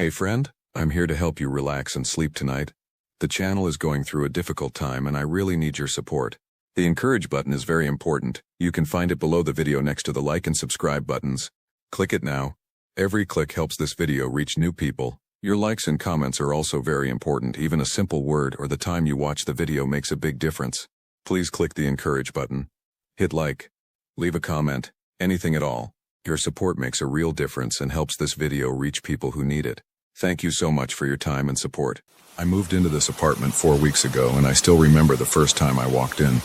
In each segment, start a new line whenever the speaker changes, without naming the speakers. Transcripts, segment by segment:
Hey friend, I'm here to help you relax and sleep tonight. The channel is going through a difficult time and I really need your support. The encourage button is very important. You can find it below the video next to the like and subscribe buttons. Click it now. Every click helps this video reach new people. Your likes and comments are also very important. Even a simple word or the time you watch the video makes a big difference. Please click the encourage button. Hit like. Leave a comment. Anything at all. Your support makes a real difference and helps this video reach people who need it. Thank you so much for your time and support. I moved into this apartment 4 weeks ago and I still remember the first time I walked in.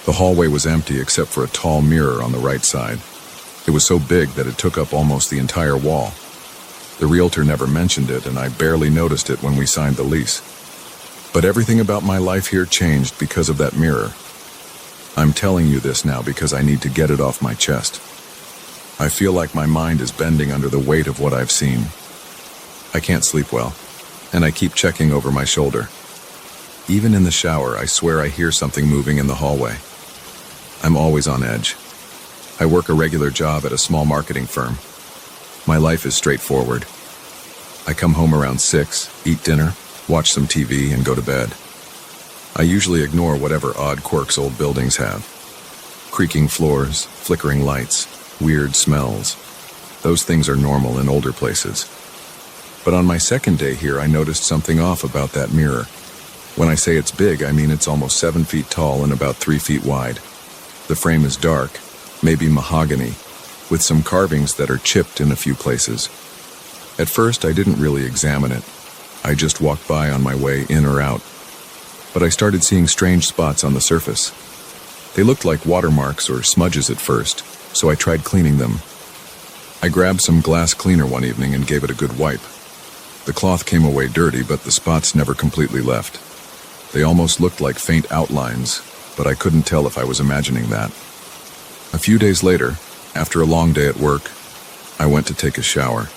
The hallway was empty except for a tall mirror on the right side. It was so big that it took up almost the entire wall. The realtor never mentioned it and I barely noticed it when we signed the lease. But everything about my life here changed because of that mirror. I'm telling you this now because I need to get it off my chest. I feel like my mind is bending under the weight of what I've seen. I can't sleep well, and I keep checking over my shoulder. Even in the shower, I swear I hear something moving in the hallway. I'm always on edge. I work a regular job at a small marketing firm. My life is straightforward. I come home around 6, eat dinner, watch some TV, and go to bed. I usually ignore whatever odd quirks old buildings have. Creaking floors, flickering lights, weird smells. Those things are normal in older places. But on my second day here, I noticed something off about that mirror. When I say it's big, I mean it's almost 7 feet tall and about 3 feet wide. The frame is dark, maybe mahogany, with some carvings that are chipped in a few places. At first, I didn't really examine it. I just walked by on my way in or out. But I started seeing strange spots on the surface. They looked like watermarks or smudges at first, so I tried cleaning them. I grabbed some glass cleaner one evening and gave it a good wipe. The cloth came away dirty, but the spots never completely left. They almost looked like faint outlines, but I couldn't tell if I was imagining that. A few days later, after a long day at work, I went to take a shower.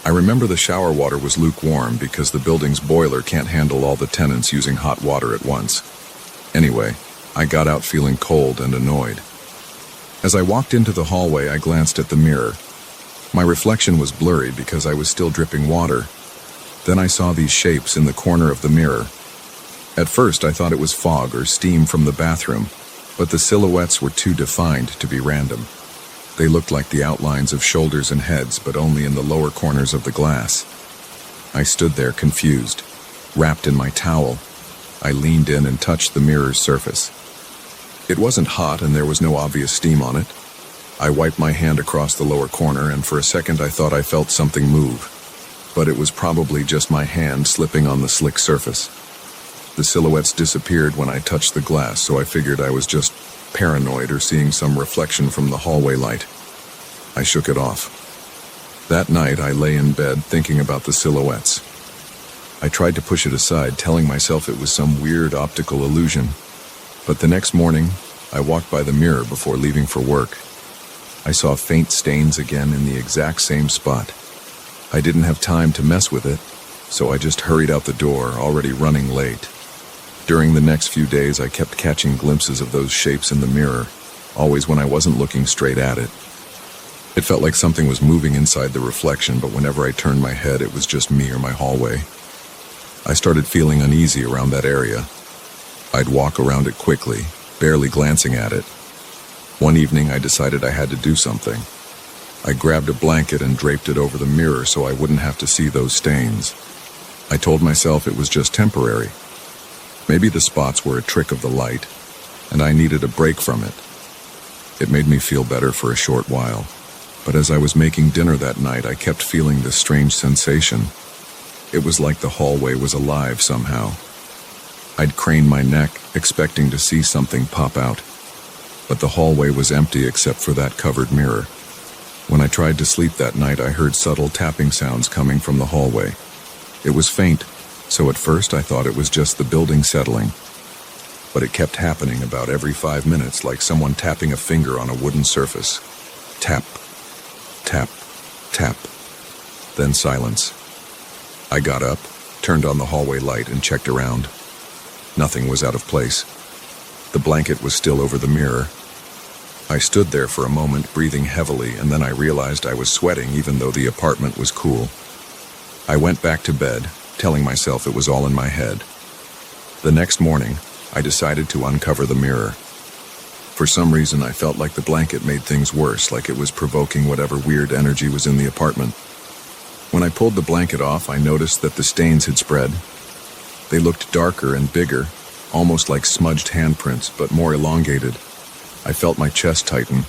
I remember the shower water was lukewarm because the building's boiler can't handle all the tenants using hot water at once. Anyway, I got out feeling cold and annoyed. As I walked into the hallway, I glanced at the mirror. My reflection was blurry because I was still dripping water. Then I saw these shapes in the corner of the mirror. At first, I thought it was fog or steam from the bathroom, but the silhouettes were too defined to be random. They looked like the outlines of shoulders and heads, but only in the lower corners of the glass. I stood there confused, wrapped in my towel. I leaned in and touched the mirror's surface. It wasn't hot and there was no obvious steam on it. I wiped my hand across the lower corner and for a second I thought I felt something move. But it was probably just my hand slipping on the slick surface. The silhouettes disappeared when I touched the glass, so I figured I was just paranoid or seeing some reflection from the hallway light. I shook it off. That night I lay in bed thinking about the silhouettes. I tried to push it aside, telling myself it was some weird optical illusion. But the next morning, I walked by the mirror before leaving for work. I saw faint stains again in the exact same spot. I didn't have time to mess with it, so I just hurried out the door, already running late. During the next few days, I kept catching glimpses of those shapes in the mirror, always when I wasn't looking straight at it. It felt like something was moving inside the reflection, but whenever I turned my head, it was just me or my hallway. I started feeling uneasy around that area. I'd walk around it quickly, barely glancing at it. One evening, I decided I had to do something. I grabbed a blanket and draped it over the mirror so I wouldn't have to see those stains. I told myself it was just temporary. Maybe the spots were a trick of the light, and I needed a break from it. It made me feel better for a short while, but as I was making dinner that night, I kept feeling this strange sensation. It was like the hallway was alive somehow. I'd crane my neck, expecting to see something pop out, but the hallway was empty except for that covered mirror. When I tried to sleep that night, I heard subtle tapping sounds coming from the hallway. It was faint, so at first I thought it was just the building settling. But it kept happening about every 5 minutes, like someone tapping a finger on a wooden surface. Tap, tap, tap. Then silence. I got up, turned on the hallway light, and checked around. Nothing was out of place. The blanket was still over the mirror. I stood there for a moment, breathing heavily, and then I realized I was sweating even though the apartment was cool. I went back to bed, telling myself it was all in my head. The next morning, I decided to uncover the mirror. For some reason, I felt like the blanket made things worse, like it was provoking whatever weird energy was in the apartment. When I pulled the blanket off, I noticed that the stains had spread. They looked darker and bigger, almost like smudged handprints, but more elongated. I felt my chest tighten.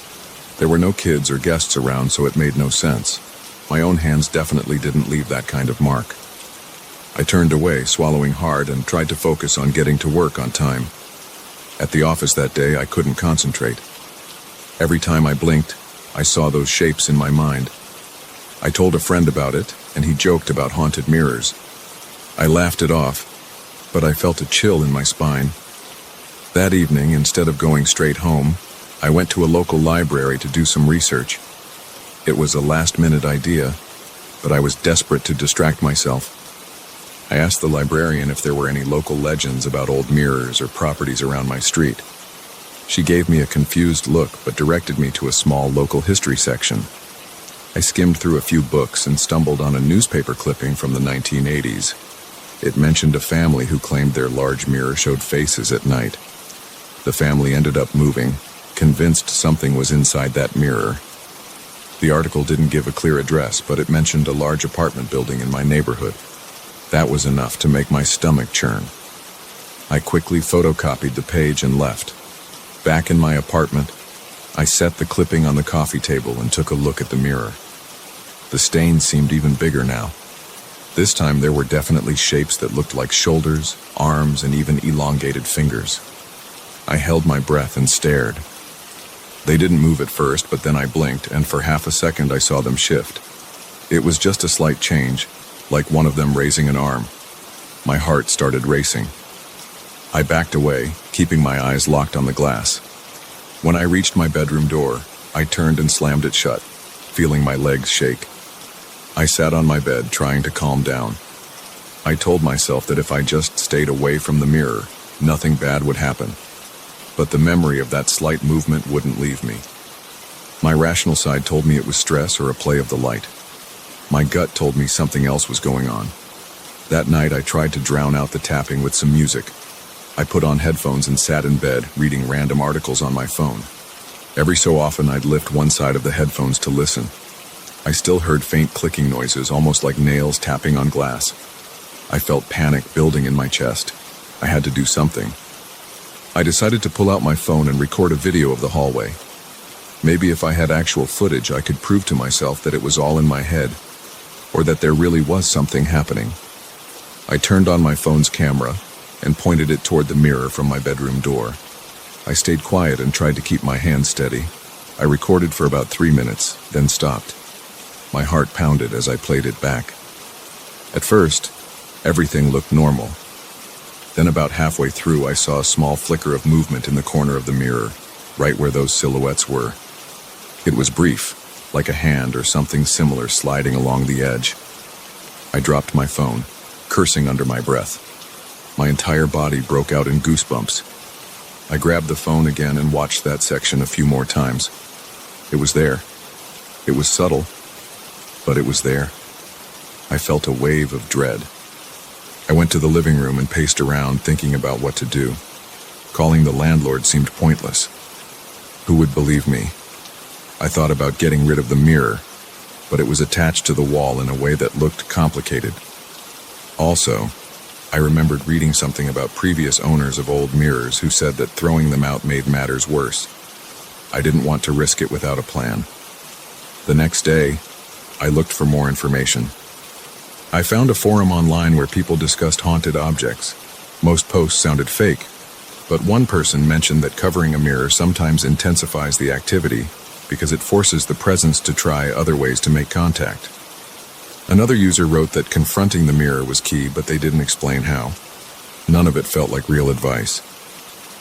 There were no kids or guests around, so it made no sense. My own hands definitely didn't leave that kind of mark. I turned away, swallowing hard, and tried to focus on getting to work on time. At the office that day, I couldn't concentrate. Every time I blinked, I saw those shapes in my mind. I told a friend about it, and he joked about haunted mirrors. I laughed it off, but I felt a chill in my spine. That evening, instead of going straight home, I went to a local library to do some research. It was a last-minute idea, but I was desperate to distract myself. I asked the librarian if there were any local legends about old mirrors or properties around my street. She gave me a confused look, but directed me to a small local history section. I skimmed through a few books and stumbled on a newspaper clipping from the 1980s. It mentioned a family who claimed their large mirror showed faces at night. The family ended up moving, convinced something was inside that mirror. The article didn't give a clear address, but it mentioned a large apartment building in my neighborhood. That was enough to make my stomach churn. I quickly photocopied the page and left. Back in my apartment, I set the clipping on the coffee table and took a look at the mirror. The stains seemed even bigger now. This time there were definitely shapes that looked like shoulders, arms, and even elongated fingers. I held my breath and stared. They didn't move at first, but then I blinked, and for half a second I saw them shift. It was just a slight change, like one of them raising an arm. My heart started racing. I backed away, keeping my eyes locked on the glass. When I reached my bedroom door, I turned and slammed it shut, feeling my legs shake. I sat on my bed, trying to calm down. I told myself that if I just stayed away from the mirror, nothing bad would happen. But the memory of that slight movement wouldn't leave me. My rational side told me it was stress or a play of the light. My gut told me something else was going on. That night I tried to drown out the tapping with some music. I put on headphones and sat in bed, reading random articles on my phone. Every so often I'd lift one side of the headphones to listen. I still heard faint clicking noises, almost like nails tapping on glass. I felt panic building in my chest. I had to do something. I decided to pull out my phone and record a video of the hallway. Maybe if I had actual footage, I could prove to myself that it was all in my head, or that there really was something happening. I turned on my phone's camera and pointed it toward the mirror from my bedroom door. I stayed quiet and tried to keep my hands steady. I recorded for about 3 minutes, then stopped. My heart pounded as I played it back. At first, everything looked normal. Then about halfway through, I saw a small flicker of movement in the corner of the mirror, right where those silhouettes were. It was brief, like a hand or something similar sliding along the edge. I dropped my phone, cursing under my breath. My entire body broke out in goosebumps. I grabbed the phone again and watched that section a few more times. It was there. It was subtle, but it was there. I felt a wave of dread. I went to the living room and paced around, thinking about what to do. Calling the landlord seemed pointless. Who would believe me? I thought about getting rid of the mirror, but it was attached to the wall in a way that looked complicated. Also, I remembered reading something about previous owners of old mirrors who said that throwing them out made matters worse. I didn't want to risk it without a plan. The next day, I looked for more information. I found a forum online where people discussed haunted objects. Most posts sounded fake, but one person mentioned that covering a mirror sometimes intensifies the activity because it forces the presence to try other ways to make contact. Another user wrote that confronting the mirror was key, but they didn't explain how. None of it felt like real advice.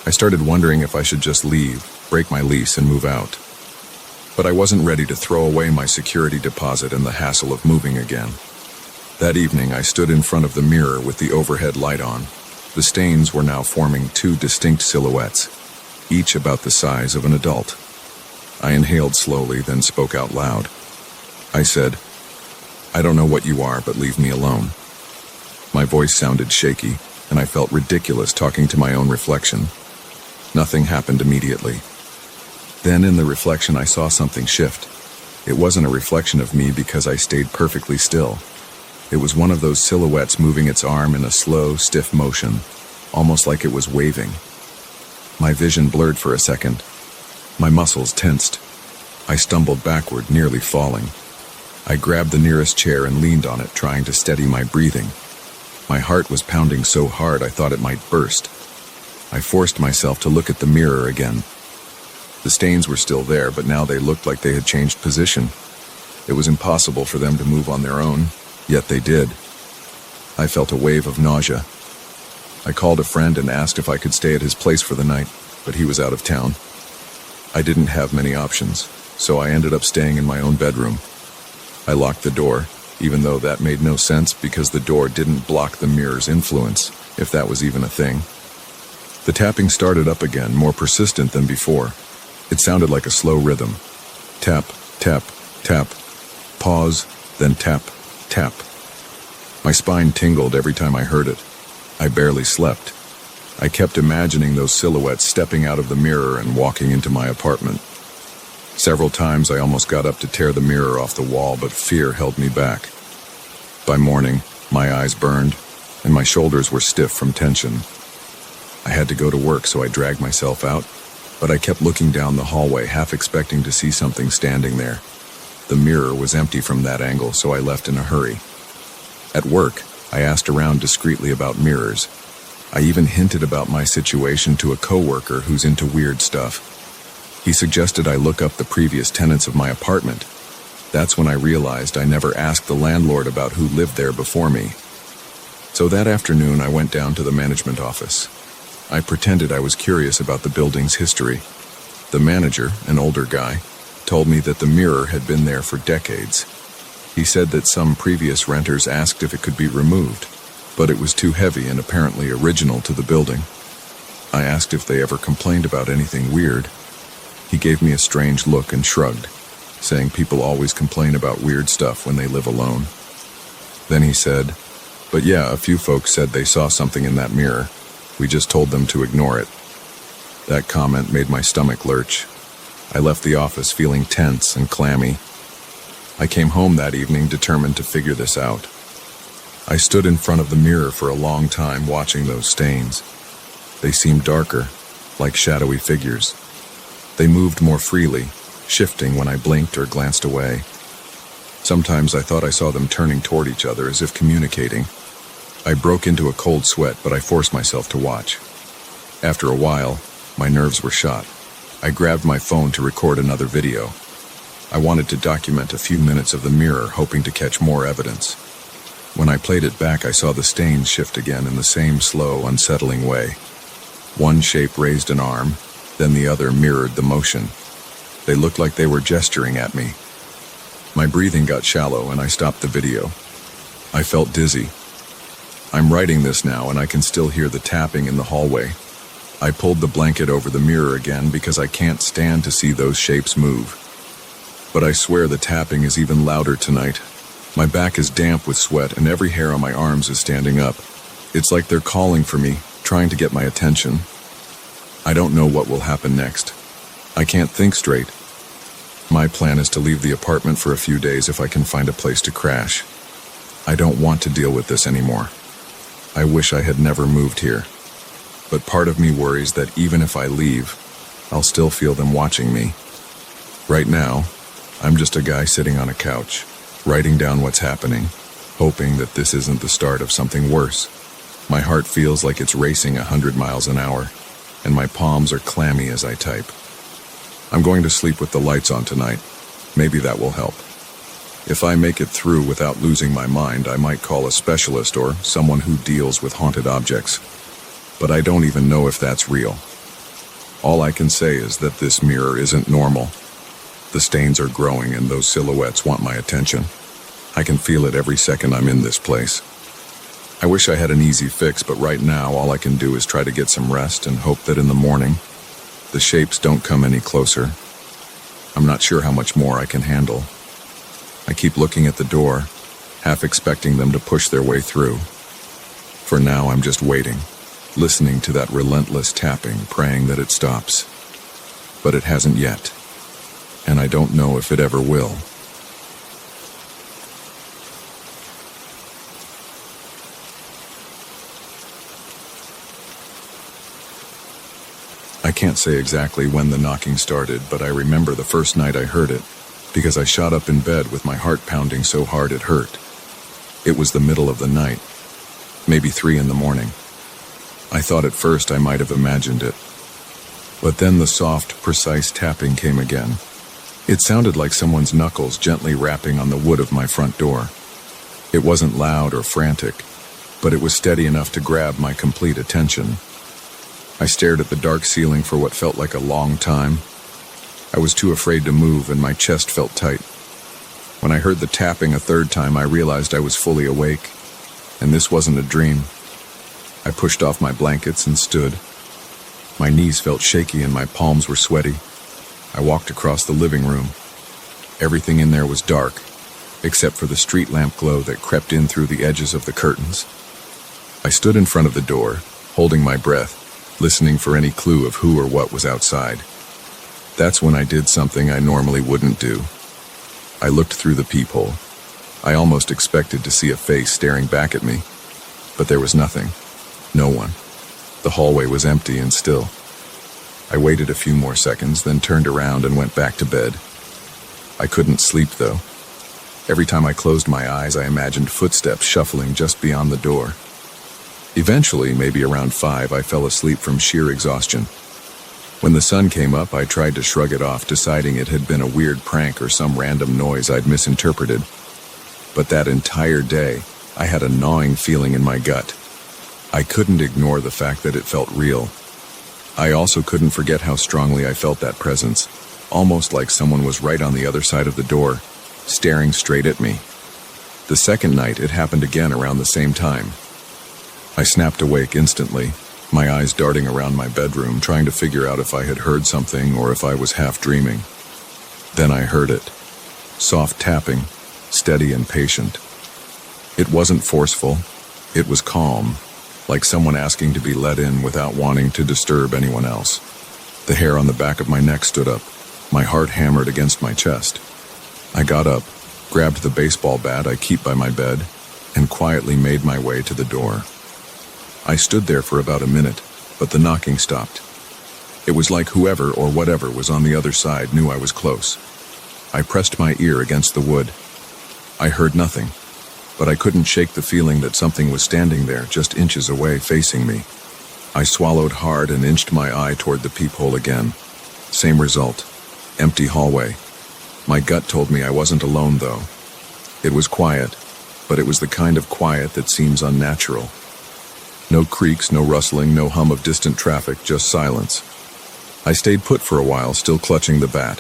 I started wondering if I should just leave, break my lease, and move out. But I wasn't ready to throw away my security deposit and the hassle of moving again. That evening, I stood in front of the mirror with the overhead light on. The stains were now forming 2 distinct silhouettes, each about the size of an adult. I inhaled slowly, then spoke out loud. I said, I don't know what you are, but leave me alone. My voice sounded shaky, and I felt ridiculous talking to my own reflection. Nothing happened immediately. Then in the reflection I saw something shift. It wasn't a reflection of me because I stayed perfectly still. It was one of those silhouettes moving its arm in a slow, stiff motion, almost like it was waving. My vision blurred for a second. My muscles tensed. I stumbled backward, nearly falling. I grabbed the nearest chair and leaned on it, trying to steady my breathing. My heart was pounding so hard I thought it might burst. I forced myself to look at the mirror again. The stains were still there, but now they looked like they had changed position. It was impossible for them to move on their own, yet they did. I felt a wave of nausea. I called a friend and asked if I could stay at his place for the night, but he was out of town. I didn't have many options, so I ended up staying in my own bedroom. I locked the door, even though that made no sense because the door didn't block the mirror's influence, if that was even a thing. The tapping started up again, more persistent than before. It sounded like a slow rhythm. Tap, tap, tap. Pause, then tap, tap. My spine tingled every time I heard it. I barely slept. I kept imagining those silhouettes stepping out of the mirror and walking into my apartment. Several times I almost got up to tear the mirror off the wall, but fear held me back. By morning, my eyes burned, and my shoulders were stiff from tension. I had to go to work, so I dragged myself out, but I kept looking down the hallway, half expecting to see something standing there. The mirror was empty from that angle, so I left in a hurry. At work, I asked around discreetly about mirrors. I even hinted about my situation to a coworker who's into weird stuff. He suggested I look up the previous tenants of my apartment. That's when I realized I never asked the landlord about who lived there before me. So that afternoon I went down to the management office. I pretended I was curious about the building's history. The manager, an older guy, told me that the mirror had been there for decades. He said that some previous renters asked if it could be removed, but it was too heavy and apparently original to the building. I asked if they ever complained about anything weird. He gave me a strange look and shrugged, saying people always complain about weird stuff when they live alone. Then he said, "But yeah, a few folks said they saw something in that mirror. We just told them to ignore it." That comment made my stomach lurch. I left the office feeling tense and clammy. I came home that evening determined to figure this out. I stood in front of the mirror for a long time watching those stains. They seemed darker, like shadowy figures. They moved more freely, shifting when I blinked or glanced away. Sometimes I thought I saw them turning toward each other as if communicating. I broke into a cold sweat, but I forced myself to watch. After a while, my nerves were shot. I grabbed my phone to record another video. I wanted to document a few minutes of the mirror, hoping to catch more evidence. When I played it back, I saw the stains shift again in the same slow, unsettling way. One shape raised an arm, then the other mirrored the motion. They looked like they were gesturing at me. My breathing got shallow and I stopped the video. I felt dizzy. I'm writing this now and I can still hear the tapping in the hallway. I pulled the blanket over the mirror again because I can't stand to see those shapes move. But I swear the tapping is even louder tonight. My back is damp with sweat and every hair on my arms is standing up. It's like they're calling for me, trying to get my attention. I don't know what will happen next. I can't think straight. My plan is to leave the apartment for a few days if I can find a place to crash. I don't want to deal with this anymore. I wish I had never moved here. But part of me worries that even if I leave, I'll still feel them watching me. Right now, I'm just a guy sitting on a couch, writing down what's happening, hoping that this isn't the start of something worse. My heart feels like it's racing 100 miles an hour, and my palms are clammy as I type. I'm going to sleep with the lights on tonight. Maybe that will help. If I make it through without losing my mind, I might call a specialist or someone who deals with haunted objects. But I don't even know if that's real. All I can say is that this mirror isn't normal. The stains are growing and those silhouettes want my attention. I can feel it every second I'm in this place. I wish I had an easy fix, but right now all I can do is try to get some rest and hope that in the morning, the shapes don't come any closer. I'm not sure how much more I can handle. I keep looking at the door, half expecting them to push their way through. For now, I'm just waiting, listening to that relentless tapping, praying that it stops. But it hasn't yet, and I don't know if it ever will. I can't say exactly when the knocking started, but I remember the first night I heard it, because I shot up in bed with my heart pounding so hard it hurt. It was the middle of the night, maybe 3 in the morning. I thought at first I might have imagined it. But then the soft, precise tapping came again. It sounded like someone's knuckles gently rapping on the wood of my front door. It wasn't loud or frantic, but it was steady enough to grab my complete attention. I stared at the dark ceiling for what felt like a long time. I was too afraid to move, and my chest felt tight. When I heard the tapping a third time, I realized I was fully awake, and this wasn't a dream. I pushed off my blankets and stood. My knees felt shaky and my palms were sweaty. I walked across the living room. Everything in there was dark, except for the street lamp glow that crept in through the edges of the curtains. I stood in front of the door, holding my breath, listening for any clue of who or what was outside. That's when I did something I normally wouldn't do. I looked through the peephole. I almost expected to see a face staring back at me, but there was nothing. No one. The hallway was empty and still. I waited a few more seconds, then turned around and went back to bed. I couldn't sleep, though. Every time I closed my eyes, I imagined footsteps shuffling just beyond the door. Eventually, maybe around 5, I fell asleep from sheer exhaustion. When the sun came up, I tried to shrug it off, deciding it had been a weird prank or some random noise I'd misinterpreted. But that entire day, I had a gnawing feeling in my gut. I couldn't ignore the fact that it felt real. I also couldn't forget how strongly I felt that presence, almost like someone was right on the other side of the door, staring straight at me. The second night, it happened again around the same time. I snapped awake instantly, my eyes darting around my bedroom, trying to figure out if I had heard something or if I was half dreaming. Then I heard it. Soft tapping, steady and patient. It wasn't forceful. It was calm, like someone asking to be let in without wanting to disturb anyone else. The hair on the back of my neck stood up. My heart hammered against my chest. I got up, grabbed the baseball bat I keep by my bed, and quietly made my way to the door. I stood there for about a minute, but the knocking stopped. It was like whoever or whatever was on the other side knew I was close. I pressed my ear against the wood. I heard nothing, but I couldn't shake the feeling that something was standing there just inches away facing me. I swallowed hard and inched my eye toward the peephole again. Same result. Empty hallway. My gut told me I wasn't alone, though. It was quiet, but it was the kind of quiet that seems unnatural. No creaks, no rustling, no hum of distant traffic, just silence. I stayed put for a while, still clutching the bat.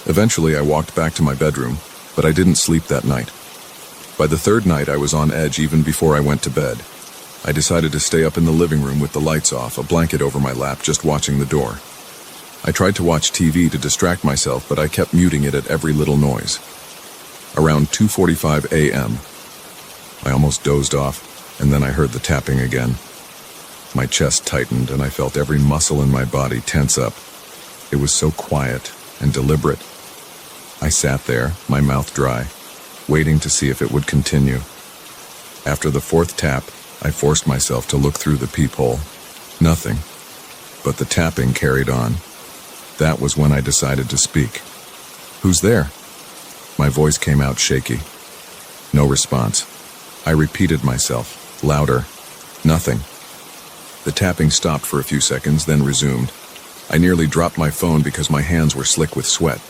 Eventually, I walked back to my bedroom, but I didn't sleep that night. By the third night, I was on edge even before I went to bed. I decided to stay up in the living room with the lights off, a blanket over my lap, just watching the door. I tried to watch TV to distract myself, but I kept muting it at every little noise. Around 2:45 a.m., I almost dozed off, and then I heard the tapping again. My chest tightened, and I felt every muscle in my body tense up. It was so quiet and deliberate. I sat there, my mouth dry, waiting to see if it would continue. After the fourth tap, I forced myself to look through the peephole. Nothing. But the tapping carried on. That was when I decided to speak. "Who's there?" My voice came out shaky. No response. I repeated myself, louder. Nothing. The tapping stopped for a few seconds, then resumed. I nearly dropped my phone because my hands were slick with sweat.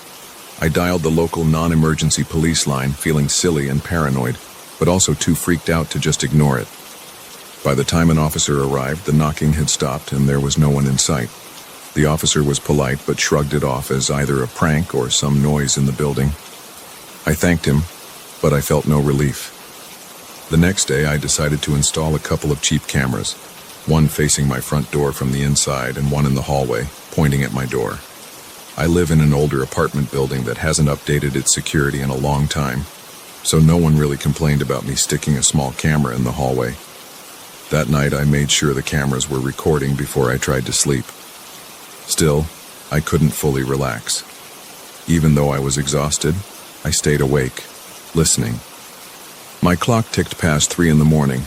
I dialed the local non-emergency police line, feeling silly and paranoid, but also too freaked out to just ignore it. By the time an officer arrived, the knocking had stopped and there was no one in sight. The officer was polite but shrugged it off as either a prank or some noise in the building. I thanked him, but I felt no relief. The next day, I decided to install a couple of cheap cameras, one facing my front door from the inside and one in the hallway, pointing at my door. I live in an older apartment building that hasn't updated its security in a long time. so no one really complained about me sticking a small camera in the hallway. That night I made sure the cameras were recording before I tried to sleep. Still, I couldn't fully relax. Even though I was exhausted, I stayed awake, listening. My clock ticked past 3 in the morning.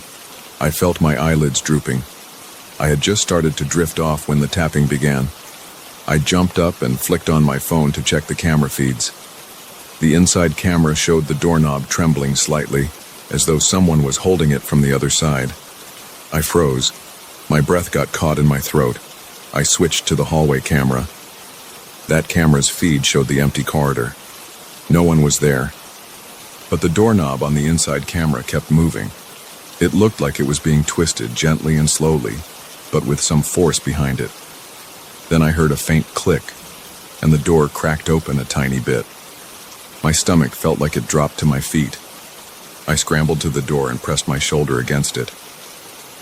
I felt my eyelids drooping. I had just started to drift off when the tapping began. I jumped up and flicked on my phone to check the camera feeds. The inside camera showed the doorknob trembling slightly, as though someone was holding it from the other side. I froze. My breath got caught in my throat. I switched to the hallway camera. That camera's feed showed the empty corridor. No one was there. But the doorknob on the inside camera kept moving. It looked like it was being twisted gently and slowly, but with some force behind it. Then I heard a faint click, and the door cracked open a tiny bit. My stomach felt like it dropped to my feet. I scrambled to the door and pressed my shoulder against it.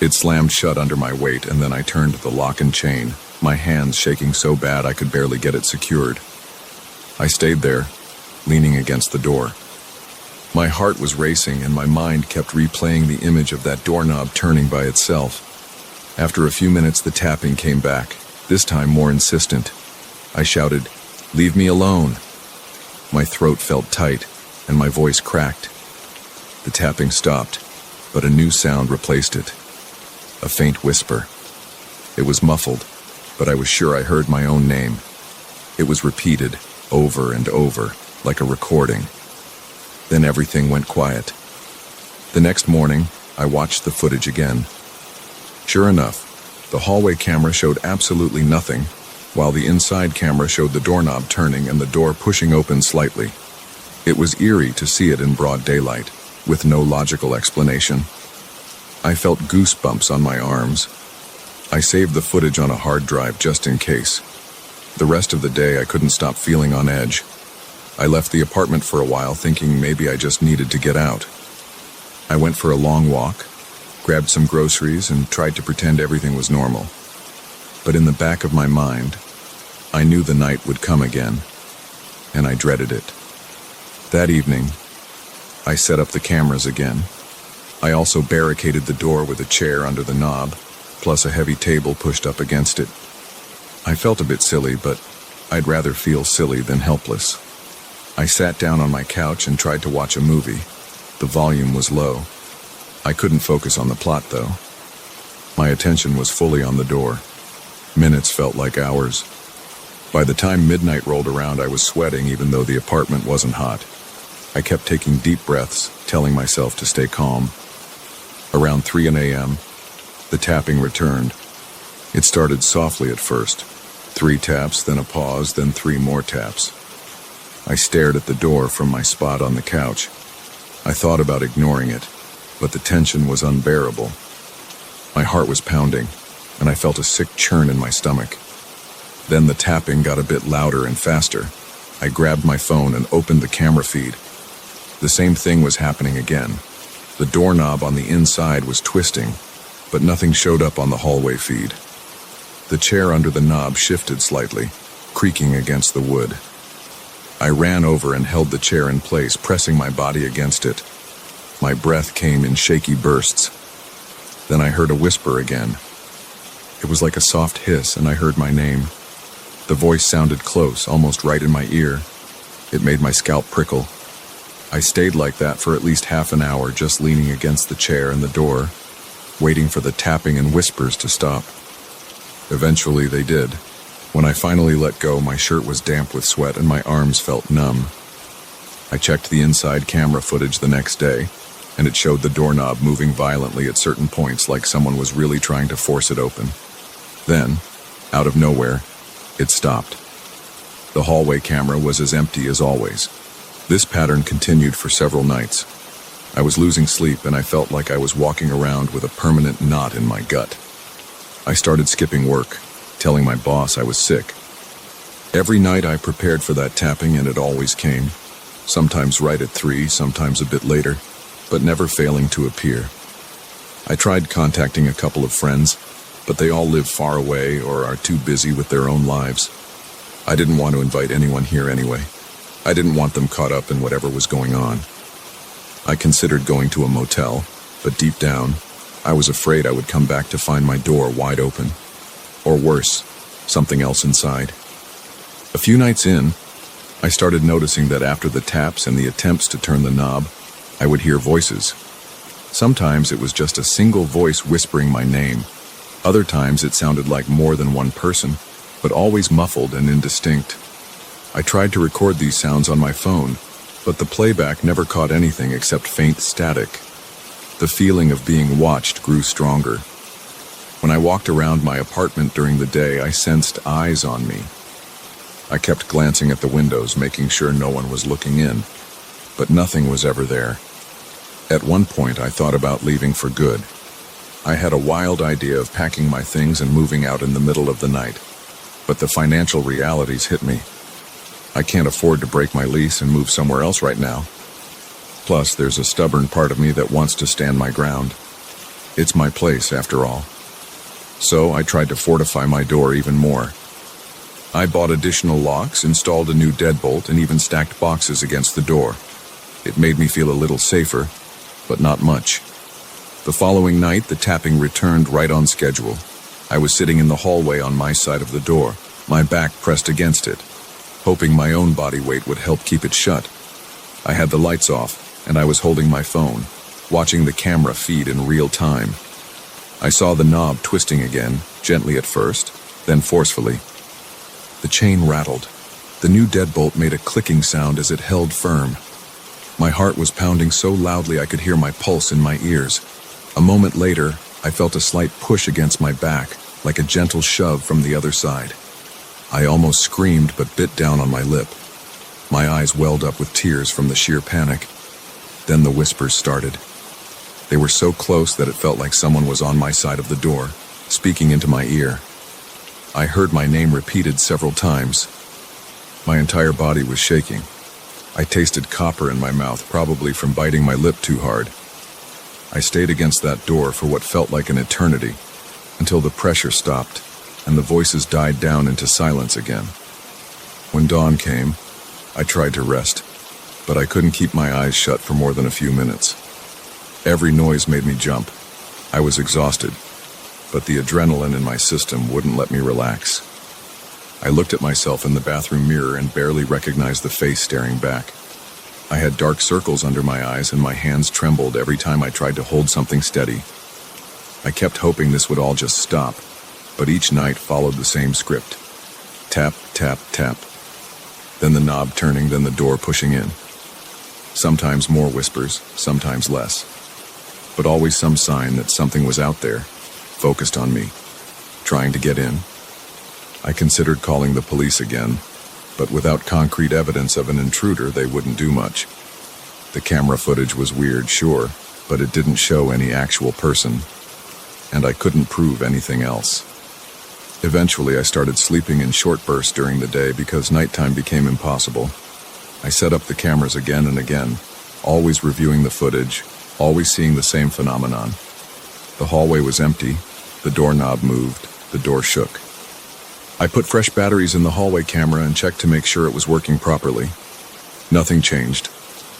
It slammed shut under my weight, and then I turned the lock and chain, my hands shaking so bad I could barely get it secured. I stayed there, leaning against the door. My heart was racing, and my mind kept replaying the image of that doorknob turning by itself. After a few minutes, the tapping came back, this time more insistent. I shouted, "Leave me alone." My throat felt tight, and my voice cracked. The tapping stopped, but a new sound replaced it. A faint whisper. It was muffled, but I was sure I heard my own name. It was repeated, over and over, like a recording. Then everything went quiet. The next morning, I watched the footage again. Sure enough, the hallway camera showed absolutely nothing, while the inside camera showed the doorknob turning and the door pushing open slightly. It was eerie to see it in broad daylight, with no logical explanation. I felt goosebumps on my arms. I saved the footage on a hard drive just in case. The rest of the day I couldn't stop feeling on edge. I left the apartment for a while thinking maybe I just needed to get out. I went for a long walk, grabbed some groceries, and tried to pretend everything was normal. But in the back of my mind, I knew the night would come again, and I dreaded it. That evening, I set up the cameras again. I also barricaded the door with a chair under the knob, plus a heavy table pushed up against it. I felt a bit silly, but I'd rather feel silly than helpless. I sat down on my couch and tried to watch a movie. The volume was low. I couldn't focus on the plot, though. My attention was fully on the door. Minutes felt like hours. By the time midnight rolled around, I was sweating even though the apartment wasn't hot. I kept taking deep breaths, telling myself to stay calm. Around 3 a.m., the tapping returned. It started softly at first. 3 taps, then a pause, then 3 more taps. I stared at the door from my spot on the couch. I thought about ignoring it, but the tension was unbearable. My heart was pounding, and I felt a sick churn in my stomach. Then the tapping got a bit louder and faster. I grabbed my phone and opened the camera feed. The same thing was happening again. The doorknob on the inside was twisting, but nothing showed up on the hallway feed. The chair under the knob shifted slightly, creaking against the wood. I ran over and held the chair in place, pressing my body against it. My breath came in shaky bursts. Then I heard a whisper again. It was like a soft hiss, and I heard my name. The voice sounded close, almost right in my ear. It made my scalp prickle. I stayed like that for at least half an hour, just leaning against the chair and the door, waiting for the tapping and whispers to stop. Eventually they did. When I finally let go, my shirt was damp with sweat and my arms felt numb. I checked the inside camera footage the next day, and it showed the doorknob moving violently at certain points, like someone was really trying to force it open. Then, out of nowhere, it stopped. The hallway camera was as empty as always. This pattern continued for several nights. I was losing sleep, and I felt like I was walking around with a permanent knot in my gut. I started skipping work, telling my boss I was sick. Every night I prepared for that tapping, and it always came. Sometimes right at 3, sometimes a bit later, but never failing to appear. I tried contacting a couple of friends, but they all live far away or are too busy with their own lives. I didn't want to invite anyone here anyway. I didn't want them caught up in whatever was going on. I considered going to a motel, but deep down, I was afraid I would come back to find my door wide open. Or worse, something else inside. A few nights in, I started noticing that after the taps and the attempts to turn the knob, I would hear voices. Sometimes it was just a single voice whispering my name. Other times it sounded like more than one person, but always muffled and indistinct. I tried to record these sounds on my phone, but the playback never caught anything except faint static. The feeling of being watched grew stronger. When I walked around my apartment during the day, I sensed eyes on me. I kept glancing at the windows, making sure no one was looking in, but nothing was ever there. At one point, I thought about leaving for good. I had a wild idea of packing my things and moving out in the middle of the night, but the financial realities hit me. I can't afford to break my lease and move somewhere else right now. Plus, there's a stubborn part of me that wants to stand my ground. It's my place, after all. So I tried to fortify my door even more. I bought additional locks, installed a new deadbolt, and even stacked boxes against the door. It made me feel a little safer, but not much. The following night, the tapping returned right on schedule. I was sitting in the hallway on my side of the door, my back pressed against it, hoping my own body weight would help keep it shut. I had the lights off, and I was holding my phone, watching the camera feed in real time. I saw the knob twisting again, gently at first, then forcefully. The chain rattled. The new deadbolt made a clicking sound as it held firm. My heart was pounding so loudly I could hear my pulse in my ears. A moment later, I felt a slight push against my back, like a gentle shove from the other side. I almost screamed but bit down on my lip. My eyes welled up with tears from the sheer panic. Then the whispers started. They were so close that it felt like someone was on my side of the door, speaking into my ear. I heard my name repeated several times. My entire body was shaking. I tasted copper in my mouth, probably from biting my lip too hard. I stayed against that door for what felt like an eternity, until the pressure stopped and the voices died down into silence again. When dawn came, I tried to rest, but I couldn't keep my eyes shut for more than a few minutes. Every noise made me jump. I was exhausted, but the adrenaline in my system wouldn't let me relax. I looked at myself in the bathroom mirror and barely recognized the face staring back. I had dark circles under my eyes and my hands trembled every time I tried to hold something steady. I kept hoping this would all just stop, but each night followed the same script. Tap, tap, tap. Then the knob turning, then the door pushing in. Sometimes more whispers, sometimes less. But always some sign that something was out there, focused on me, trying to get in. I considered calling the police again, but without concrete evidence of an intruder, they wouldn't do much. The camera footage was weird, sure, but it didn't show any actual person, and I couldn't prove anything else. Eventually, I started sleeping in short bursts during the day because nighttime became impossible. I set up the cameras again and again, always reviewing the footage, always seeing the same phenomenon. The hallway was empty, the doorknob moved, the door shook. I put fresh batteries in the hallway camera and checked to make sure it was working properly. Nothing changed.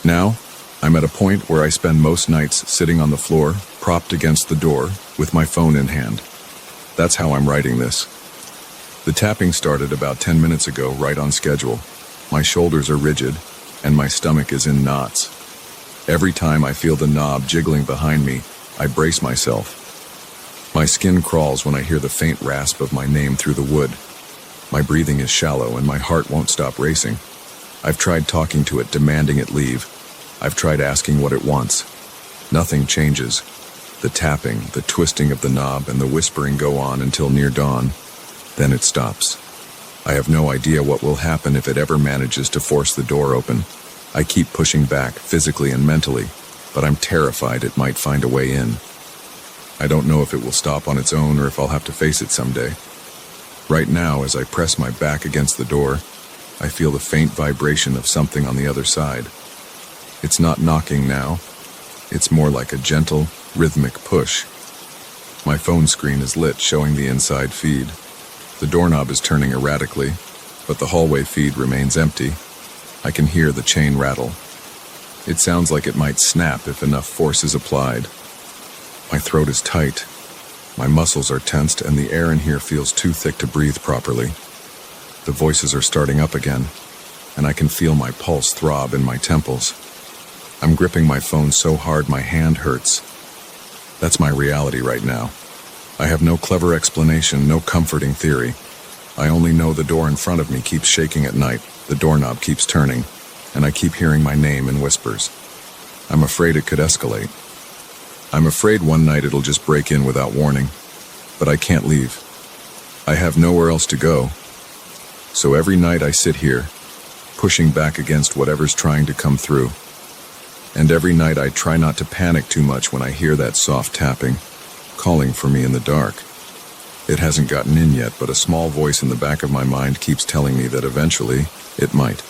Now, I'm at a point where I spend most nights sitting on the floor, propped against the door, with my phone in hand. That's how I'm writing this. The tapping started about 10 minutes ago, right on schedule. My shoulders are rigid, and my stomach is in knots. Every time I feel the knob jiggling behind me, I brace myself. My skin crawls when I hear the faint rasp of my name through the wood. My breathing is shallow and my heart won't stop racing. I've tried talking to it, demanding it leave. I've tried asking what it wants. Nothing changes. The tapping, the twisting of the knob, and the whispering go on until near dawn. Then it stops. I have no idea what will happen if it ever manages to force the door open. I keep pushing back, physically and mentally, but I'm terrified it might find a way in. I don't know if it will stop on its own or if I'll have to face it someday. Right now, as I press my back against the door, I feel the faint vibration of something on the other side. It's not knocking now. It's more like a gentle, rhythmic push. My phone screen is lit, showing the inside feed. The doorknob is turning erratically, but the hallway feed remains empty. I can hear the chain rattle. It sounds like it might snap if enough force is applied. My throat is tight. My muscles are tensed and the air in here feels too thick to breathe properly. The voices are starting up again, and I can feel my pulse throb in my temples. I'm gripping my phone so hard my hand hurts. That's my reality right now. I have no clever explanation, no comforting theory. I only know the door in front of me keeps shaking at night, the doorknob keeps turning, and I keep hearing my name in whispers. I'm afraid it could escalate. I'm afraid one night it'll just break in without warning, but I can't leave. I have nowhere else to go. So every night I sit here, pushing back against whatever's trying to come through. And every night I try not to panic too much when I hear that soft tapping, calling for me in the dark. It hasn't gotten in yet, but a small voice in the back of my mind keeps telling me that eventually it might.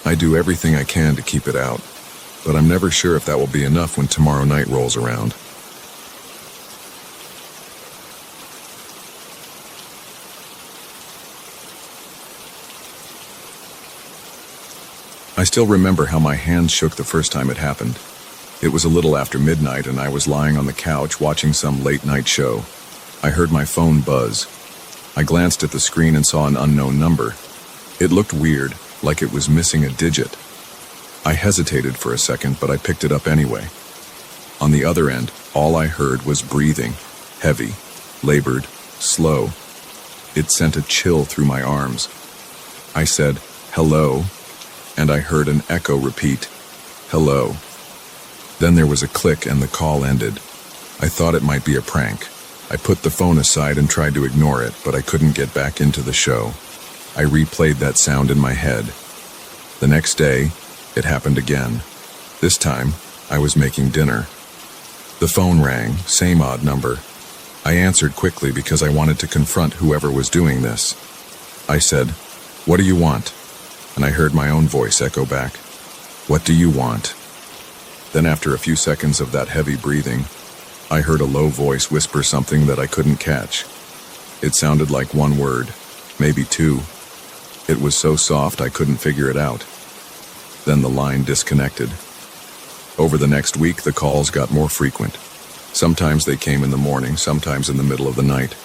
I do everything I can to keep it out, but I'm never sure if that will be enough when tomorrow night rolls around. I still remember how my hands shook the first time it happened. It was a little after midnight and I was lying on the couch watching some late-night show. I heard my phone buzz. I glanced at the screen and saw an unknown number. It looked weird, like it was missing a digit. I hesitated for a second, but I picked it up anyway. On the other end, all I heard was breathing, heavy, labored, slow. It sent a chill through my arms. I said, "Hello," and I heard an echo repeat, "Hello." Then there was a click and the call ended. I thought it might be a prank. I put the phone aside and tried to ignore it, but I couldn't get back into the show. I replayed that sound in my head. The next day, it happened again. This time, I was making dinner. The phone rang, same odd number. I answered quickly because I wanted to confront whoever was doing this. I said, "What do you want?" And I heard my own voice echo back, "What do you want?" Then after a few seconds of that heavy breathing, I heard a low voice whisper something that I couldn't catch. It sounded like one word, maybe two. It was so soft I couldn't figure it out. Then the line disconnected. Over the next week, the calls got more frequent. Sometimes they came in the morning, sometimes in the middle of the night.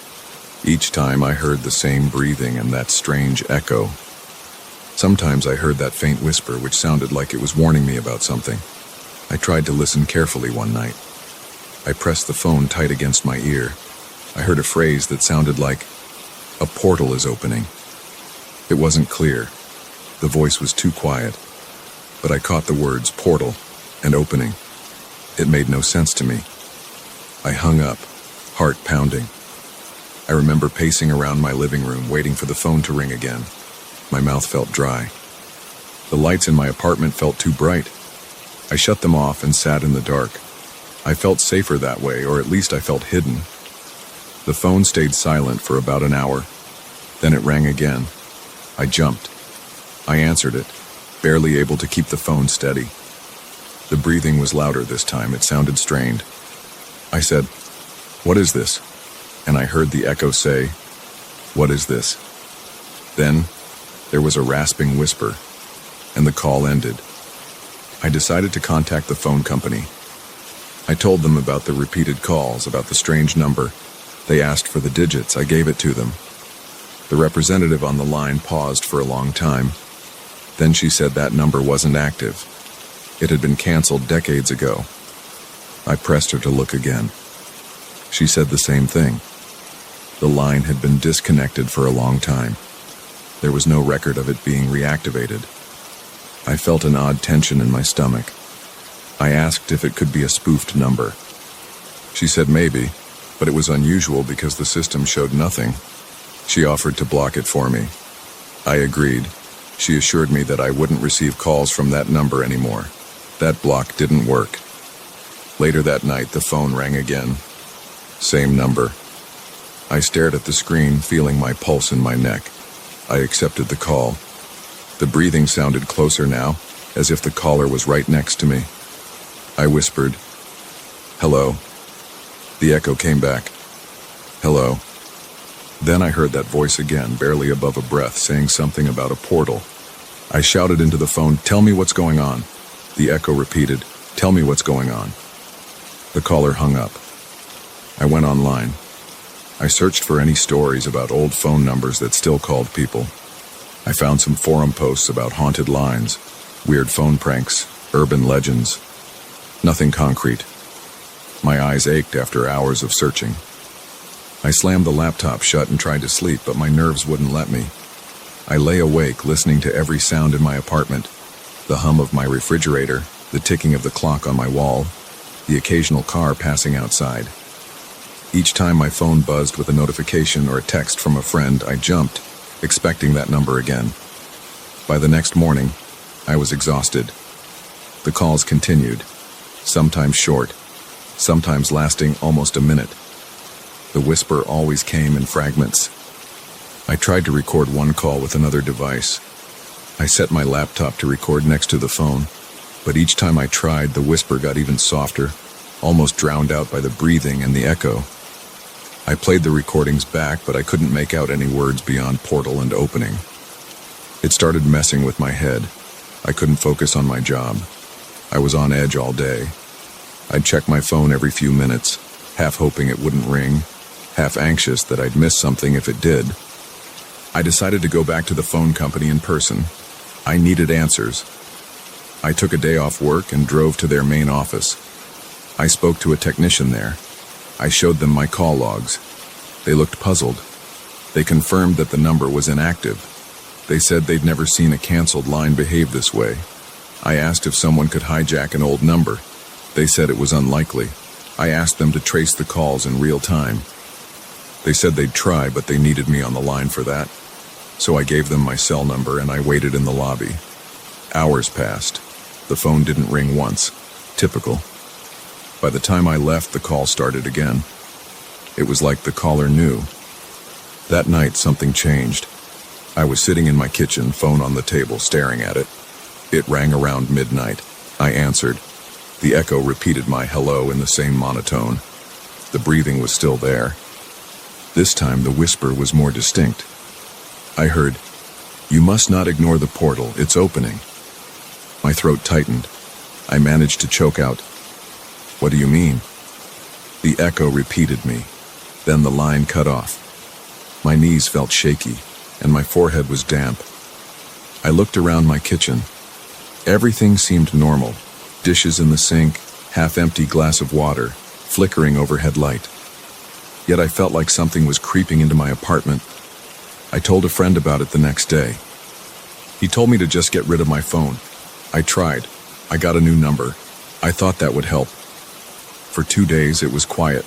Each time I heard the same breathing and that strange echo. Sometimes I heard that faint whisper which sounded like it was warning me about something. I tried to listen carefully one night. I pressed the phone tight against my ear. I heard a phrase that sounded like, "A portal is opening." It wasn't clear. The voice was too quiet. But I caught the words portal and opening. It made no sense to me. I hung up, heart pounding. I remember pacing around my living room, waiting for the phone to ring again. My mouth felt dry. The lights in my apartment felt too bright. I shut them off and sat in the dark. I felt safer that way, or at least I felt hidden. The phone stayed silent for about an hour. Then it rang again. I jumped. I answered it, barely able to keep the phone steady. The breathing was louder this time. It sounded strained. I said, "What is this?" And I heard the echo say, "What is this?" Then there was a rasping whisper, and the call ended. I decided to contact the phone company. I told them about the repeated calls, about the strange number. They asked for the digits. I gave it to them. The representative on the line paused for a long time. Then she said that number wasn't active. It had been canceled decades ago. I pressed her to look again. She said the same thing. The line had been disconnected for a long time. There was no record of it being reactivated. I felt an odd tension in my stomach. I asked if it could be a spoofed number. She said maybe, but it was unusual because the system showed nothing. She offered to block it for me. I agreed. She assured me that I wouldn't receive calls from that number anymore. That block didn't work. Later that night, the phone rang again. Same number. I stared at the screen, feeling my pulse in my neck. I accepted the call. The breathing sounded closer now, as if the caller was right next to me. I whispered, "Hello." The echo came back. "Hello." Then I heard that voice again, barely above a breath, saying something about a portal. I shouted into the phone, "Tell me what's going on." The echo repeated, "Tell me what's going on." The caller hung up. I went online. I searched for any stories about old phone numbers that still called people. I found some forum posts about haunted lines, weird phone pranks, urban legends. Nothing concrete. My eyes ached after hours of searching. I slammed the laptop shut and tried to sleep, but my nerves wouldn't let me. I lay awake, listening to every sound in my apartment, the hum of my refrigerator, the ticking of the clock on my wall, the occasional car passing outside. Each time my phone buzzed with a notification or a text from a friend, I jumped, expecting that number again. By the next morning, I was exhausted. The calls continued, sometimes short, sometimes lasting almost a minute. The whisper always came in fragments. I tried to record one call with another device. I set my laptop to record next to the phone, but each time I tried, the whisper got even softer, almost drowned out by the breathing and the echo. I played the recordings back, but I couldn't make out any words beyond portal and opening. It started messing with my head. I couldn't focus on my job. I was on edge all day. I'd check my phone every few minutes, half hoping it wouldn't ring, half anxious that I'd miss something if it did. I decided to go back to the phone company in person. I needed answers. I took a day off work and drove to their main office. I spoke to a technician there. I showed them my call logs. They looked puzzled. They confirmed that the number was inactive. They said they'd never seen a canceled line behave this way. I asked if someone could hijack an old number. They said it was unlikely. I asked them to trace the calls in real time. They said they'd try, but they needed me on the line for that. So I gave them my cell number and I waited in the lobby. Hours passed. The phone didn't ring once. Typical. By the time I left, the call started again. It was like the caller knew. That night, something changed. I was sitting in my kitchen, phone on the table, staring at it. It rang around midnight. I answered. The echo repeated my hello in the same monotone. The breathing was still there. This time, the whisper was more distinct. I heard, "You must not ignore the portal, it's opening." My throat tightened. I managed to choke out, "What do you mean?" The echo repeated me. Then the line cut off. My knees felt shaky, and my forehead was damp. I looked around my kitchen. Everything seemed normal. Dishes in the sink, half-empty glass of water, flickering overhead light. Yet I felt like something was creeping into my apartment. I told a friend about it the next day. He told me to just get rid of my phone. I tried. I got a new number. I thought that would help. For 2 days, it was quiet.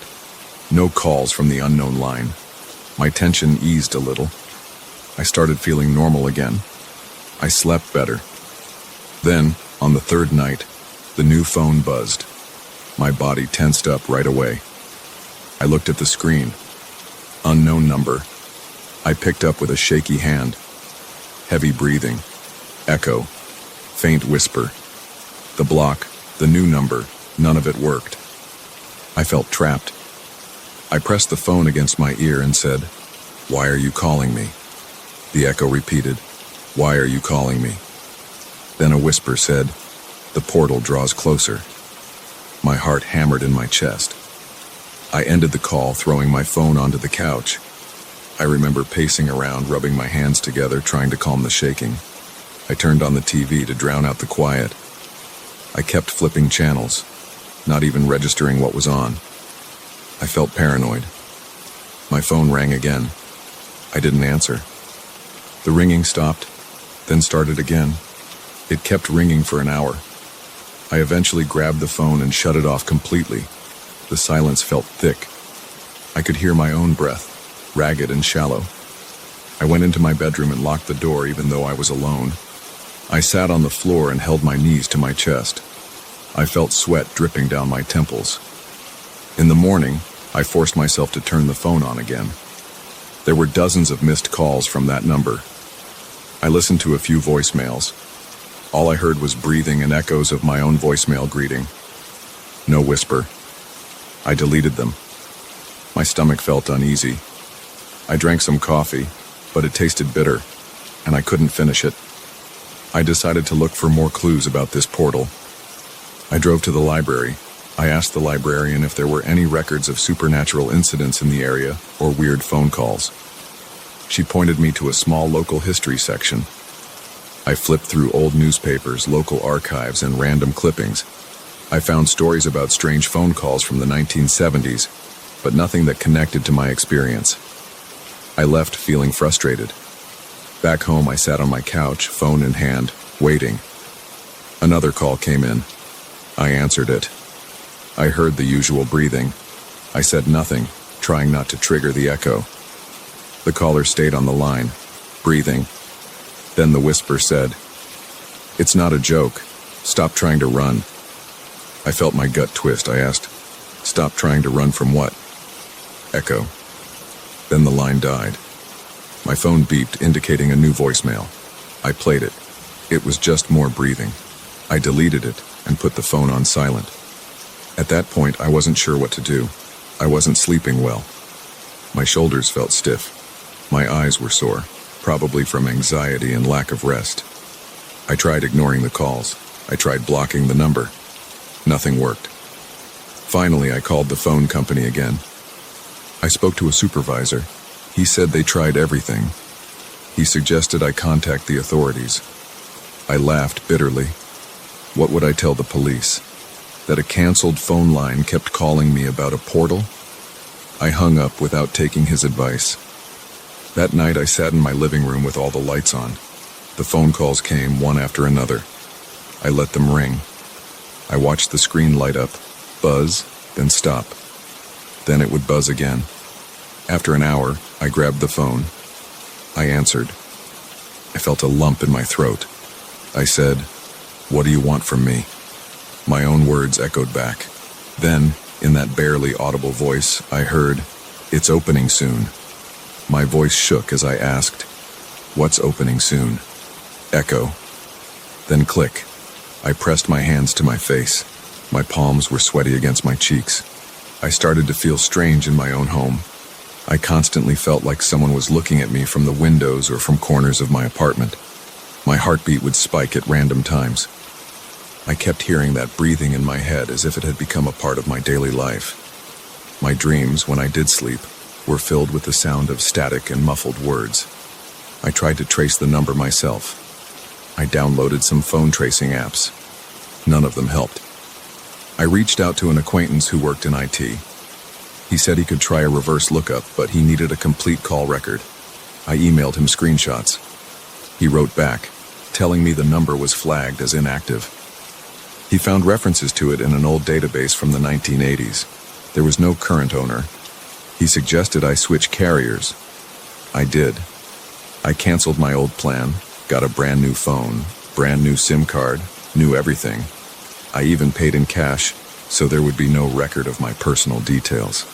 No calls from the unknown line. My tension eased a little. I started feeling normal again. I slept better. Then, on the third night, the new phone buzzed. My body tensed up right away. I looked at the screen. Unknown number. I picked up with a shaky hand. Heavy breathing. Echo. Faint whisper. The block, the new number, none of it worked. I felt trapped. I pressed the phone against my ear and said, "Why are you calling me?" The echo repeated, "Why are you calling me?" Then a whisper said, "The portal draws closer." My heart hammered in my chest. I ended the call, throwing my phone onto the couch. I remember pacing around, rubbing my hands together, trying to calm the shaking. I turned on the TV to drown out the quiet. I kept flipping channels, not even registering what was on. I felt paranoid. My phone rang again. I didn't answer. The ringing stopped, then started again. It kept ringing for an hour. I eventually grabbed the phone and shut it off completely. The silence felt thick. I could hear my own breath, ragged and shallow. I went into my bedroom and locked the door even though I was alone. I sat on the floor and held my knees to my chest. I felt sweat dripping down my temples. In the morning, I forced myself to turn the phone on again. There were dozens of missed calls from that number. I listened to a few voicemails. All I heard was breathing and echoes of my own voicemail greeting. No whisper. I deleted them. My stomach felt uneasy. I drank some coffee, but it tasted bitter, and I couldn't finish it. I decided to look for more clues about this portal. I drove to the library. I asked the librarian if there were any records of supernatural incidents in the area or weird phone calls. She pointed me to a small local history section. I flipped through old newspapers, local archives, and random clippings. I found stories about strange phone calls from the 1970s, but nothing that connected to my experience. I left feeling frustrated. Back home, I sat on my couch, phone in hand, waiting. Another call came in. I answered it. I heard the usual breathing. I said nothing, trying not to trigger the echo. The caller stayed on the line, breathing. Then the whisper said, "It's not a joke. Stop trying to run." I felt my gut twist. I asked, "Stop trying to run from what?" Echo. Then the line died. My phone beeped, indicating a new voicemail. I played it. It was just more breathing. I deleted it and put the phone on silent. At that point, I wasn't sure what to do. I wasn't sleeping well. My shoulders felt stiff. My eyes were sore, probably from anxiety and lack of rest. I tried ignoring the calls. I tried blocking the number. Nothing worked. Finally, I called the phone company again. I spoke to a supervisor. He said they tried everything. He suggested I contact the authorities. I laughed bitterly. What would I tell the police? That a canceled phone line kept calling me about a portal? I hung up without taking his advice. That night I sat in my living room with all the lights on. The phone calls came one after another. I let them ring. I watched the screen light up, buzz, then stop. Then it would buzz again. After an hour, I grabbed the phone. I answered. I felt a lump in my throat. I said, "What do you want from me?" My own words echoed back. Then, in that barely audible voice, I heard, "It's opening soon." My voice shook as I asked, "What's opening soon?" Echo. Then click. I pressed my hands to my face. My palms were sweaty against my cheeks. I started to feel strange in my own home. I constantly felt like someone was looking at me from the windows or from corners of my apartment. My heartbeat would spike at random times. I kept hearing that breathing in my head as if it had become a part of my daily life. My dreams, when I did sleep, were filled with the sound of static and muffled words. I tried to trace the number myself. I downloaded some phone tracing apps. None of them helped. I reached out to an acquaintance who worked in IT. He said he could try a reverse lookup, but he needed a complete call record. I emailed him screenshots. He wrote back, telling me the number was flagged as inactive. He found references to it in an old database from the 1980s. There was no current owner. He suggested I switch carriers. I did. I canceled my old plan, got a brand new phone, brand new SIM card, new everything. I even paid in cash, so there would be no record of my personal details.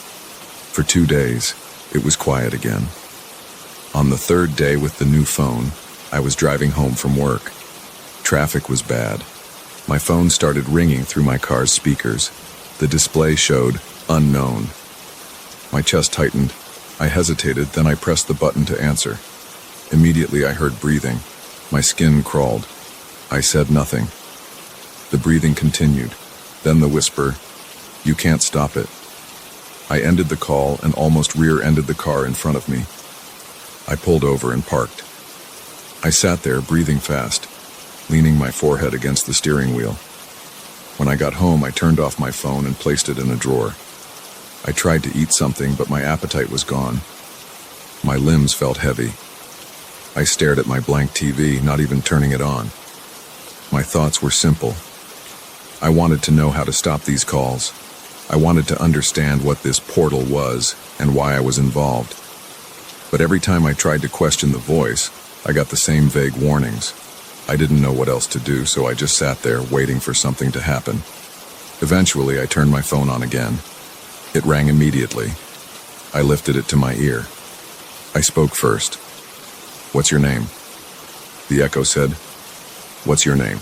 For 2 days, it was quiet again. On the third day with the new phone, I was driving home from work. Traffic was bad. My phone started ringing through my car's speakers. The display showed unknown. My chest tightened. I hesitated, then I pressed the button to answer. Immediately I heard breathing. My skin crawled. I said nothing. The breathing continued. Then the whisper, "You can't stop it." I ended the call and almost rear-ended the car in front of me. I pulled over and parked. I sat there breathing fast, leaning my forehead against the steering wheel. When I got home, I turned off my phone and placed it in a drawer. I tried to eat something, but my appetite was gone. My limbs felt heavy. I stared at my blank TV, not even turning it on. My thoughts were simple. I wanted to know how to stop these calls. I wanted to understand what this portal was and why I was involved. But every time I tried to question the voice, I got the same vague warnings. I didn't know what else to do, so I just sat there waiting for something to happen. Eventually, I turned my phone on again. It rang immediately. I lifted it to my ear. I spoke first. "What's your name?" The echo said, "What's your name?"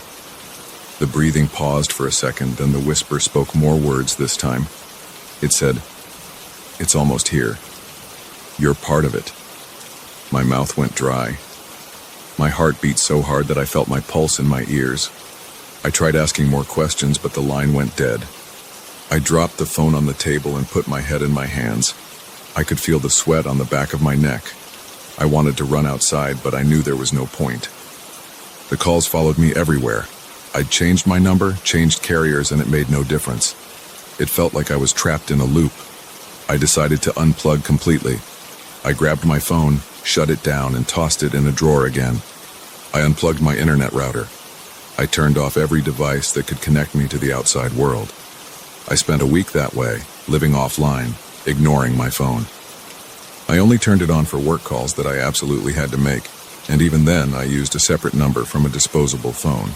The breathing paused for a second, then the whisper spoke more words this time. It said, "It's almost here. You're part of it." My mouth went dry. My heart beat so hard that I felt my pulse in my ears. I tried asking more questions, but the line went dead. I dropped the phone on the table and put my head in my hands. I could feel the sweat on the back of my neck. I wanted to run outside, but I knew there was no point. The calls followed me everywhere. I'd changed my number, changed carriers, and it made no difference. It felt like I was trapped in a loop. I decided to unplug completely. I grabbed my phone, shut it down, and tossed it in a drawer again. I unplugged my internet router. I turned off every device that could connect me to the outside world. I spent a week that way, living offline, ignoring my phone. I only turned it on for work calls that I absolutely had to make, and even then I used a separate number from a disposable phone.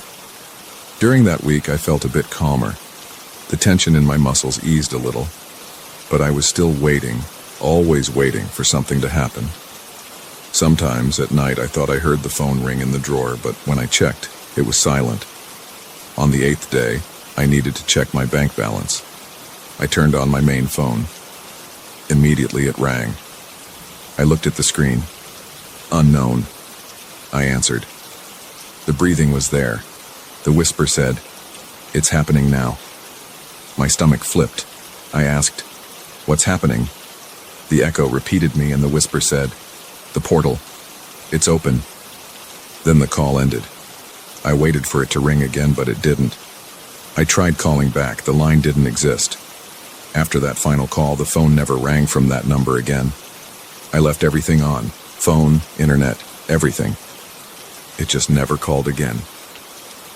During that week I felt a bit calmer. The tension in my muscles eased a little, but I was still waiting, always waiting for something to happen. Sometimes at night I thought I heard the phone ring in the drawer, but when I checked, it was silent. On the 8th day, I needed to check my bank balance. I turned on my main phone. Immediately it rang. I looked at the screen. Unknown. I answered. The breathing was there. The whisper said, "It's happening now." My stomach flipped. I asked, "What's happening?" The echo repeated me and the whisper said, "The portal. It's open." Then the call ended. I waited for it to ring again, but it didn't. I tried calling back. The line didn't exist. After that final call, the phone never rang from that number again. I left everything on. Phone, internet, everything. It just never called again.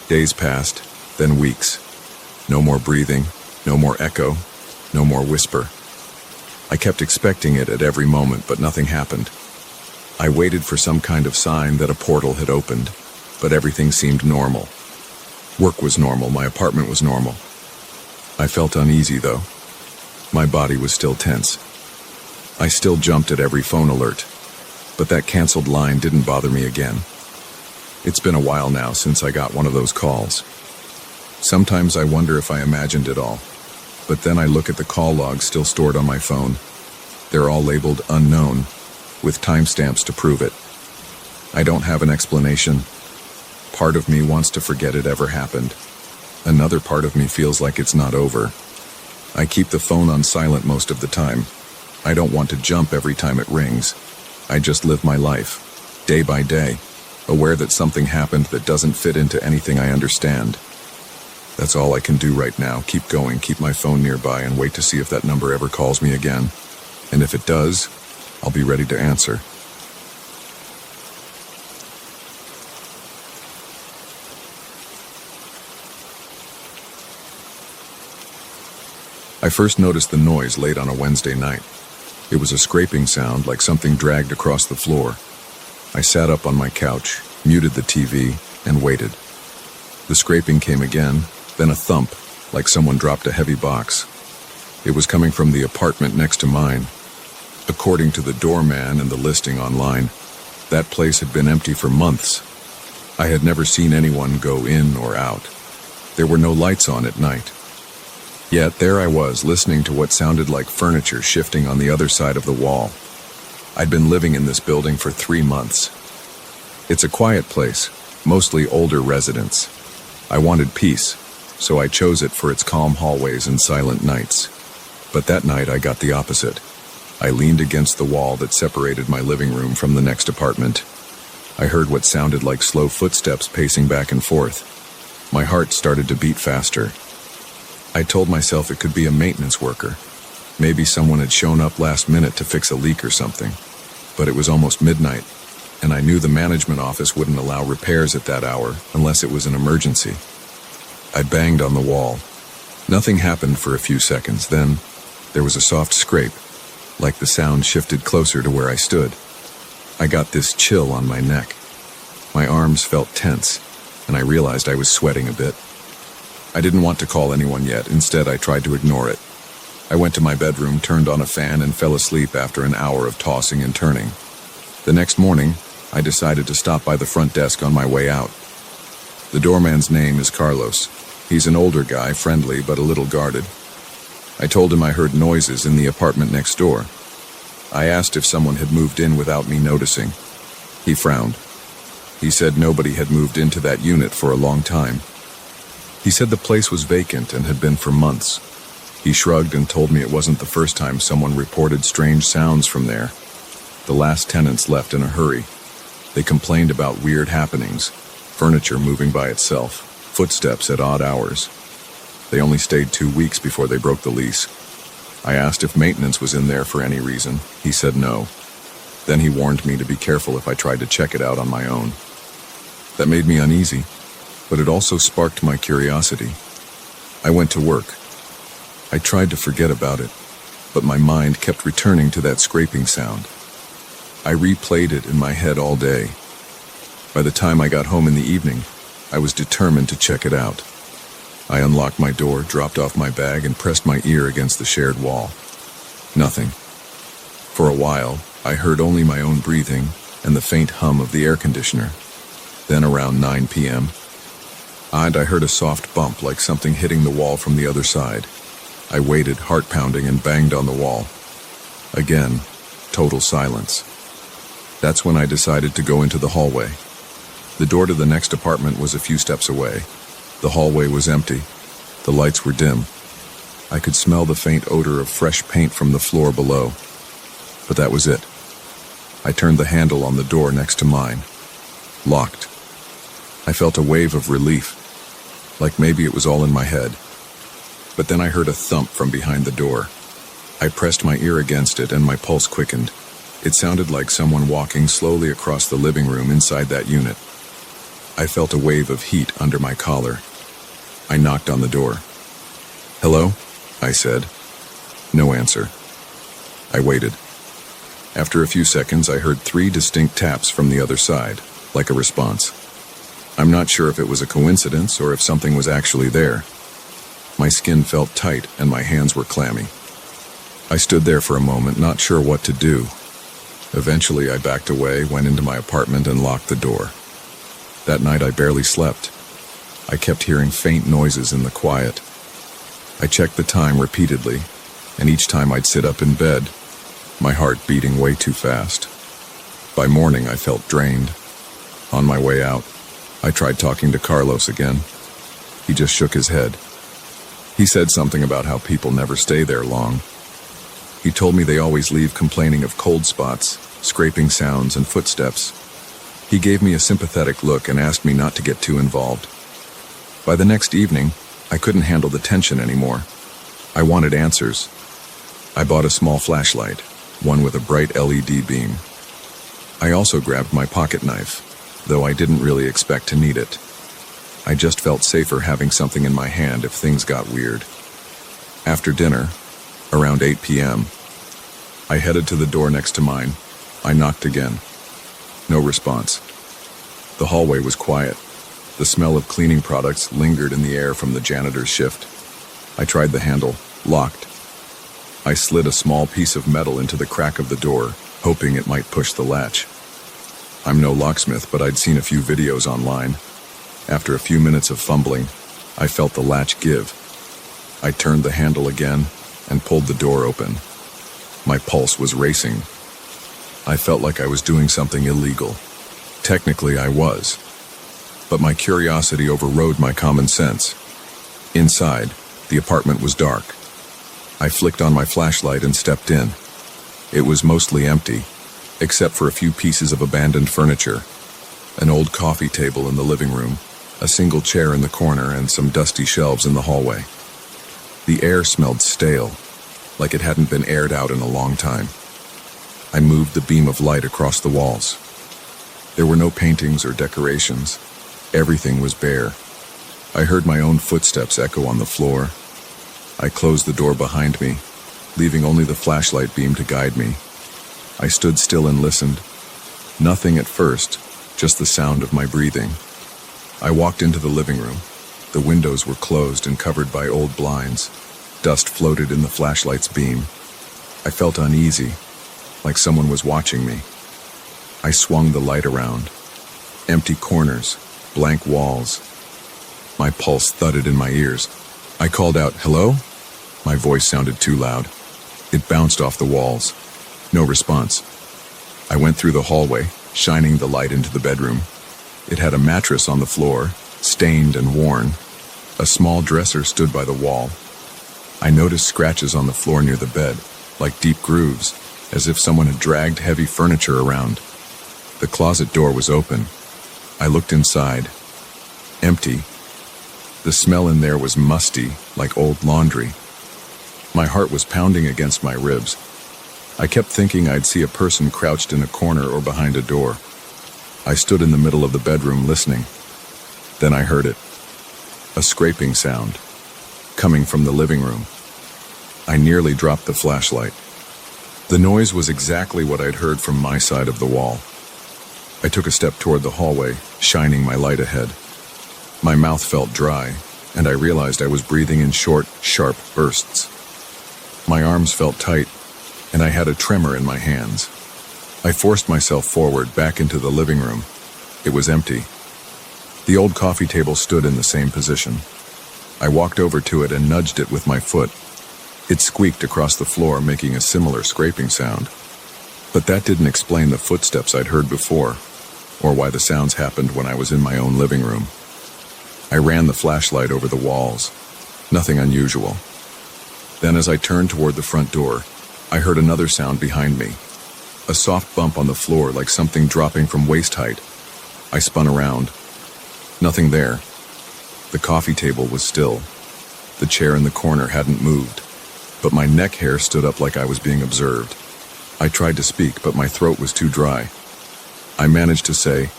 Days passed, then weeks. No more breathing, no more echo, no more whisper. I kept expecting it at every moment, but nothing happened. I waited for some kind of sign that a portal had opened, but everything seemed normal. Work was normal, my apartment was normal. I felt uneasy, though. My body was still tense. I still jumped at every phone alert, but that canceled line didn't bother me again. It's been a while now since I got one of those calls. Sometimes I wonder if I imagined it all, but then I look at the call logs still stored on my phone. They're all labeled unknown, with timestamps to prove it. I don't have an explanation. Part of me wants to forget it ever happened. Another part of me feels like it's not over. I keep the phone on silent most of the time. I don't want to jump every time it rings. I just live my life, day by day, aware that something happened that doesn't fit into anything I understand. That's all I can do right now, keep going, keep my phone nearby, and wait to see if that number ever calls me again. And if it does, I'll be ready to answer. I first noticed the noise late on a Wednesday night. It was a scraping sound, like something dragged across the floor. I sat up on my couch, muted the TV, and waited. The scraping came again, then a thump, like someone dropped a heavy box. It was coming from the apartment next to mine. According to the doorman and the listing online, that place had been empty for months. I had never seen anyone go in or out. There were no lights on at night. Yet there I was, listening to what sounded like furniture shifting on the other side of the wall. I'd been living in this building for 3 months. It's a quiet place, mostly older residents. I wanted peace, so I chose it for its calm hallways and silent nights. But that night I got the opposite. I leaned against the wall that separated my living room from the next apartment. I heard what sounded like slow footsteps pacing back and forth. My heart started to beat faster. I told myself it could be a maintenance worker. Maybe someone had shown up last minute to fix a leak or something. But it was almost midnight, and I knew the management office wouldn't allow repairs at that hour unless it was an emergency. I banged on the wall. Nothing happened for a few seconds. Then there was a soft scrape, like the sound shifted closer to where I stood. I got this chill on my neck. My arms felt tense, and I realized I was sweating a bit. I didn't want to call anyone yet. Instead, I tried to ignore it. I went to my bedroom, turned on a fan, and fell asleep after an hour of tossing and turning. The next morning, I decided to stop by the front desk on my way out. The doorman's name is Carlos. He's an older guy, friendly but a little guarded. I told him I heard noises in the apartment next door. I asked if someone had moved in without me noticing. He frowned. He said nobody had moved into that unit for a long time. He said the place was vacant and had been for months. He shrugged and told me it wasn't the first time someone reported strange sounds from there. The last tenants left in a hurry. They complained about weird happenings, furniture moving by itself, footsteps at odd hours. They only stayed 2 weeks before they broke the lease. I asked if maintenance was in there for any reason. He said no. Then he warned me to be careful if I tried to check it out on my own. That made me uneasy, but it also sparked my curiosity. I went to work. I tried to forget about it, but my mind kept returning to that scraping sound. I replayed it in my head all day. By the time I got home in the evening, I was determined to check it out. I unlocked my door, dropped off my bag, and pressed my ear against the shared wall. Nothing. For a while, I heard only my own breathing and the faint hum of the air conditioner. Then around 9 p.m., I heard a soft bump like something hitting the wall from the other side. I waited, heart pounding, and banged on the wall. Again, total silence. That's when I decided to go into the hallway. The door to the next apartment was a few steps away. The hallway was empty. The lights were dim. I could smell the faint odor of fresh paint from the floor below. But that was it. I turned the handle on the door next to mine. Locked. I felt a wave of relief, like maybe it was all in my head. But then I heard a thump from behind the door. I pressed my ear against it and my pulse quickened. It sounded like someone walking slowly across the living room inside that unit. I felt a wave of heat under my collar. I knocked on the door. "Hello?" I said. No answer. I waited. After a few seconds, I heard 3 distinct taps from the other side, like a response. I'm not sure if it was a coincidence or if something was actually there. My skin felt tight and my hands were clammy. I stood there for a moment, not sure what to do. Eventually, I backed away, went into my apartment, and locked the door. That night, I barely slept. I kept hearing faint noises in the quiet. I checked the time repeatedly, and each time I'd sit up in bed, my heart beating way too fast. By morning, I felt drained. On my way out, I tried talking to Carlos again. He just shook his head. He said something about how people never stay there long. He told me they always leave complaining of cold spots, scraping sounds, and footsteps. He gave me a sympathetic look and asked me not to get too involved. By the next evening, I couldn't handle the tension anymore. I wanted answers. I bought a small flashlight, one with a bright LED beam. I also grabbed my pocket knife, though I didn't really expect to need it. I just felt safer having something in my hand if things got weird. After dinner, around 8 p.m., I headed to the door next to mine. I knocked again. No response. The hallway was quiet. The smell of cleaning products lingered in the air from the janitor's shift. I tried the handle, locked. I slid a small piece of metal into the crack of the door, hoping it might push the latch. I'm no locksmith, but I'd seen a few videos online. After a few minutes of fumbling, I felt the latch give. I turned the handle again and pulled the door open. My pulse was racing. I felt like I was doing something illegal. Technically, I was. But my curiosity overrode my common sense. Inside, the apartment was dark. I flicked on my flashlight and stepped in. It was mostly empty, except for a few pieces of abandoned furniture. An old coffee table in the living room, a single chair in the corner, and some dusty shelves in the hallway. The air smelled stale, like it hadn't been aired out in a long time. I moved the beam of light across the walls. There were no paintings or decorations. Everything was bare. I heard my own footsteps echo on the floor. I closed the door behind me, leaving only the flashlight beam to guide me. I stood still and listened. Nothing at first, just the sound of my breathing. I walked into the living room. The windows were closed and covered by old blinds. Dust floated in the flashlight's beam. I felt uneasy, like someone was watching me. I swung the light around. Empty corners, blank walls. My pulse thudded in my ears. I called out, "Hello?" My voice sounded too loud. It bounced off the walls. No response. I went through the hallway, shining the light into the bedroom. It had a mattress on the floor, stained and worn. A small dresser stood by the wall. I noticed scratches on the floor near the bed, like deep grooves, as if someone had dragged heavy furniture around. The closet door was open. I looked inside. Empty. The smell in there was musty, like old laundry. My heart was pounding against my ribs. I kept thinking I'd see a person crouched in a corner or behind a door. I stood in the middle of the bedroom listening. Then I heard it. A scraping sound, coming from the living room. I nearly dropped the flashlight. The noise was exactly what I'd heard from my side of the wall. I took a step toward the hallway, shining my light ahead. My mouth felt dry, and I realized I was breathing in short, sharp bursts. My arms felt tight, and I had a tremor in my hands. I forced myself forward, back into the living room. It was empty. The old coffee table stood in the same position. I walked over to it and nudged it with my foot. It squeaked across the floor, making a similar scraping sound. But that didn't explain the footsteps I'd heard before, or why the sounds happened when I was in my own living room. I ran the flashlight over the walls. Nothing unusual. Then as I turned toward the front door, I heard another sound behind me. A soft bump on the floor, like something dropping from waist height. I spun around. Nothing there. The coffee table was still. The chair in the corner hadn't moved, but my neck hair stood up like I was being observed. I tried to speak, but my throat was too dry. I managed to say,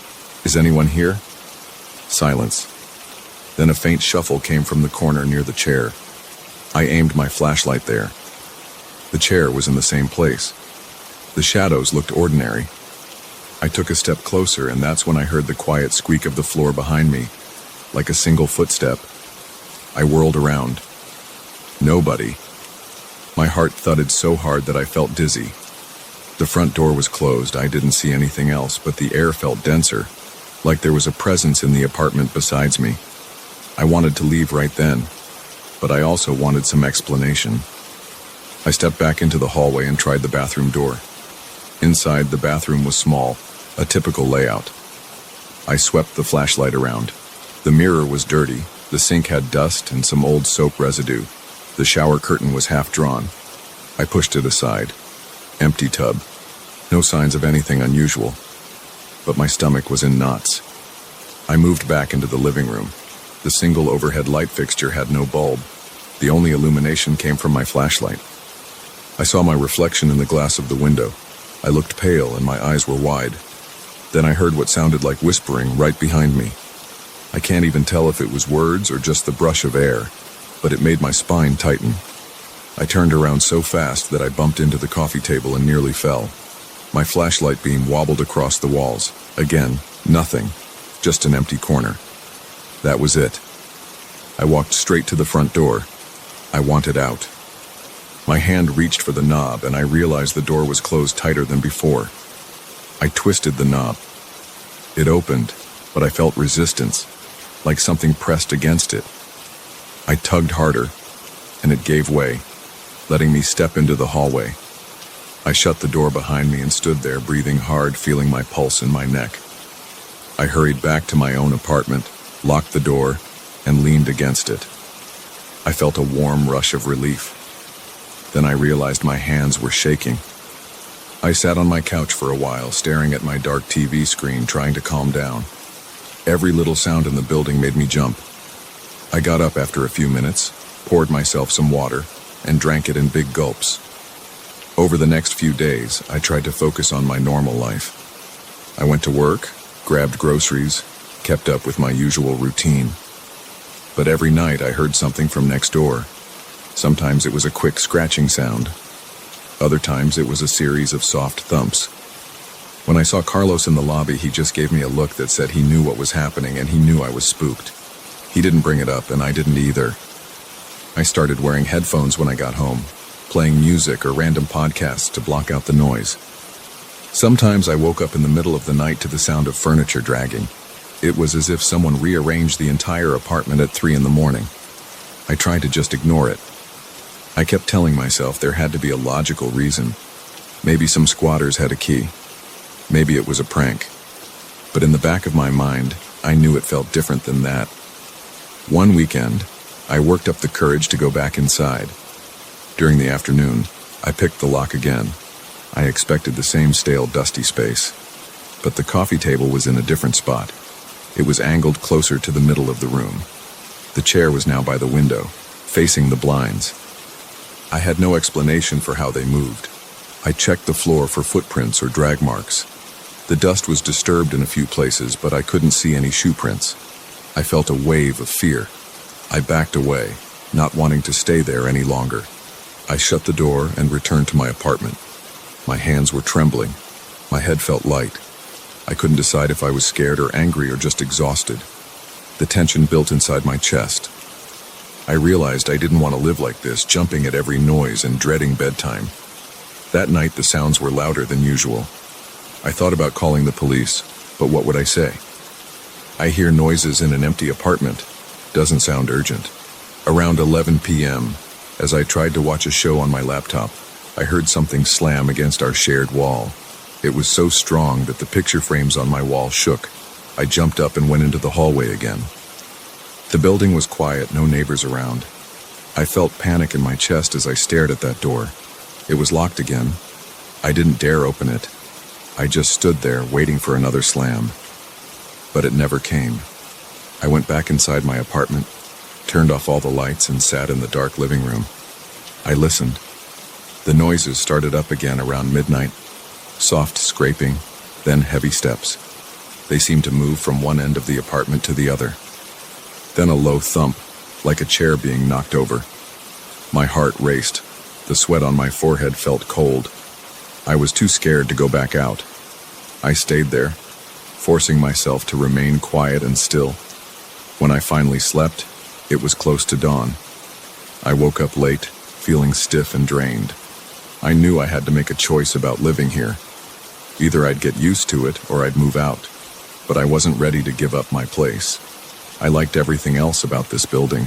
"Is anyone here?" Silence. Then a faint shuffle came from the corner near the chair. I aimed my flashlight there. The chair was in the same place. The shadows looked ordinary. I took a step closer, and that's when I heard the quiet squeak of the floor behind me, like a single footstep. I whirled around. Nobody. My heart thudded so hard that I felt dizzy. The front door was closed. I didn't see anything else, but the air felt denser, like there was a presence in the apartment besides me. I wanted to leave right then, but I also wanted some explanation. I stepped back into the hallway and tried the bathroom door. Inside, the bathroom was small, a typical layout. I swept the flashlight around. The mirror was dirty, the sink had dust and some old soap residue. The shower curtain was half drawn. I pushed it aside. Empty tub. No signs of anything unusual. But my stomach was in knots. I moved back into the living room. The single overhead light fixture had no bulb. The only illumination came from my flashlight. I saw my reflection in the glass of the window. I looked pale and my eyes were wide. Then I heard what sounded like whispering right behind me. I can't even tell if it was words or just the brush of air, but it made my spine tighten. I turned around so fast that I bumped into the coffee table and nearly fell. My flashlight beam wobbled across the walls. Again, nothing. Just an empty corner. That was it. I walked straight to the front door. I wanted out. My hand reached for the knob, and I realized the door was closed tighter than before. I twisted the knob. It opened, but I felt resistance, like something pressed against it. I tugged harder, and it gave way, letting me step into the hallway. I shut the door behind me and stood there, breathing hard, feeling my pulse in my neck. I hurried back to my own apartment, locked the door, and leaned against it. I felt a warm rush of relief. Then I realized my hands were shaking. I sat on my couch for a while, staring at my dark TV screen, trying to calm down. Every little sound in the building made me jump. I got up after a few minutes, poured myself some water, and drank it in big gulps. Over the next few days, I tried to focus on my normal life. I went to work, grabbed groceries, kept up with my usual routine. But every night I heard something from next door. Sometimes it was a quick scratching sound. Other times it was a series of soft thumps. When I saw Carlos in the lobby, he just gave me a look that said he knew what was happening and he knew I was spooked. He didn't bring it up and I didn't either. I started wearing headphones when I got home, playing music or random podcasts to block out the noise. Sometimes I woke up in the middle of the night to the sound of furniture dragging. It was as if someone rearranged the entire apartment at 3 a.m. I tried to just ignore it. I kept telling myself there had to be a logical reason. Maybe some squatters had a key. Maybe it was a prank. But in the back of my mind, I knew it felt different than that. One weekend, I worked up the courage to go back inside. During the afternoon, I picked the lock again. I expected the same stale, dusty space. But the coffee table was in a different spot. It was angled closer to the middle of the room. The chair was now by the window, facing the blinds. I had no explanation for how they moved. I checked the floor for footprints or drag marks. The dust was disturbed in a few places, but I couldn't see any shoe prints. I felt a wave of fear. I backed away, not wanting to stay there any longer. I shut the door and returned to my apartment. My hands were trembling. My head felt light. I couldn't decide if I was scared or angry or just exhausted. The tension built inside my chest. I realized I didn't want to live like this, jumping at every noise and dreading bedtime. That night, the sounds were louder than usual. I thought about calling the police, but what would I say? I hear noises in an empty apartment. Doesn't sound urgent. Around 11 p.m., as I tried to watch a show on my laptop, I heard something slam against our shared wall. It was so strong that the picture frames on my wall shook. I jumped up and went into the hallway again. The building was quiet, no neighbors around. I felt panic in my chest as I stared at that door. It was locked again. I didn't dare open it. I just stood there waiting for another slam. But it never came. I went back inside my apartment, turned off all the lights, and sat in the dark living room. I listened. The noises started up again around midnight. Soft scraping, then heavy steps. They seemed to move from one end of the apartment to the other. Then a low thump, like a chair being knocked over. My heart raced. The sweat on my forehead felt cold. I was too scared to go back out. I stayed there, forcing myself to remain quiet and still. When I finally slept, it was close to dawn. I woke up late, feeling stiff and drained. I knew I had to make a choice about living here. Either I'd get used to it or I'd move out. But I wasn't ready to give up my place. I liked everything else about this building.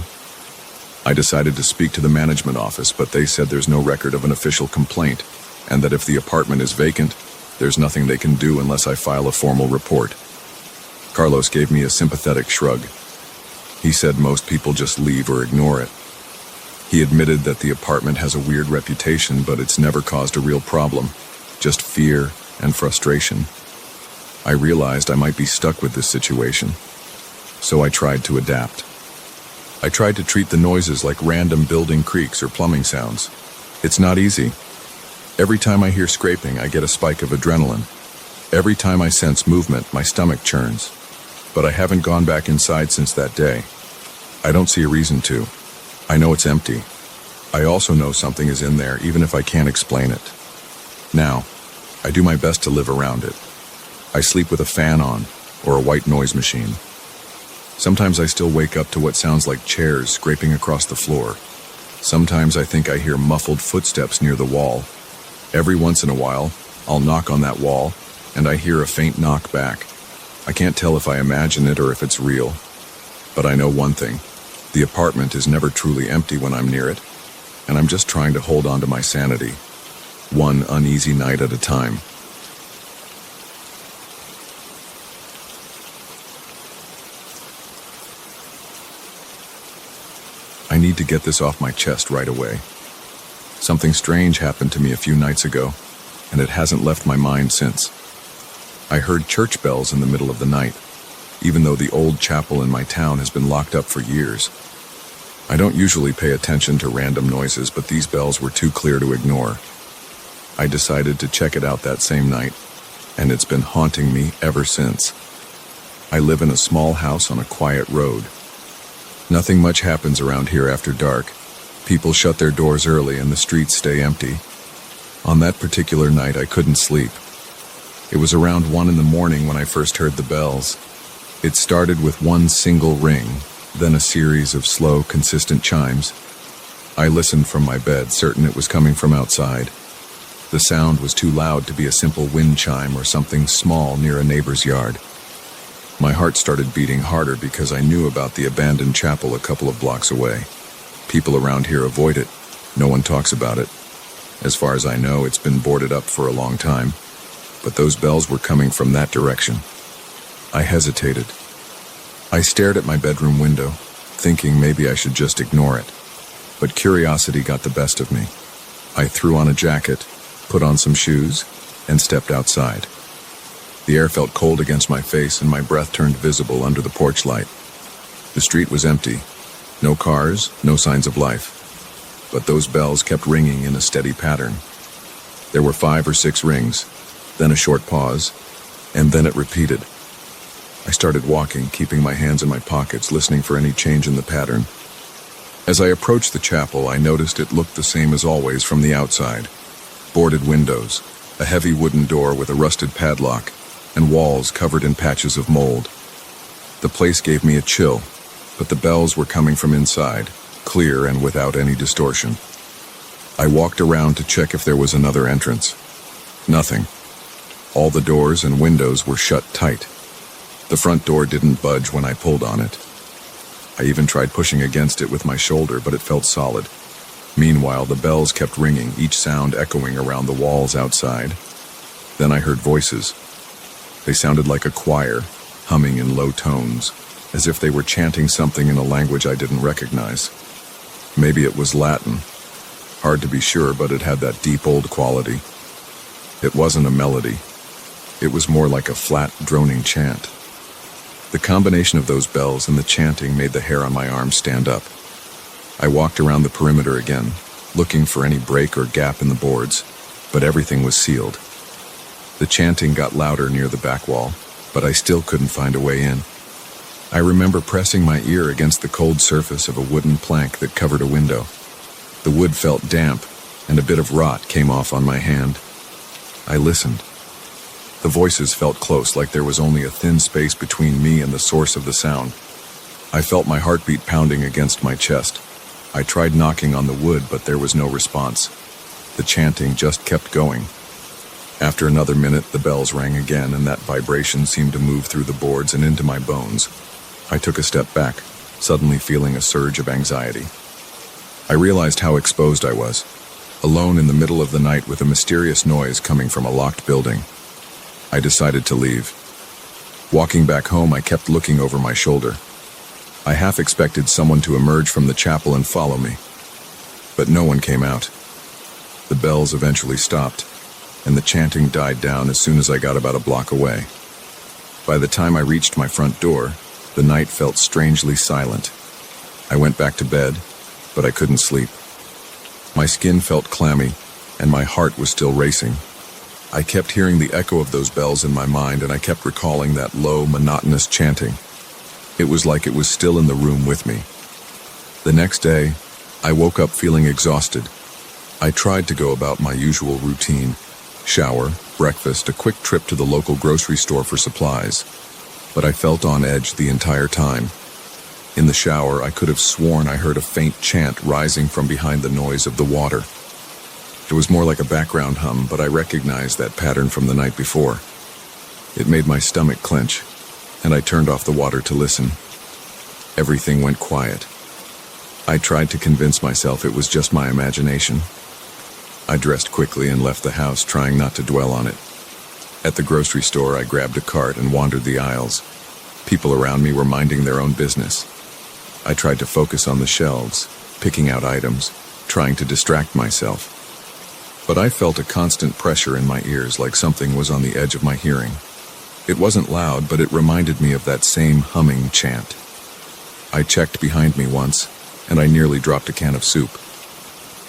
I decided to speak to the management office, but they said there's no record of an official complaint, and that if the apartment is vacant, there's nothing they can do unless I file a formal report. Carlos gave me a sympathetic shrug. He said most people just leave or ignore it. He admitted that the apartment has a weird reputation, but it's never caused a real problem, just fear and frustration. I realized I might be stuck with this situation, so I tried to adapt. I tried to treat the noises like random building creaks or plumbing sounds. It's not easy. Every time I hear scraping, I get a spike of adrenaline. Every time I sense movement, my stomach churns. But I haven't gone back inside since that day. I don't see a reason to. I know it's empty. I also know something is in there, even if I can't explain it. Now, I do my best to live around it. I sleep with a fan on, or a white noise machine. Sometimes I still wake up to what sounds like chairs scraping across the floor. Sometimes I think I hear muffled footsteps near the wall. Every once in a while, I'll knock on that wall, and I hear a faint knock back. I can't tell if I imagine it or if it's real. But I know one thing. The apartment is never truly empty when I'm near it, and I'm just trying to hold on to my sanity, one uneasy night at a time. I need to get this off my chest right away. Something strange happened to me a few nights ago, and it hasn't left my mind since. I heard church bells in the middle of the night, even though the old chapel in my town has been locked up for years. I don't usually pay attention to random noises, but these bells were too clear to ignore. I decided to check it out that same night, and it's been haunting me ever since. I live in a small house on a quiet road. Nothing much happens around here after dark. People shut their doors early and the streets stay empty. On that particular night, I couldn't sleep. It was around 1 a.m. when I first heard the bells. It started with one single ring, then a series of slow, consistent chimes. I listened from my bed, certain it was coming from outside. The sound was too loud to be a simple wind chime or something small near a neighbor's yard. My heart started beating harder because I knew about the abandoned chapel a couple of blocks away. People around here avoid it. No one talks about it. As far as I know, it's been boarded up for a long time. But those bells were coming from that direction. I hesitated. I stared at my bedroom window. thinking maybe I should just ignore it. But curiosity got the best of me. I threw on a jacket, put on some shoes, and stepped outside. The air felt cold against my face and my breath turned visible under the porch light. The street was empty. No cars, no signs of life. But those bells kept ringing in a steady pattern. There were 5 or 6 rings, then a short pause, and then it repeated. I started walking, keeping my hands in my pockets, listening for any change in the pattern. As I approached the chapel, I noticed it looked the same as always from the outside. Boarded windows, a heavy wooden door with a rusted padlock, and walls covered in patches of mold. The place gave me a chill, but the bells were coming from inside, clear and without any distortion. I walked around to check if there was another entrance. Nothing. All the doors and windows were shut tight. The front door didn't budge when I pulled on it. I even tried pushing against it with my shoulder, but it felt solid. Meanwhile, the bells kept ringing, each sound echoing around the walls outside. Then I heard voices. They sounded like a choir, humming in low tones, as if they were chanting something in a language I didn't recognize. Maybe it was Latin. Hard to be sure, but it had that deep old quality. It wasn't a melody. It was more like a flat, droning chant. The combination of those bells and the chanting made the hair on my arm stand up. I walked around the perimeter again, looking for any break or gap in the boards, but everything was sealed. The chanting got louder near the back wall, but I still couldn't find a way in. I remember pressing my ear against the cold surface of a wooden plank that covered a window. The wood felt damp, and a bit of rot came off on my hand. I listened. The voices felt close, like there was only a thin space between me and the source of the sound. I felt my heartbeat pounding against my chest. I tried knocking on the wood, but there was no response. The chanting just kept going. After another minute, the bells rang again, and that vibration seemed to move through the boards and into my bones. I took a step back, suddenly feeling a surge of anxiety. I realized how exposed I was, alone in the middle of the night with a mysterious noise coming from a locked building. I decided to leave. Walking back home, I kept looking over my shoulder. I half expected someone to emerge from the chapel and follow me. But no one came out. The bells eventually stopped, and the chanting died down as soon as I got about a block away. By the time I reached my front door, the night felt strangely silent. I went back to bed, but I couldn't sleep. My skin felt clammy, and my heart was still racing. I kept hearing the echo of those bells in my mind, and I kept recalling that low, monotonous chanting. It was like it was still in the room with me. The next day, I woke up feeling exhausted. I tried to go about my usual routine: shower, breakfast, a quick trip to the local grocery store for supplies. But I felt on edge the entire time. In the shower, I could have sworn I heard a faint chant rising from behind the noise of the water. It was more like a background hum, but I recognized that pattern from the night before. It made my stomach clench, and I turned off the water to listen. Everything went quiet. I tried to convince myself it was just my imagination. I dressed quickly and left the house, trying not to dwell on it. At the grocery store, I grabbed a cart and wandered the aisles. People around me were minding their own business. I tried to focus on the shelves, picking out items, trying to distract myself. But I felt a constant pressure in my ears, like something was on the edge of my hearing. It wasn't loud, but it reminded me of that same humming chant. I checked behind me once, and I nearly dropped a can of soup.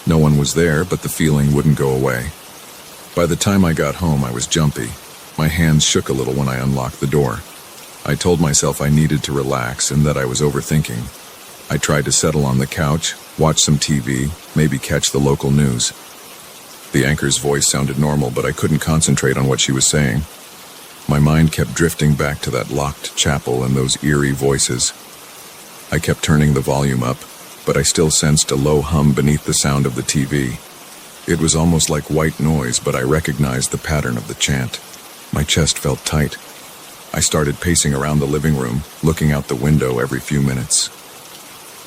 No one was there, but the feeling wouldn't go away. By the time I got home, I was jumpy. My hands shook a little when I unlocked the door. I told myself I needed to relax and that I was overthinking. I tried to settle on the couch, watch some TV, maybe catch the local news. The anchor's voice sounded normal, but I couldn't concentrate on what she was saying. My mind kept drifting back to that locked chapel and those eerie voices. I kept turning the volume up, but I still sensed a low hum beneath the sound of the TV. It was almost like white noise, but I recognized the pattern of the chant. My chest felt tight. I started pacing around the living room, looking out the window every few minutes.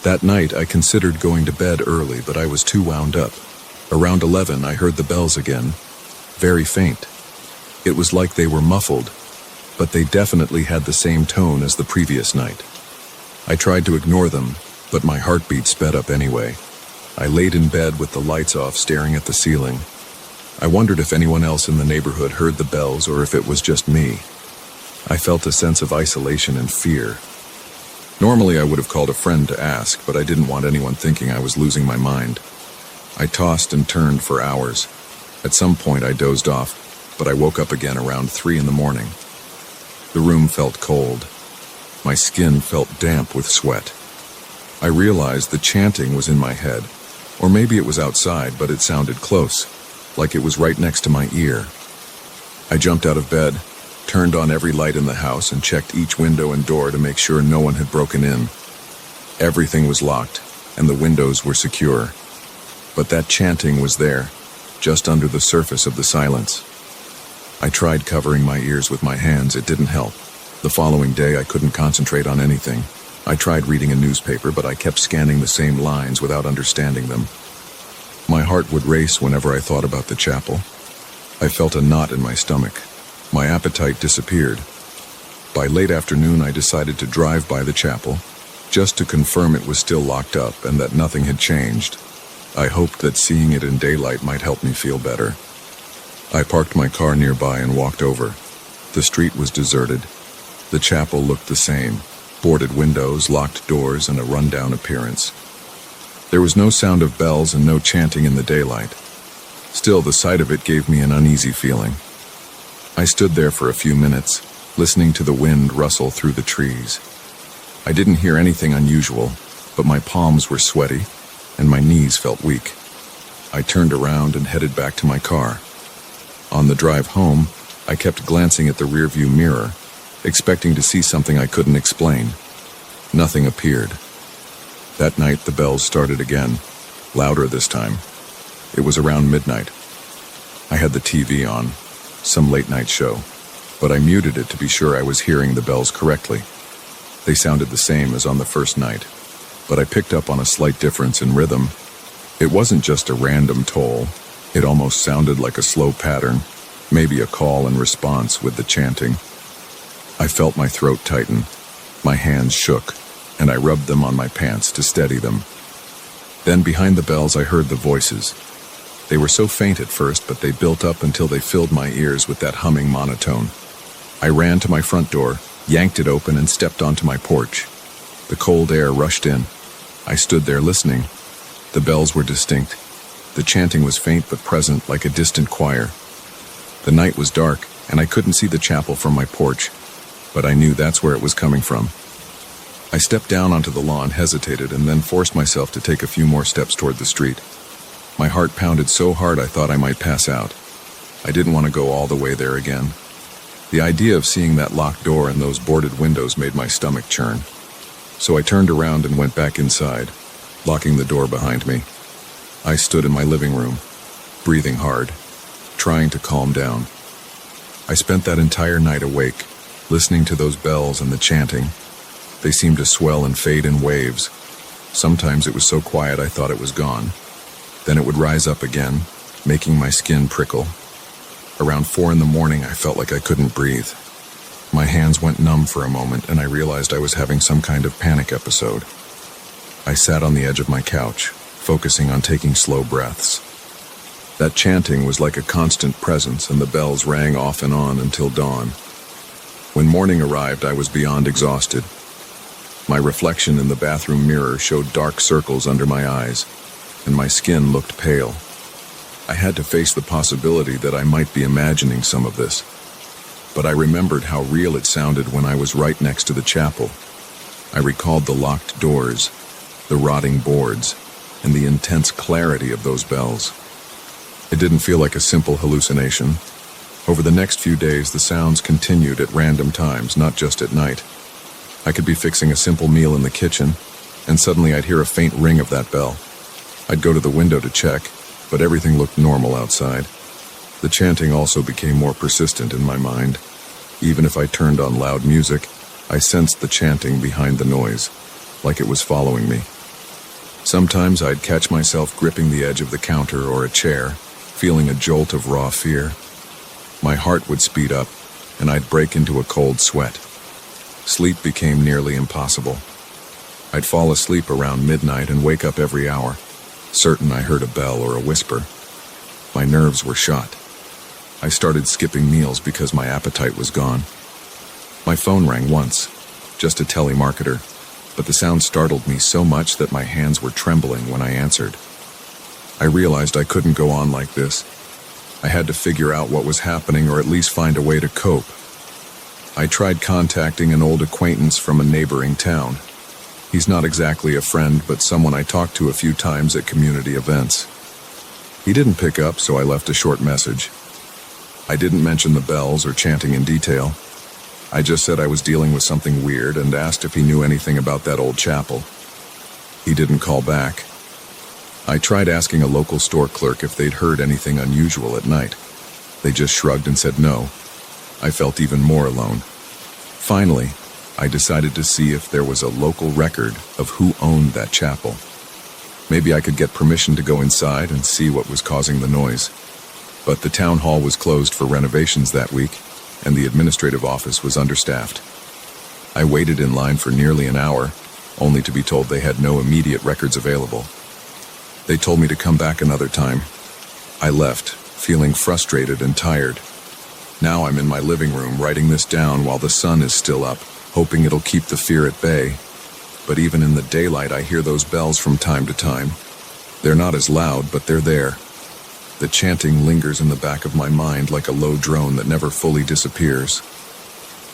That night, I considered going to bed early, but I was too wound up. Around 11, I heard the bells again, very faint. It was like they were muffled, but they definitely had the same tone as the previous night. I tried to ignore them, but my heartbeat sped up anyway. I laid in bed with the lights off, staring at the ceiling. I wondered if anyone else in the neighborhood heard the bells or if it was just me. I felt a sense of isolation and fear. Normally I would have called a friend to ask, but I didn't want anyone thinking I was losing my mind. I tossed and turned for hours. At some point I dozed off, but I woke up again around 3 in the morning. The room felt cold. My skin felt damp with sweat. I realized the chanting was in my head, or maybe it was outside, but it sounded close, like it was right next to my ear. I jumped out of bed, turned on every light in the house, and checked each window and door to make sure no one had broken in. Everything was locked, and the windows were secure. But that chanting was there, just under the surface of the silence. I tried covering my ears with my hands. It didn't help. The following day, I couldn't concentrate on anything. I tried reading a newspaper, but I kept scanning the same lines without understanding them. My heart would race whenever I thought about the chapel. I felt a knot in my stomach. My appetite disappeared. By late afternoon, I decided to drive by the chapel, just to confirm it was still locked up and that nothing had changed. I hoped that seeing it in daylight might help me feel better. I parked my car nearby and walked over. The street was deserted. The chapel looked the same. Boarded windows, locked doors, and a rundown appearance. There was no sound of bells and no chanting in the daylight. Still, the sight of it gave me an uneasy feeling. I stood there for a few minutes, listening to the wind rustle through the trees. I didn't hear anything unusual, but my palms were sweaty, and my knees felt weak. I turned around and headed back to my car. On the drive home, I kept glancing at the rearview mirror, expecting to see something I couldn't explain. Nothing appeared. That night, the bells started again, louder this time. It was around midnight. I had the TV on, some late-night show, but I muted it to be sure I was hearing the bells correctly. They sounded the same as on the first night, but I picked up on a slight difference in rhythm. It wasn't just a random toll. It almost sounded like a slow pattern, maybe a call and response with the chanting. I felt my throat tighten. My hands shook, and I rubbed them on my pants to steady them. Then behind the bells I heard the voices. They were so faint at first, but they built up until they filled my ears with that humming monotone. I ran to my front door, yanked it open, and stepped onto my porch. The cold air rushed in. I stood there listening. The bells were distinct. The chanting was faint but present, like a distant choir. The night was dark, and I couldn't see the chapel from my porch, but I knew that's where it was coming from. I stepped down onto the lawn, hesitated, and then forced myself to take a few more steps toward the street. My heart pounded so hard I thought I might pass out. I didn't want to go all the way there again. The idea of seeing that locked door and those boarded windows made my stomach churn. So I turned around and went back inside, locking the door behind me. I stood in my living room, breathing hard, trying to calm down. I spent that entire night awake, listening to those bells and the chanting. They seemed to swell and fade in waves. Sometimes it was so quiet I thought it was gone. Then it would rise up again, making my skin prickle. Around 4 in the morning, I felt like I couldn't breathe. My hands went numb for a moment, and I realized I was having some kind of panic episode. I sat on the edge of my couch, focusing on taking slow breaths. That chanting was like a constant presence, and the bells rang off and on until dawn. When morning arrived, I was beyond exhausted. My reflection in the bathroom mirror showed dark circles under my eyes, and my skin looked pale. I had to face the possibility that I might be imagining some of this. But I remembered how real it sounded when I was right next to the chapel. I recalled the locked doors, the rotting boards, and the intense clarity of those bells. It didn't feel like a simple hallucination. Over the next few days, the sounds continued at random times, not just at night. I could be fixing a simple meal in the kitchen, and suddenly I'd hear a faint ring of that bell. I'd go to the window to check, but everything looked normal outside. The chanting also became more persistent in my mind. Even if I turned on loud music, I sensed the chanting behind the noise, like it was following me. Sometimes I'd catch myself gripping the edge of the counter or a chair, feeling a jolt of raw fear. My heart would speed up, and I'd break into a cold sweat. Sleep became nearly impossible. I'd fall asleep around midnight and wake up every hour, certain I heard a bell or a whisper. My nerves were shot. I started skipping meals because my appetite was gone. My phone rang once, just a telemarketer, but the sound startled me so much that my hands were trembling when I answered. I realized I couldn't go on like this. I had to figure out what was happening or at least find a way to cope. I tried contacting an old acquaintance from a neighboring town. He's not exactly a friend, but someone I talked to a few times at community events. He didn't pick up, so I left a short message. I didn't mention the bells or chanting in detail. I just said I was dealing with something weird and asked if he knew anything about that old chapel. He didn't call back. I tried asking a local store clerk if they'd heard anything unusual at night. They just shrugged and said no. I felt even more alone. Finally, I decided to see if there was a local record of who owned that chapel. Maybe I could get permission to go inside and see what was causing the noise. But the town hall was closed for renovations that week, and the administrative office was understaffed. I waited in line for nearly an hour, only to be told they had no immediate records available. They told me to come back another time. I left, feeling frustrated and tired. Now I'm in my living room writing this down while the sun is still up, hoping it'll keep the fear at bay. But even in the daylight, I hear those bells from time to time. They're not as loud, but they're there. The chanting lingers in the back of my mind like a low drone that never fully disappears.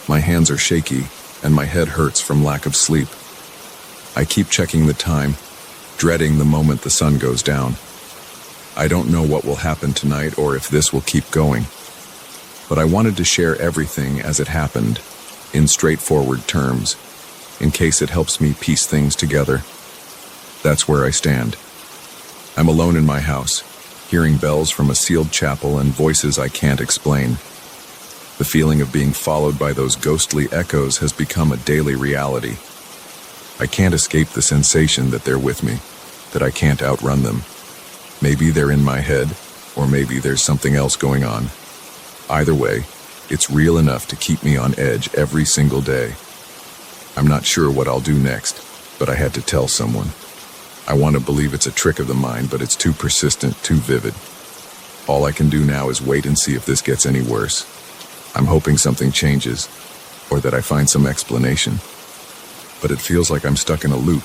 My hands are shaky, and my head hurts from lack of sleep. I keep checking the time, dreading the moment the sun goes down. I don't know what will happen tonight or if this will keep going. But I wanted to share everything as it happened, in straightforward terms, in case it helps me piece things together. That's where I stand. I'm alone in my house, hearing bells from a sealed chapel and voices I can't explain. The feeling of being followed by those ghostly echoes has become a daily reality. I can't escape the sensation that they're with me, that I can't outrun them. Maybe they're in my head, or maybe there's something else going on. Either way, it's real enough to keep me on edge every single day. I'm not sure what I'll do next, but I had to tell someone. I want to believe it's a trick of the mind, but it's too persistent, too vivid. All I can do now is wait and see if this gets any worse. I'm hoping something changes, or that I find some explanation. But it feels like I'm stuck in a loop,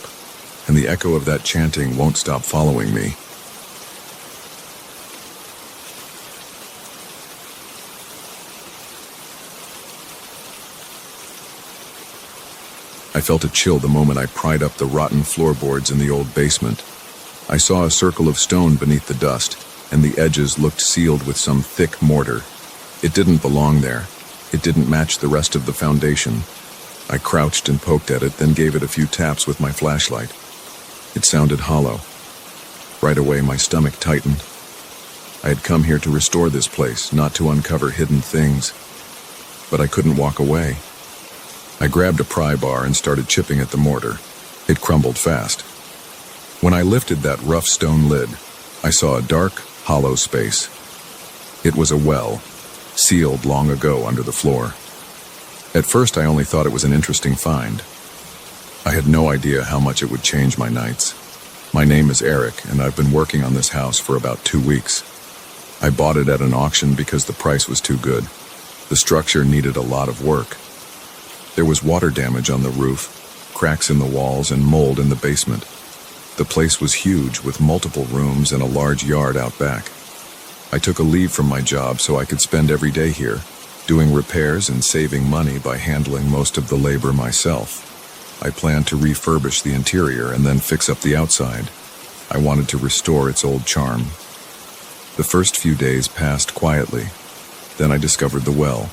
and the echo of that chanting won't stop following me. I felt a chill the moment I pried up the rotten floorboards in the old basement. I saw a circle of stone beneath the dust, and the edges looked sealed with some thick mortar. It didn't belong there. It didn't match the rest of the foundation. I crouched and poked at it, then gave it a few taps with my flashlight. It sounded hollow. Right away, my stomach tightened. I had come here to restore this place, not to uncover hidden things. But I couldn't walk away. I grabbed a pry bar and started chipping at the mortar. It crumbled fast. When I lifted that rough stone lid, I saw a dark, hollow space. It was a well, sealed long ago under the floor. At first, I only thought it was an interesting find. I had no idea how much it would change my nights. My name is Eric, and I've been working on this house for about 2 weeks. I bought it at an auction because the price was too good. The structure needed a lot of work. There was water damage on the roof, cracks in the walls, and mold in the basement. The place was huge, with multiple rooms and a large yard out back. I took a leave from my job so I could spend every day here, doing repairs and saving money by handling most of the labor myself. I planned to refurbish the interior and then fix up the outside. I wanted to restore its old charm. The first few days passed quietly. Then I discovered the well.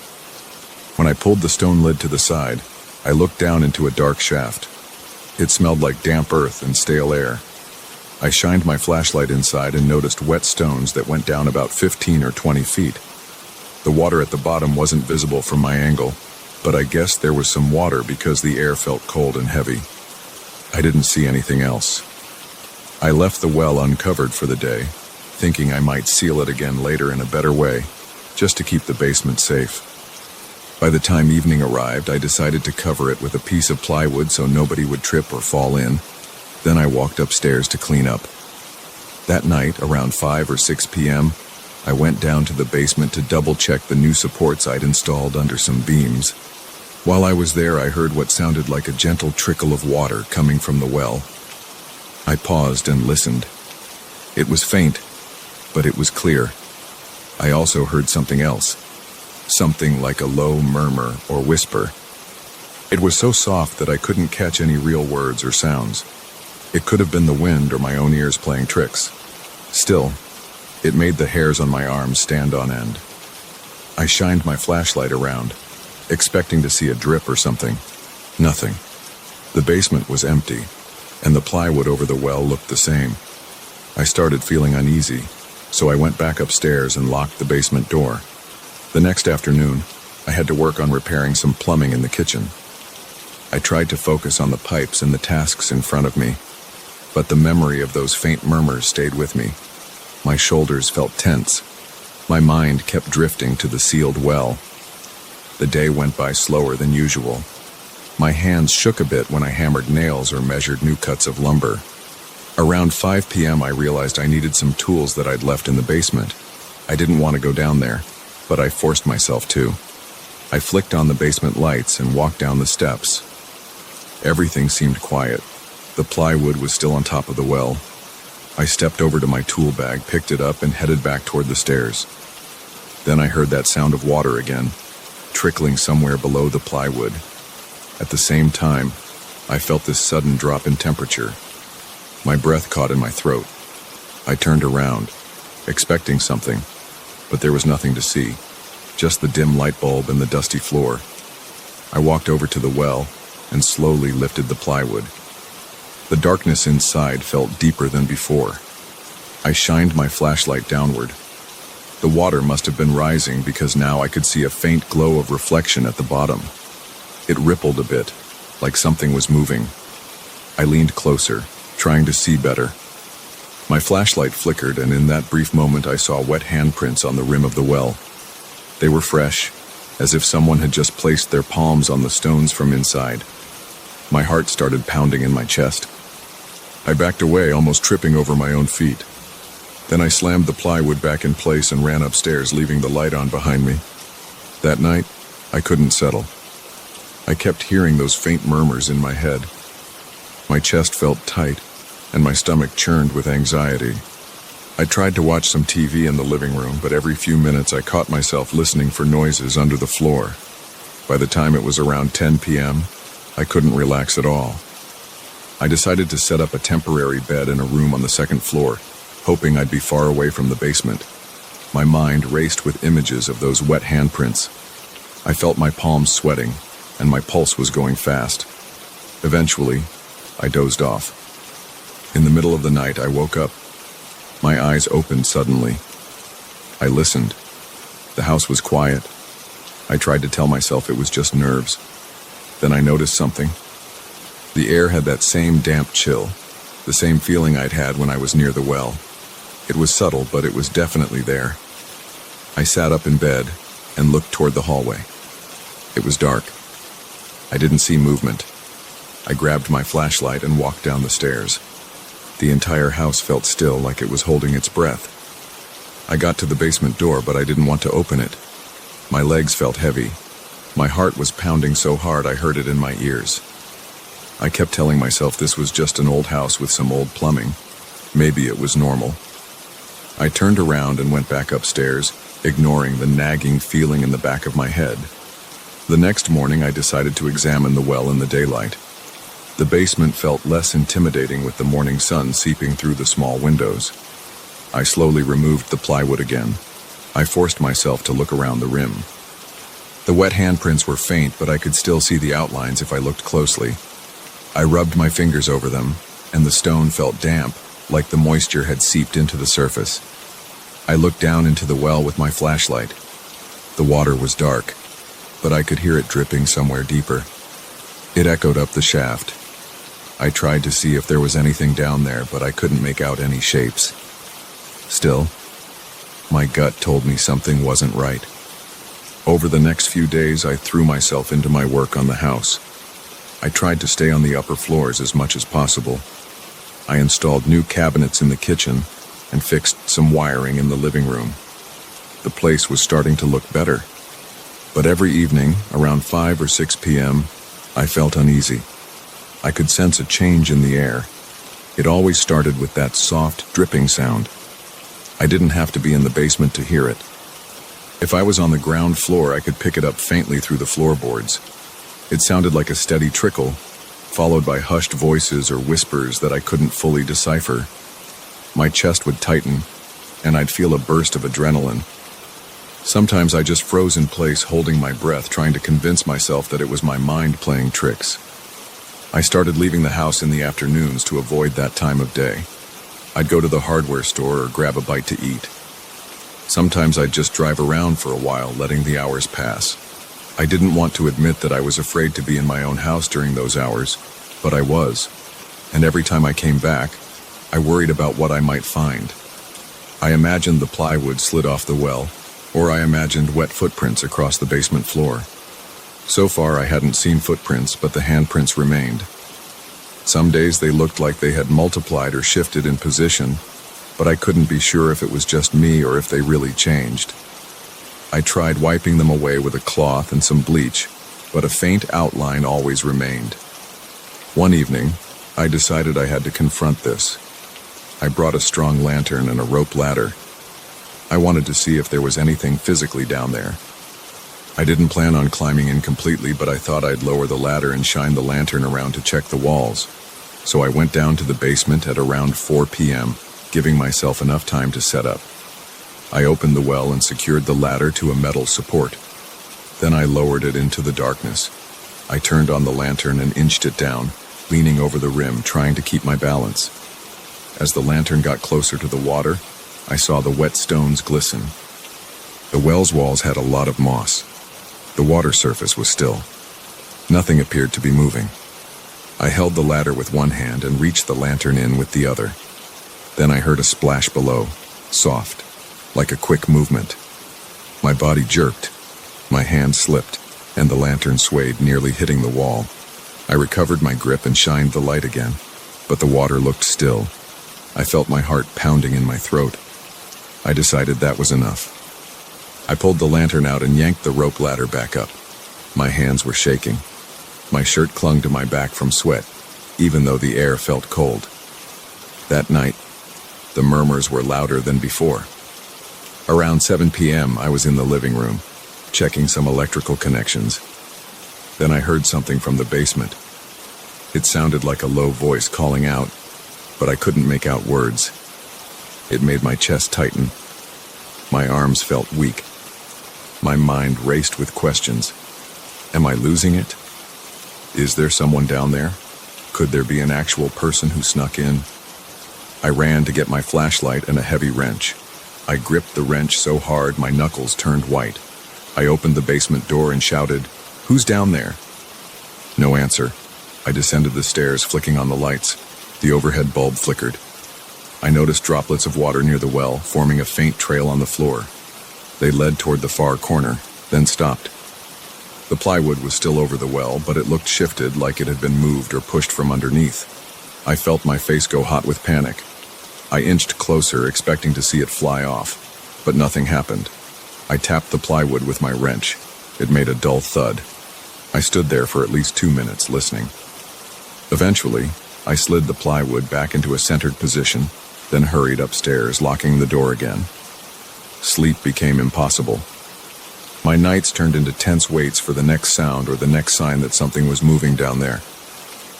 When I pulled the stone lid to the side, I looked down into a dark shaft. It smelled like damp earth and stale air. I shined my flashlight inside and noticed wet stones that went down about 15 or 20 feet. The water at the bottom wasn't visible from my angle, but I guessed there was some water because the air felt cold and heavy. I didn't see anything else. I left the well uncovered for the day, thinking I might seal it again later in a better way, just to keep the basement safe. By the time evening arrived, I decided to cover it with a piece of plywood so nobody would trip or fall in. Then I walked upstairs to clean up. That night, around 5 or 6 p.m., I went down to the basement to double-check the new supports I'd installed under some beams. While I was there, I heard what sounded like a gentle trickle of water coming from the well. I paused and listened. It was faint, but it was clear. I also heard something else. Something like a low murmur or whisper. It was so soft that I couldn't catch any real words or sounds. It could have been the wind or my own ears playing tricks. Still, it made the hairs on my arms stand on end. I shined my flashlight around, expecting to see a drip or something. Nothing. The basement was empty, and the plywood over the well looked the same. I started feeling uneasy, so I went back upstairs and locked the basement door. The next afternoon, I had to work on repairing some plumbing in the kitchen. I tried to focus on the pipes and the tasks in front of me, but the memory of those faint murmurs stayed with me. My shoulders felt tense. My mind kept drifting to the sealed well. The day went by slower than usual. My hands shook a bit when I hammered nails or measured new cuts of lumber. Around 5 p.m. I realized I needed some tools that I'd left in the basement. I didn't want to go down there, but I forced myself to. I flicked on the basement lights and walked down the steps. Everything seemed quiet. The plywood was still on top of the well. I stepped over to my tool bag, picked it up, and headed back toward the stairs. Then I heard that sound of water again, trickling somewhere below the plywood. At the same time, I felt this sudden drop in temperature. My breath caught in my throat. I turned around, expecting something, but there was nothing to see, just the dim light bulb and the dusty floor. I walked over to the well and slowly lifted the plywood. The darkness inside felt deeper than before. I shined my flashlight downward. The water must have been rising because now I could see a faint glow of reflection at the bottom. It rippled a bit, like something was moving. I leaned closer, trying to see better. My flashlight flickered, and in that brief moment I saw wet handprints on the rim of the well. They were fresh, as if someone had just placed their palms on the stones from inside. My heart started pounding in my chest. I backed away, almost tripping over my own feet. Then I slammed the plywood back in place and ran upstairs, leaving the light on behind me. That night, I couldn't settle. I kept hearing those faint murmurs in my head. My chest felt tight, and my stomach churned with anxiety. I tried to watch some TV in the living room, but every few minutes I caught myself listening for noises under the floor. By the time it was around 10 p.m., I couldn't relax at all. I decided to set up a temporary bed in a room on the second floor, hoping I'd be far away from the basement. My mind raced with images of those wet handprints. I felt my palms sweating, and my pulse was going fast. Eventually, I dozed off. In the middle of the night, I woke up. My eyes opened suddenly. I listened. The house was quiet. I tried to tell myself it was just nerves. Then I noticed something. The air had that same damp chill, the same feeling I'd had when I was near the well. It was subtle, but it was definitely there. I sat up in bed and looked toward the hallway. It was dark. I didn't see movement. I grabbed my flashlight and walked down the stairs. The entire house felt still, like it was holding its breath. I got to the basement door, but I didn't want to open it. My legs felt heavy. My heart was pounding so hard I heard it in my ears. I kept telling myself this was just an old house with some old plumbing. Maybe it was normal. I turned around and went back upstairs, ignoring the nagging feeling in the back of my head. The next morning, I decided to examine the well in the daylight. The basement felt less intimidating with the morning sun seeping through the small windows. I slowly removed the plywood again. I forced myself to look around the rim. The wet handprints were faint, but I could still see the outlines if I looked closely. I rubbed my fingers over them, and the stone felt damp, like the moisture had seeped into the surface. I looked down into the well with my flashlight. The water was dark, but I could hear it dripping somewhere deeper. It echoed up the shaft. I tried to see if there was anything down there, but I couldn't make out any shapes. Still, my gut told me something wasn't right. Over the next few days, I threw myself into my work on the house. I tried to stay on the upper floors as much as possible. I installed new cabinets in the kitchen and fixed some wiring in the living room. The place was starting to look better. But every evening, around 5 or 6 p.m., I felt uneasy. I could sense a change in the air. It always started with that soft, dripping sound. I didn't have to be in the basement to hear it. If I was on the ground floor, I could pick it up faintly through the floorboards. It sounded like a steady trickle, followed by hushed voices or whispers that I couldn't fully decipher. My chest would tighten, and I'd feel a burst of adrenaline. Sometimes I just froze in place, holding my breath, trying to convince myself that it was my mind playing tricks. I started leaving the house in the afternoons to avoid that time of day. I'd go to the hardware store or grab a bite to eat. Sometimes I'd just drive around for a while, letting the hours pass. I didn't want to admit that I was afraid to be in my own house during those hours, but I was. And every time I came back, I worried about what I might find. I imagined the plywood slid off the well, or I imagined wet footprints across the basement floor. So far, I hadn't seen footprints, but the handprints remained. Some days they looked like they had multiplied or shifted in position, but I couldn't be sure if it was just me or if they really changed. I tried wiping them away with a cloth and some bleach, but a faint outline always remained. One evening, I decided I had to confront this. I brought a strong lantern and a rope ladder. I wanted to see if there was anything physically down there. I didn't plan on climbing in completely, but I thought I'd lower the ladder and shine the lantern around to check the walls. So I went down to the basement at around 4 p.m., giving myself enough time to set up. I opened the well and secured the ladder to a metal support. Then I lowered it into the darkness. I turned on the lantern and inched it down, leaning over the rim, trying to keep my balance. As the lantern got closer to the water, I saw the wet stones glisten. The well's walls had a lot of moss. The water surface was still. Nothing appeared to be moving. I held the ladder with one hand and reached the lantern in with the other. Then I heard a splash below, soft, like a quick movement. My body jerked, my hand slipped, and the lantern swayed, nearly hitting the wall. I recovered my grip and shined the light again, but the water looked still. I felt my heart pounding in my throat. I decided that was enough. I pulled the lantern out and yanked the rope ladder back up. My hands were shaking. My shirt clung to my back from sweat, even though the air felt cold. That night, the murmurs were louder than before. Around 7 p.m., I was in the living room, checking some electrical connections. Then I heard something from the basement. It sounded like a low voice calling out, but I couldn't make out words. It made my chest tighten. My arms felt weak. My mind raced with questions. Am I losing it? Is there someone down there? Could there be an actual person who snuck in? I ran to get my flashlight and a heavy wrench. I gripped the wrench so hard my knuckles turned white. I opened the basement door and shouted, "Who's down there?" No answer. I descended the stairs, flicking on the lights. The overhead bulb flickered. I noticed droplets of water near the well, forming a faint trail on the floor. They led toward the far corner, then stopped. The plywood was still over the well, but it looked shifted, like it had been moved or pushed from underneath. I felt my face go hot with panic. I inched closer, expecting to see it fly off, but nothing happened. I tapped the plywood with my wrench. It made a dull thud. I stood there for at least 2 minutes, listening. Eventually, I slid the plywood back into a centered position, then hurried upstairs, locking the door again. Sleep became impossible. My nights turned into tense waits for the next sound or the next sign that something was moving down there.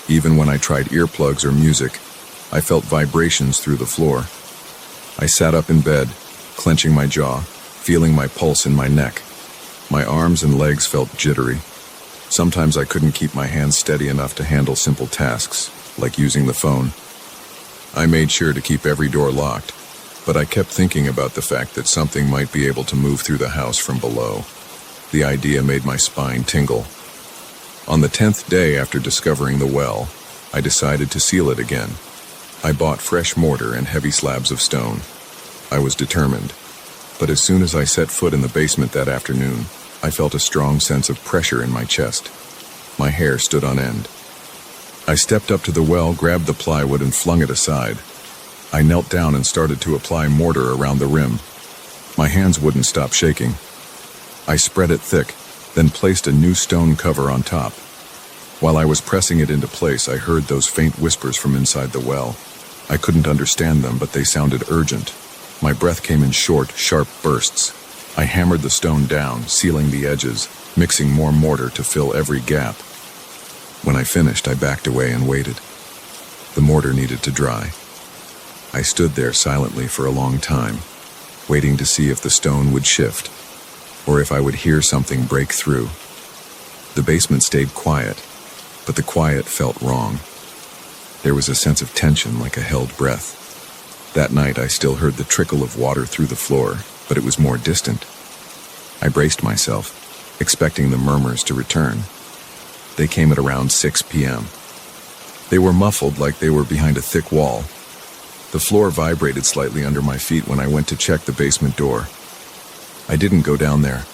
Even when I tried earplugs or music, I felt vibrations through the floor. I sat up in bed, clenching my jaw, feeling my pulse in my neck. My arms and legs felt jittery. Sometimes I couldn't keep my hands steady enough to handle simple tasks, like using the phone. I made sure to keep every door locked, but I kept thinking about the fact that something might be able to move through the house from below. The idea made my spine tingle. On the 10th day after discovering the well, I decided to seal it again. I bought fresh mortar and heavy slabs of stone. I was determined, but as soon as I set foot in the basement that afternoon, I felt a strong sense of pressure in my chest. My hair stood on end. I stepped up to the well, grabbed the plywood, and flung it aside. I knelt down and started to apply mortar around the rim. My hands wouldn't stop shaking. I spread it thick, then placed a new stone cover on top. While I was pressing it into place, I heard those faint whispers from inside the well. I couldn't understand them, but they sounded urgent. My breath came in short, sharp bursts. I hammered the stone down, sealing the edges, mixing more mortar to fill every gap. When I finished, I backed away and waited. The mortar needed to dry. I stood there silently for a long time, waiting to see if the stone would shift, or if I would hear something break through. The basement stayed quiet, but the quiet felt wrong. There was a sense of tension, like a held breath. That night, I still heard the trickle of water through the floor, but it was more distant. I braced myself, expecting the murmurs to return. They came at around 6 p.m. They were muffled, like they were behind a thick wall. The floor vibrated slightly under my feet when I went to check the basement door. I didn't go down there.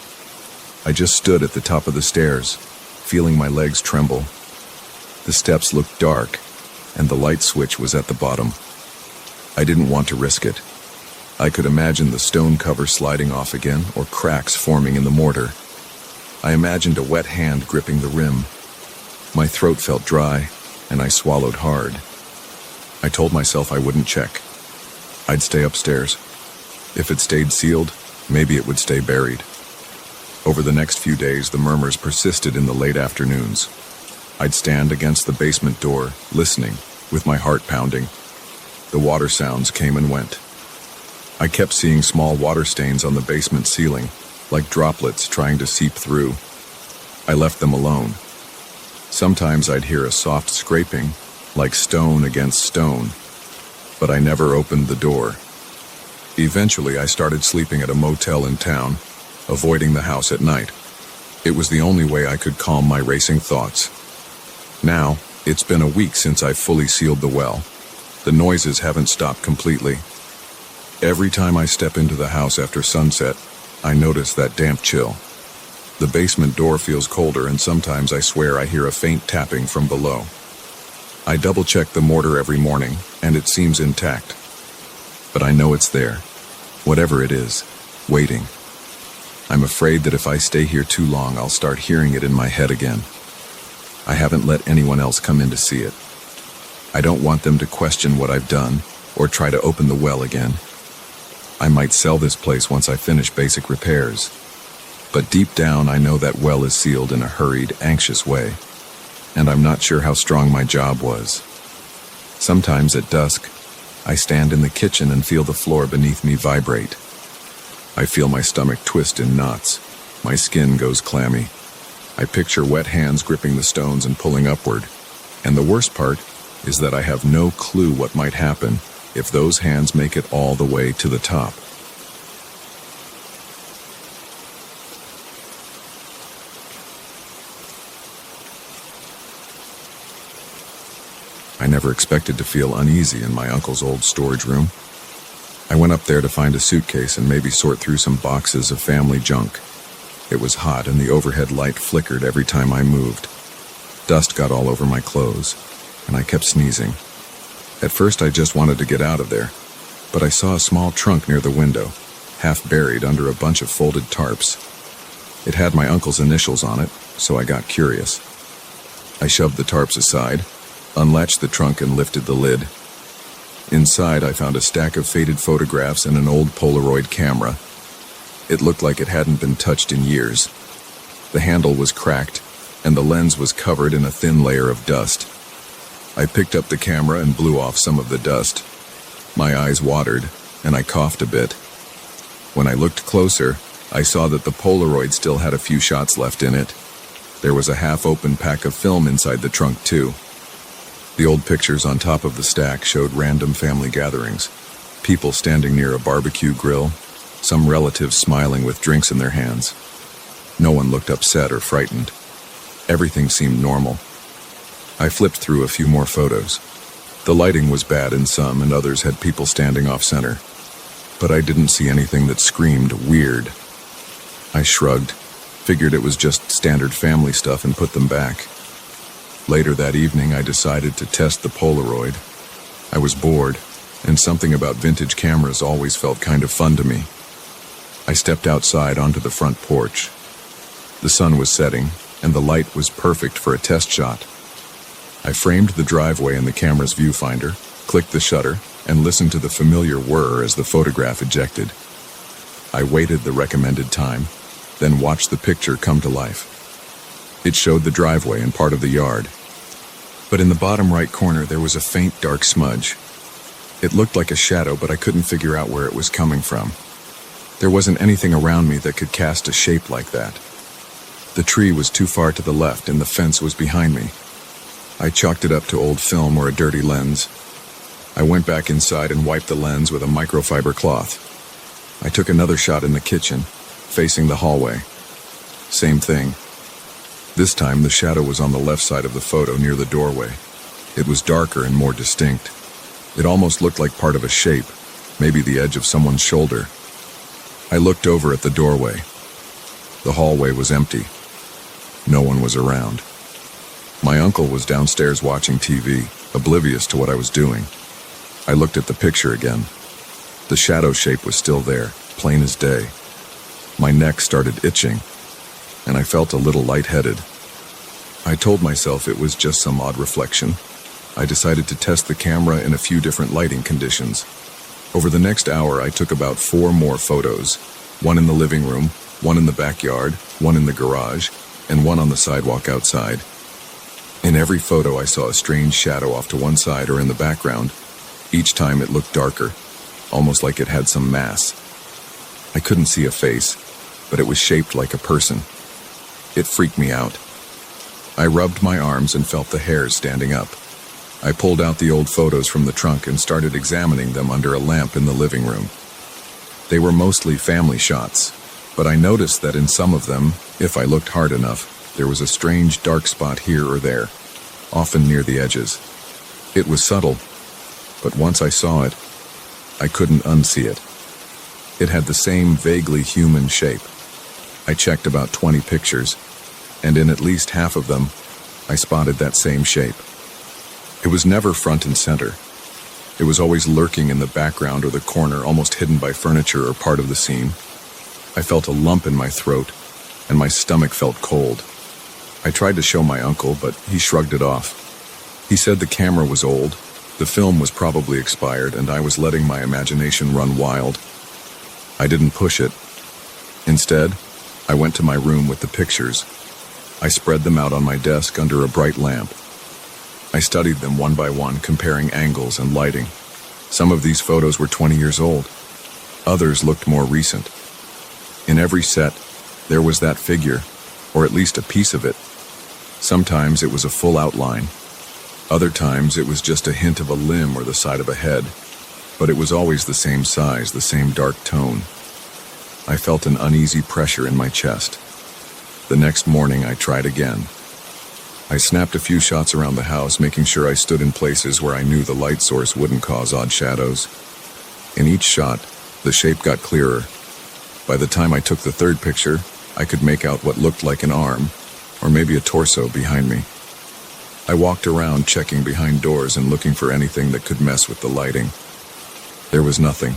I just stood at the top of the stairs, feeling my legs tremble. The steps looked dark, and the light switch was at the bottom. I didn't want to risk it. I could imagine the stone cover sliding off again, or cracks forming in the mortar. I imagined a wet hand gripping the rim. My throat felt dry, and I swallowed hard. I told myself I wouldn't check. I'd stay upstairs. If it stayed sealed, maybe it would stay buried. Over the next few days, the murmurs persisted in the late afternoons. I'd stand against the basement door, listening, with my heart pounding. The water sounds came and went. I kept seeing small water stains on the basement ceiling, like droplets trying to seep through. I left them alone. Sometimes I'd hear a soft scraping, like stone against stone, but I never opened the door. Eventually, I started sleeping at a motel in town, avoiding the house at night. It was the only way I could calm my racing thoughts. Now, it's been a week since I fully sealed the well. The noises haven't stopped completely. Every time I step into the house after sunset, I notice that damp chill. The basement door feels colder, and sometimes I swear I hear a faint tapping from below. I double-check the mortar every morning, and it seems intact. But I know it's there, whatever it is, waiting. I'm afraid that if I stay here too long, I'll start hearing it in my head again. I haven't let anyone else come in to see it. I don't want them to question what I've done, or try to open the well again. I might sell this place once I finish basic repairs. But deep down, I know that well is sealed in a hurried, anxious way. And I'm not sure how strong my job was. Sometimes at dusk, I stand in the kitchen and feel the floor beneath me vibrate. I feel my stomach twist in knots. My skin goes clammy. I picture wet hands gripping the stones and pulling upward. And the worst part is that I have no clue what might happen if those hands make it all the way to the top. I never expected to feel uneasy in my uncle's old storage room. I went up there to find a suitcase and maybe sort through some boxes of family junk. It was hot and the overhead light flickered every time I moved. Dust got all over my clothes, and I kept sneezing. At first I just wanted to get out of there, but I saw a small trunk near the window, half buried under a bunch of folded tarps. It had my uncle's initials on it, so I got curious. I shoved the tarps aside, unlatched the trunk, and lifted the lid. Inside, I found a stack of faded photographs and an old Polaroid camera. It looked like it hadn't been touched in years. The handle was cracked, and the lens was covered in a thin layer of dust. I picked up the camera and blew off some of the dust. My eyes watered, and I coughed a bit. When I looked closer, I saw that the Polaroid still had a few shots left in it. There was a half-open pack of film inside the trunk, too. The old pictures on top of the stack showed random family gatherings, people standing near a barbecue grill, some relatives smiling with drinks in their hands. No one looked upset or frightened. Everything seemed normal. I flipped through a few more photos. The lighting was bad in some, and others had people standing off-center. But I didn't see anything that screamed weird. I shrugged. Figured it was just standard family stuff and put them back. Later that evening, I decided to test the Polaroid. I was bored, and something about vintage cameras always felt kind of fun to me. I stepped outside onto the front porch. The sun was setting, and the light was perfect for a test shot. I framed the driveway in the camera's viewfinder, clicked the shutter, and listened to the familiar whir as the photograph ejected. I waited the recommended time, then watched the picture come to life. It showed the driveway and part of the yard. But in the bottom right corner, there was a faint dark smudge. It looked like a shadow, but I couldn't figure out where it was coming from. There wasn't anything around me that could cast a shape like that. The tree was too far to the left, and the fence was behind me. I chalked it up to old film or a dirty lens. I went back inside and wiped the lens with a microfiber cloth. I took another shot in the kitchen, facing the hallway. Same thing. This time, the shadow was on the left side of the photo near the doorway. It was darker and more distinct. It almost looked like part of a shape, maybe the edge of someone's shoulder. I looked over at the doorway. The hallway was empty. No one was around. My uncle was downstairs watching TV, oblivious to what I was doing. I looked at the picture again. The shadow shape was still there, plain as day. My neck started itching, and I felt a little lightheaded. I told myself it was just some odd reflection. I decided to test the camera in a few different lighting conditions. Over the next hour, I took about 4 more photos. One in the living room, one in the backyard, one in the garage, and one on the sidewalk outside. In every photo, I saw a strange shadow off to one side or in the background. Each time it looked darker, almost like it had some mass. I couldn't see a face, but it was shaped like a person. It freaked me out. I rubbed my arms and felt the hairs standing up. I pulled out the old photos from the trunk and started examining them under a lamp in the living room. They were mostly family shots, but I noticed that in some of them, if I looked hard enough, there was a strange dark spot here or there, often near the edges. It was subtle, but once I saw it, I couldn't unsee it. It had the same vaguely human shape. I checked about 20 pictures, and in at least half of them, I spotted that same shape. It was never front and center. It was always lurking in the background or the corner, almost hidden by furniture or part of the scene. I felt a lump in my throat, and my stomach felt cold. I tried to show my uncle, but he shrugged it off. He said the camera was old, the film was probably expired, and I was letting my imagination run wild. I didn't push it. Instead, I went to my room with the pictures. I spread them out on my desk under a bright lamp. I studied them one by one, comparing angles and lighting. Some of these photos were 20 years old. Others looked more recent. In every set, there was that figure, or at least a piece of it. Sometimes it was a full outline. Other times it was just a hint of a limb or the side of a head. But it was always the same size, the same dark tone. I felt an uneasy pressure in my chest. The next morning, I tried again. I snapped a few shots around the house, making sure I stood in places where I knew the light source wouldn't cause odd shadows. In each shot, the shape got clearer. By the time I took the third picture, I could make out what looked like an arm, or maybe a torso behind me. I walked around, checking behind doors and looking for anything that could mess with the lighting. There was nothing.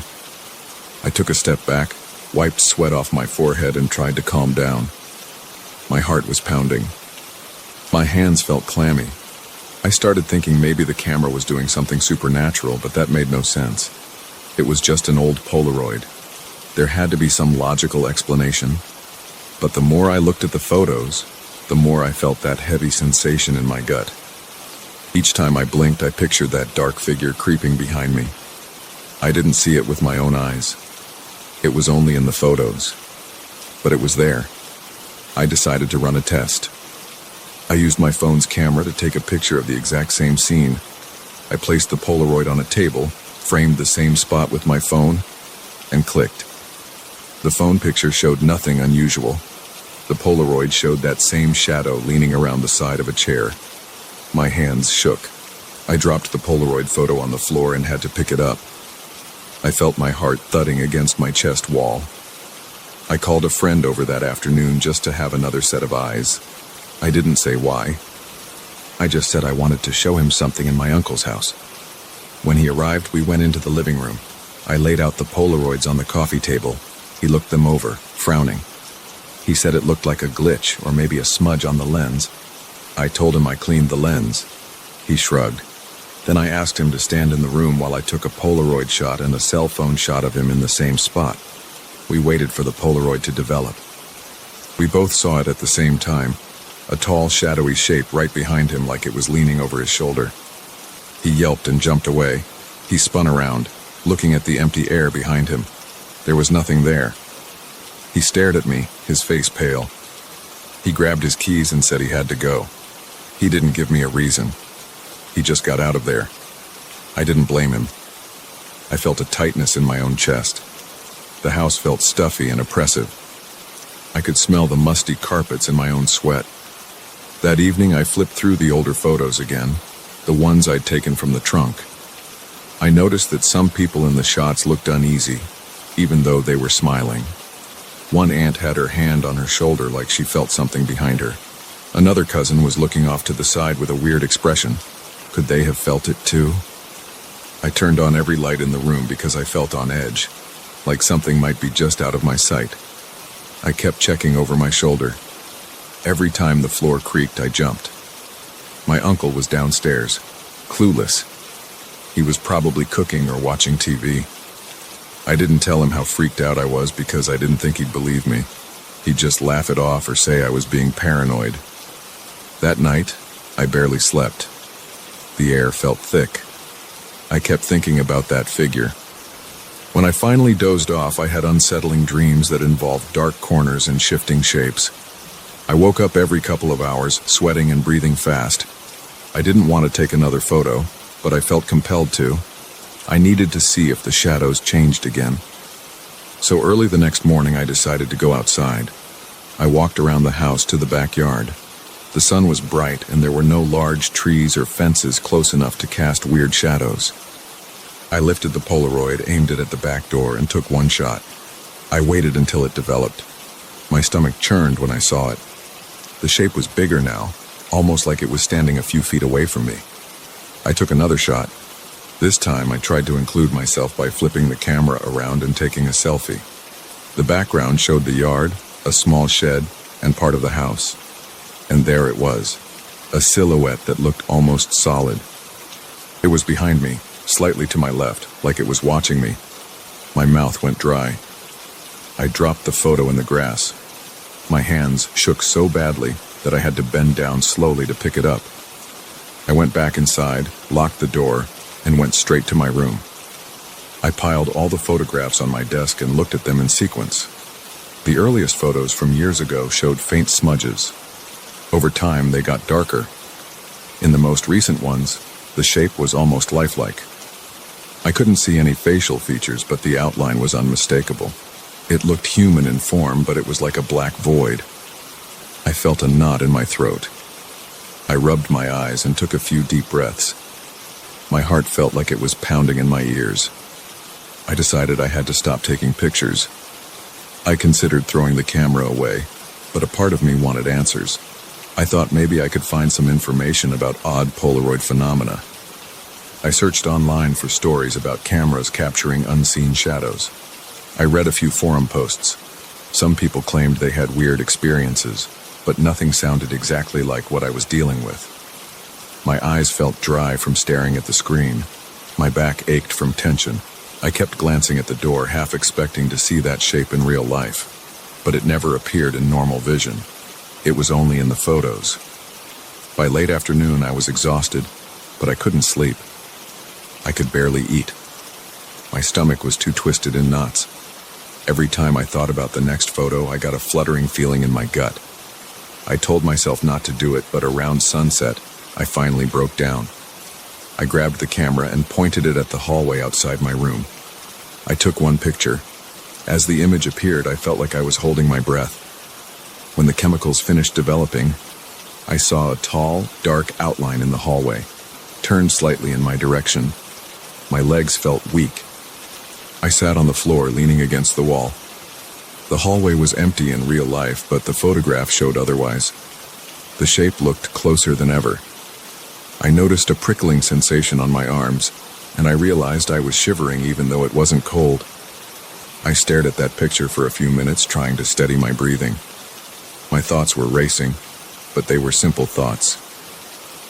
I took a step back, wiped sweat off my forehead, and tried to calm down. My heart was pounding. My hands felt clammy. I started thinking maybe the camera was doing something supernatural, but that made no sense. It was just an old Polaroid. There had to be some logical explanation. But the more I looked at the photos, the more I felt that heavy sensation in my gut. Each time I blinked, I pictured that dark figure creeping behind me. I didn't see it with my own eyes. It was only in the photos. But it was there. I decided to run a test. I used my phone's camera to take a picture of the exact same scene. I placed the Polaroid on a table, framed the same spot with my phone, and clicked. The phone picture showed nothing unusual. The Polaroid showed that same shadow leaning around the side of a chair. My hands shook. I dropped the Polaroid photo on the floor and had to pick it up. I felt my heart thudding against my chest wall. I called a friend over that afternoon just to have another set of eyes. I didn't say why. I just said I wanted to show him something in my uncle's house. When he arrived, we went into the living room. I laid out the Polaroids on the coffee table. He looked them over, frowning. He said it looked like a glitch or maybe a smudge on the lens. I told him I cleaned the lens. He shrugged. Then I asked him to stand in the room while I took a Polaroid shot and a cell phone shot of him in the same spot. We waited for the Polaroid to develop. We both saw it at the same time, a tall, shadowy shape right behind him like it was leaning over his shoulder. He yelped and jumped away. He spun around, looking at the empty air behind him. There was nothing there. He stared at me, his face pale. He grabbed his keys and said he had to go. He didn't give me a reason. He just got out of there. I didn't blame him. I felt a tightness in my own chest. The house felt stuffy and oppressive. I could smell the musty carpets in my own sweat. That evening, I flipped through the older photos again, the ones I'd taken from the trunk. I noticed that some people in the shots looked uneasy, even though they were smiling. One aunt had her hand on her shoulder like she felt something behind her. Another cousin was looking off to the side with a weird expression. Could they have felt it too? I turned on every light in the room because I felt on edge, like something might be just out of my sight. I kept checking over my shoulder. Every time the floor creaked, I jumped. My uncle was downstairs, clueless. He was probably cooking or watching TV. I didn't tell him how freaked out I was because I didn't think he'd believe me. He'd just laugh it off or say I was being paranoid. That night, I barely slept. The air felt thick. I kept thinking about that figure. When I finally dozed off, I had unsettling dreams that involved dark corners and shifting shapes. I woke up every couple of hours, sweating and breathing fast. I didn't want to take another photo, but I felt compelled to. I needed to see if the shadows changed again. So early the next morning, I decided to go outside. I walked around the house to the backyard. The sun was bright, and there were no large trees or fences close enough to cast weird shadows. I lifted the Polaroid, aimed it at the back door, and took one shot. I waited until it developed. My stomach churned when I saw it. The shape was bigger now, almost like it was standing a few feet away from me. I took another shot. This time, I tried to include myself by flipping the camera around and taking a selfie. The background showed the yard, a small shed, and part of the house. And there it was, a silhouette that looked almost solid. It was behind me, slightly to my left, like it was watching me. My mouth went dry. I dropped the photo in the grass. My hands shook so badly that I had to bend down slowly to pick it up. I went back inside, locked the door, and went straight to my room. I piled all the photographs on my desk and looked at them in sequence. The earliest photos from years ago showed faint smudges. Over time, they got darker. In the most recent ones, the shape was almost lifelike. I couldn't see any facial features, but the outline was unmistakable. It looked human in form, but it was like a black void. I felt a knot in my throat. I rubbed my eyes and took a few deep breaths. My heart felt like it was pounding in my ears. I decided I had to stop taking pictures. I considered throwing the camera away, but a part of me wanted answers. I thought maybe I could find some information about odd Polaroid phenomena. I searched online for stories about cameras capturing unseen shadows. I read a few forum posts. Some people claimed they had weird experiences, but nothing sounded exactly like what I was dealing with. My eyes felt dry from staring at the screen. My back ached from tension. I kept glancing at the door, half expecting to see that shape in real life, but it never appeared in normal vision. It was only in the photos. By late afternoon, I was exhausted, but I couldn't sleep. I could barely eat. My stomach was too twisted in knots. Every time I thought about the next photo, I got a fluttering feeling in my gut. I told myself not to do it, but around sunset, I finally broke down. I grabbed the camera and pointed it at the hallway outside my room. I took one picture. As the image appeared, I felt like I was holding my breath. When the chemicals finished developing, I saw a tall, dark outline in the hallway, turned slightly in my direction. My legs felt weak. I sat on the floor, leaning against the wall. The hallway was empty in real life, but the photograph showed otherwise. The shape looked closer than ever. I noticed a prickling sensation on my arms, and I realized I was shivering even though it wasn't cold. I stared at that picture for a few minutes, trying to steady my breathing. My thoughts were racing, but they were simple thoughts.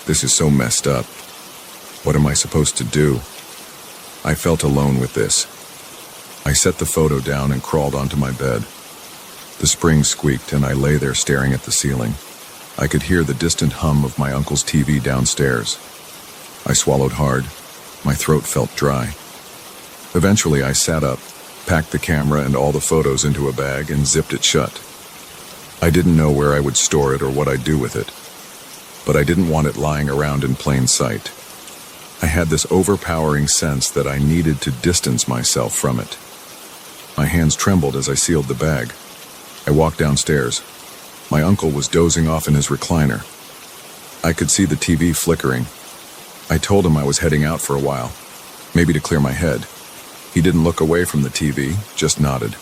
This is so messed up. What am I supposed to do? I felt alone with this. I set the photo down and crawled onto my bed. The spring squeaked and I lay there staring at the ceiling. I could hear the distant hum of my uncle's TV downstairs. I swallowed hard. My throat felt dry. Eventually I sat up, packed the camera and all the photos into a bag and zipped it shut. I didn't know where I would store it or what I'd do with it, but I didn't want it lying around in plain sight. I had this overpowering sense that I needed to distance myself from it. My hands trembled as I sealed the bag. I walked downstairs. My uncle was dozing off in his recliner. I could see the TV flickering. I told him I was heading out for a while, maybe to clear my head. He didn't look away from the TV, just nodded.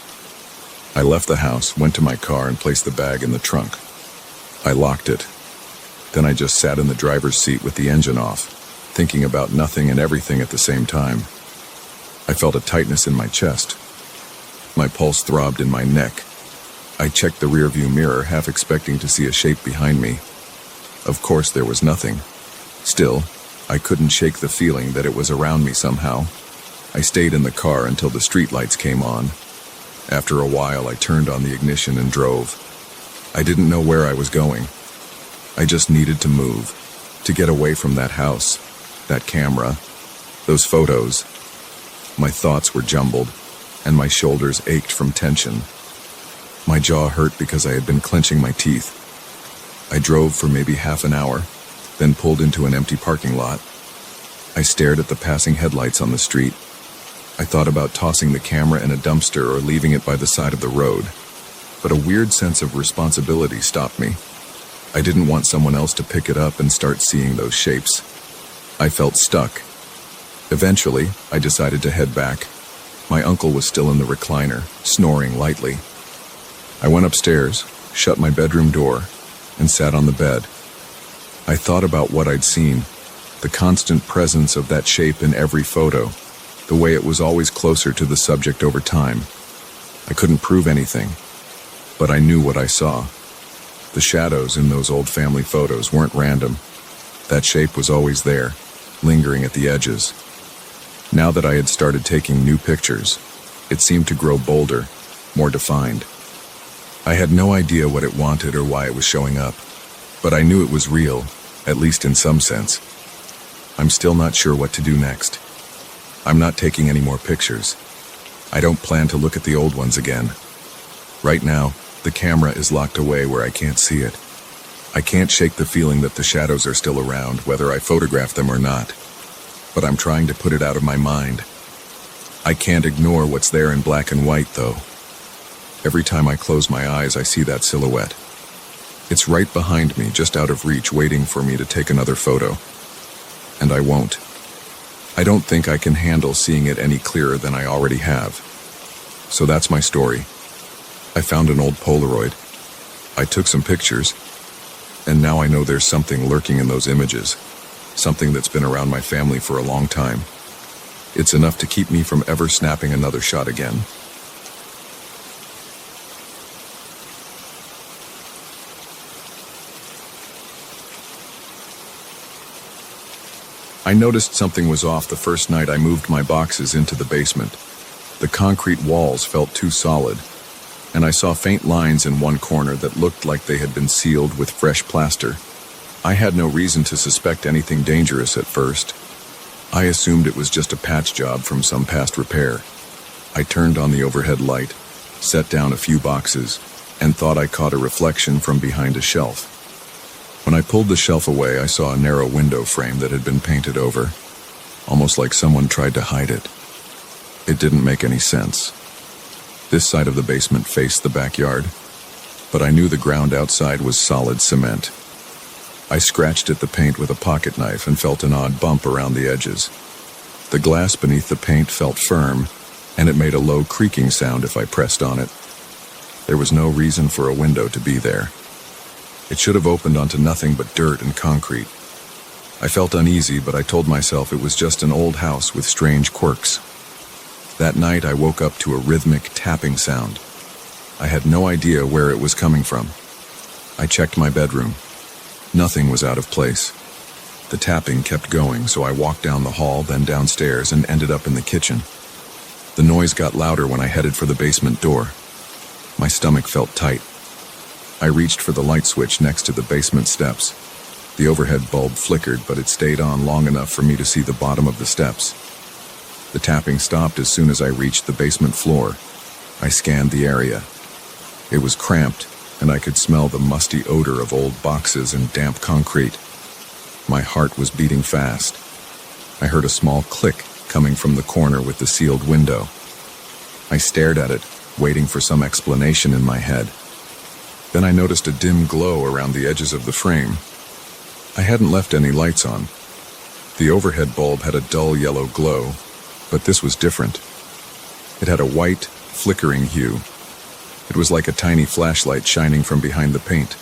I left the house, went to my car, and placed the bag in the trunk. I locked it. Then I just sat in the driver's seat with the engine off, thinking about nothing and everything at the same time. I felt a tightness in my chest. My pulse throbbed in my neck. I checked the rearview mirror, half expecting to see a shape behind me. Of course, there was nothing. Still, I couldn't shake the feeling that it was around me somehow. I stayed in the car until the streetlights came on. After a while, I turned on the ignition and drove. I didn't know where I was going. I just needed to move, to get away from that house, that camera, those photos. My thoughts were jumbled, and my shoulders ached from tension. My jaw hurt because I had been clenching my teeth. I drove for maybe half an hour, then pulled into an empty parking lot. I stared at the passing headlights on the street. I thought about tossing the camera in a dumpster or leaving it by the side of the road, but a weird sense of responsibility stopped me. I didn't want someone else to pick it up and start seeing those shapes. I felt stuck. Eventually, I decided to head back. My uncle was still in the recliner, snoring lightly. I went upstairs, shut my bedroom door, and sat on the bed. I thought about what I'd seen, the constant presence of that shape in every photo, the way it was always closer to the subject over time. I couldn't prove anything, but I knew what I saw. The shadows in those old family photos weren't random. That shape was always there, lingering at the edges. Now that I had started taking new pictures, it seemed to grow bolder, more defined. I had no idea what it wanted or why it was showing up, but I knew it was real, at least in some sense. I'm still not sure what to do next. I'm not taking any more pictures. I don't plan to look at the old ones again. Right now, the camera is locked away where I can't see it. I can't shake the feeling that the shadows are still around, whether I photograph them or not. But I'm trying to put it out of my mind. I can't ignore what's there in black and white, though. Every time I close my eyes, I see that silhouette. It's right behind me, just out of reach, waiting for me to take another photo. And I won't. I don't think I can handle seeing it any clearer than I already have. So that's my story. I found an old Polaroid. I took some pictures, and now I know there's something lurking in those images, something that's been around my family for a long time. It's enough to keep me from ever snapping another shot again. I noticed something was off the first night I moved my boxes into the basement. The concrete walls felt too solid, and I saw faint lines in one corner that looked like they had been sealed with fresh plaster. I had no reason to suspect anything dangerous at first. I assumed it was just a patch job from some past repair. I turned on the overhead light, set down a few boxes, and thought I caught a reflection from behind a shelf. When I pulled the shelf away, I saw a narrow window frame that had been painted over, almost like someone tried to hide it. It didn't make any sense. This side of the basement faced the backyard, but I knew the ground outside was solid cement. I scratched at the paint with a pocket knife and felt an odd bump around the edges. The glass beneath the paint felt firm, and it made a low creaking sound if I pressed on it. There was no reason for a window to be there. It should have opened onto nothing but dirt and concrete. I felt uneasy, but I told myself it was just an old house with strange quirks. That night I woke up to a rhythmic tapping sound. I had no idea where it was coming from. I checked my bedroom. Nothing was out of place. The tapping kept going, so I walked down the hall, then downstairs, and ended up in the kitchen. The noise got louder when I headed for the basement door. My stomach felt tight. I reached for the light switch next to the basement steps. The overhead bulb flickered, but it stayed on long enough for me to see the bottom of the steps. The tapping stopped as soon as I reached the basement floor. I scanned the area. It was cramped, and I could smell the musty odor of old boxes and damp concrete. My heart was beating fast. I heard a small click coming from the corner with the sealed window. I stared at it, waiting for some explanation in my head. Then I noticed a dim glow around the edges of the frame. I hadn't left any lights on. The overhead bulb had a dull yellow glow, but this was different. It had a white, flickering hue. It was like a tiny flashlight shining from behind the paint.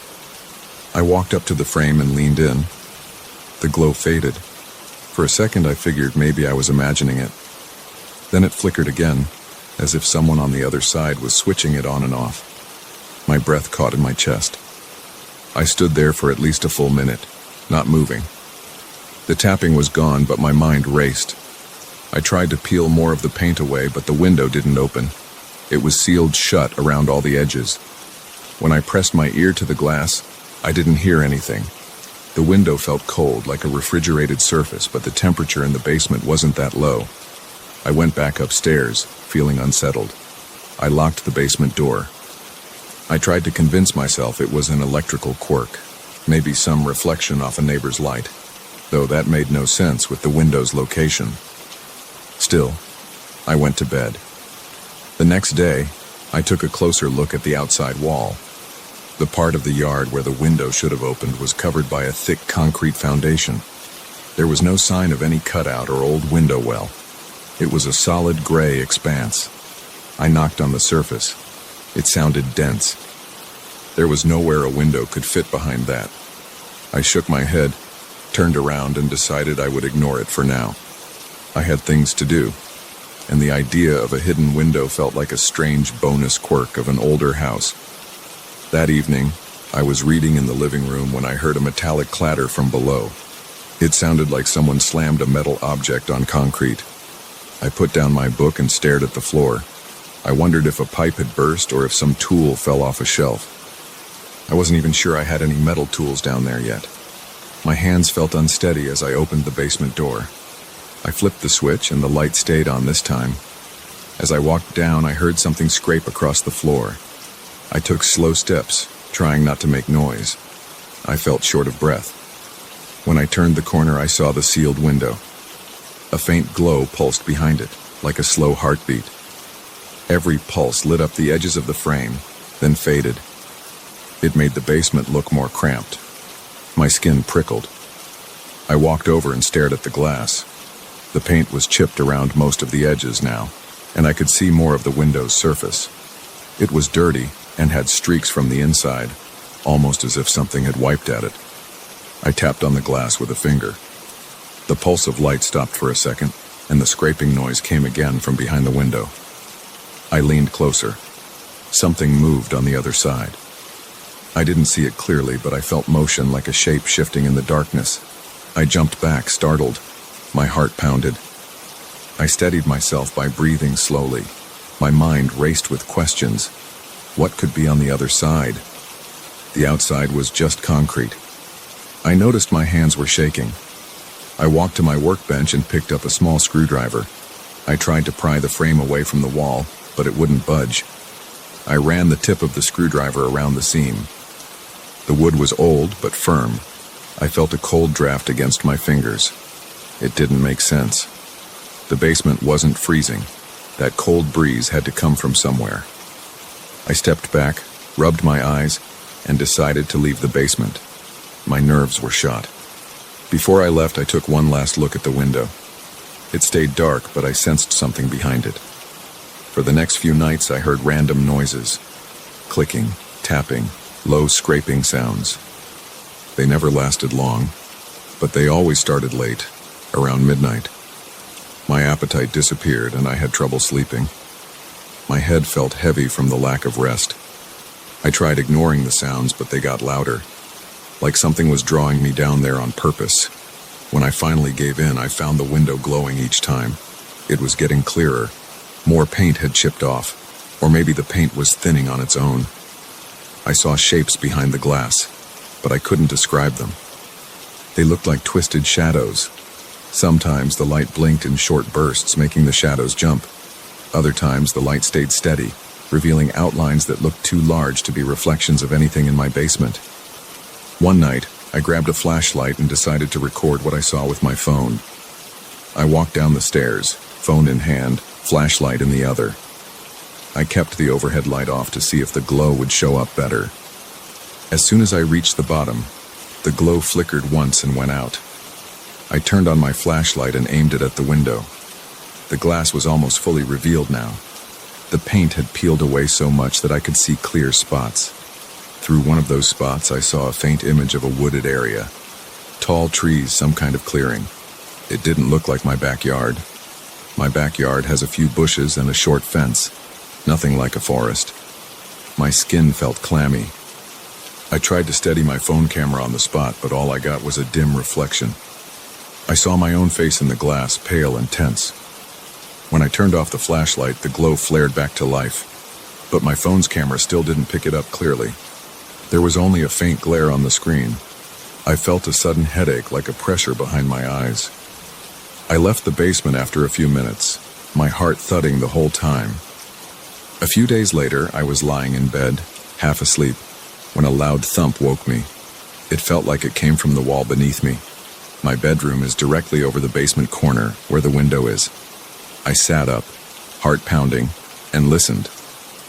I walked up to the frame and leaned in. The glow faded. For a second I figured maybe I was imagining it. Then it flickered again, as if someone on the other side was switching it on and off. My breath caught in my chest. I stood there for at least a full minute, not moving. The tapping was gone, but my mind raced. I tried to peel more of the paint away, but the window didn't open. It was sealed shut around all the edges. When I pressed my ear to the glass, I didn't hear anything. The window felt cold, like a refrigerated surface, but the temperature in the basement wasn't that low. I went back upstairs, feeling unsettled. I locked the basement door. I tried to convince myself it was an electrical quirk, maybe some reflection off a neighbor's light, though that made no sense with the window's location. Still, I went to bed. The next day, I took a closer look at the outside wall. The part of the yard where the window should have opened was covered by a thick concrete foundation. There was no sign of any cutout or old window well. It was a solid gray expanse. I knocked on the surface. It sounded dense. There was nowhere a window could fit behind that. I shook my head, turned around, and decided I would ignore it for now. I had things to do, and the idea of a hidden window felt like a strange bonus quirk of an older house. That evening, I was reading in the living room when I heard a metallic clatter from below. It sounded like someone slammed a metal object on concrete. I put down my book and stared at the floor. I wondered if a pipe had burst or if some tool fell off a shelf. I wasn't even sure I had any metal tools down there yet. My hands felt unsteady as I opened the basement door. I flipped the switch and the light stayed on this time. As I walked down, I heard something scrape across the floor. I took slow steps, trying not to make noise. I felt short of breath. When I turned the corner, I saw the sealed window. A faint glow pulsed behind it, like a slow heartbeat. Every pulse lit up the edges of the frame, then faded. It made the basement look more cramped. My skin prickled. I walked over and stared at the glass. The paint was chipped around most of the edges now, and I could see more of the window's surface. It was dirty and had streaks from the inside, almost as if something had wiped at it. I tapped on the glass with a finger. The pulse of light stopped for a second, and the scraping noise came again from behind the window. I leaned closer. Something moved on the other side. I didn't see it clearly, but I felt motion like a shape shifting in the darkness. I jumped back, startled. My heart pounded. I steadied myself by breathing slowly. My mind raced with questions. What could be on the other side? The outside was just concrete. I noticed my hands were shaking. I walked to my workbench and picked up a small screwdriver. I tried to pry the frame away from the wall, but it wouldn't budge. I ran the tip of the screwdriver around the seam. The wood was old, but firm. I felt a cold draft against my fingers. It didn't make sense. The basement wasn't freezing. That cold breeze had to come from somewhere. I stepped back, rubbed my eyes, and decided to leave the basement. My nerves were shot. Before I left, I took one last look at the window. It stayed dark, but I sensed something behind it. For the next few nights, I heard random noises. clicking, tapping, low scraping sounds. They never lasted long, but they always started late, around midnight. My appetite disappeared and I had trouble sleeping. My head felt heavy from the lack of rest. I tried ignoring the sounds, but they got louder, like something was drawing me down there on purpose. When I finally gave in, I found the window glowing each time. It was getting clearer. More paint had chipped off, or maybe the paint was thinning on its own. I saw shapes behind the glass, but I couldn't describe them. They looked like twisted shadows. Sometimes the light blinked in short bursts, making the shadows jump. Other times the light stayed steady, revealing outlines that looked too large to be reflections of anything in my basement. One night, I grabbed a flashlight and decided to record what I saw with my phone. I walked down the stairs, phone in hand, flashlight in the other. I kept the overhead light off to see if the glow would show up better. As soon as I reached the bottom, the glow flickered once and went out. I turned on my flashlight and aimed it at the window. The glass was almost fully revealed now. The paint had peeled away so much that I could see clear spots. Through one of those spots, I saw a faint image of a wooded area. Tall trees, some kind of clearing. It didn't look like my backyard. My backyard has a few bushes and a short fence. Nothing like a forest. My skin felt clammy. I tried to steady my phone camera on the spot, but all I got was a dim reflection. I saw my own face in the glass, pale and tense. When I turned off the flashlight, the glow flared back to life, but my phone's camera still didn't pick it up clearly. There was only a faint glare on the screen. I felt a sudden headache, like a pressure behind my eyes. I left the basement after a few minutes, my heart thudding the whole time. A few days later, I was lying in bed, half asleep, when a loud thump woke me. It felt like it came from the wall beneath me. My bedroom is directly over the basement corner, where the window is. I sat up, heart pounding, and listened.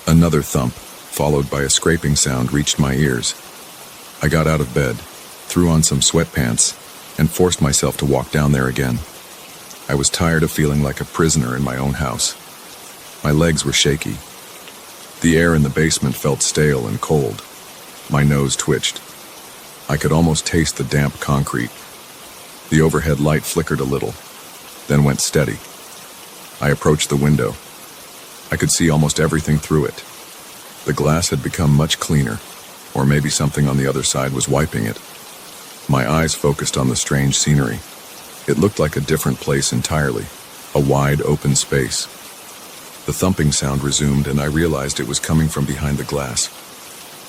Another thump, followed by a scraping sound, reached my ears. I got out of bed, threw on some sweatpants, and forced myself to walk down there again. I was tired of feeling like a prisoner in my own house. My legs were shaky. The air in the basement felt stale and cold. My nose twitched. I could almost taste the damp concrete. The overhead light flickered a little, then went steady. I approached the window. I could see almost everything through it. The glass had become much cleaner, or maybe something on the other side was wiping it. My eyes focused on the strange scenery. It looked like a different place entirely, a wide open space. The thumping sound resumed, and I realized it was coming from behind the glass.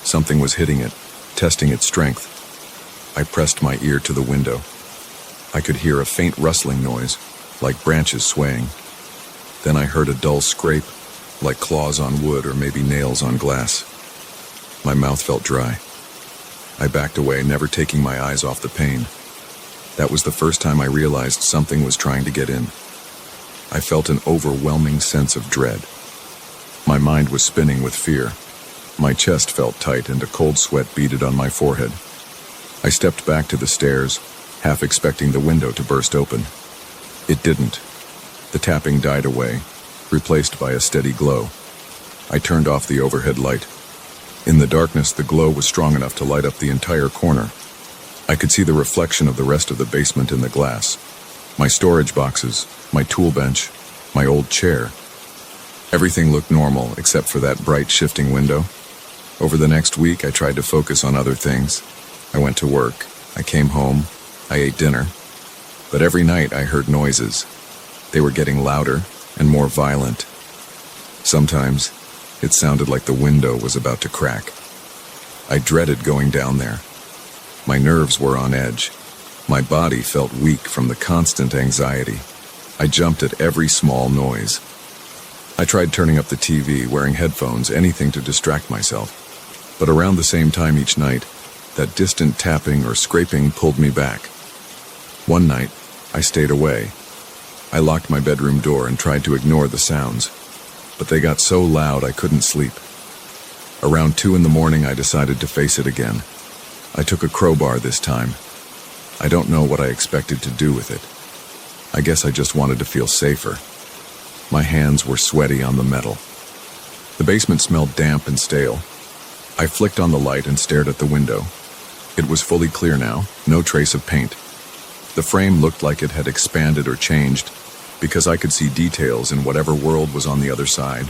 Something was hitting it, testing its strength. I pressed my ear to the window. I could hear a faint rustling noise, like branches swaying. Then I heard a dull scrape, like claws on wood or maybe nails on glass. My mouth felt dry. I backed away, never taking my eyes off the pane. That was the first time I realized something was trying to get in. I felt an overwhelming sense of dread. My mind was spinning with fear. My chest felt tight and a cold sweat beaded on my forehead. I stepped back to the stairs, half expecting the window to burst open. It didn't. The tapping died away, replaced by a steady glow. I turned off the overhead light. In the darkness, the glow was strong enough to light up the entire corner. I could see the reflection of the rest of the basement in the glass. My storage boxes, my tool bench, my old chair. Everything looked normal except for that bright shifting window. Over the next week, I tried to focus on other things. I went to work. I came home. I ate dinner. But every night I heard noises. They were getting louder and more violent. Sometimes it sounded like the window was about to crack. I dreaded going down there. My nerves were on edge. My body felt weak from the constant anxiety. I jumped at every small noise. I tried turning up the TV, wearing headphones, anything to distract myself. But around the same time each night, that distant tapping or scraping pulled me back. One night, I stayed away. I locked my bedroom door and tried to ignore the sounds, but they got so loud I couldn't sleep. Around 2 a.m, I decided to face it again. I took a crowbar this time. I don't know what I expected to do with it. I guess I just wanted to feel safer. My hands were sweaty on the metal. The basement smelled damp and stale. I flicked on the light and stared at the window. It was fully clear now, no trace of paint. The frame looked like it had expanded or changed, because I could see details in whatever world was on the other side.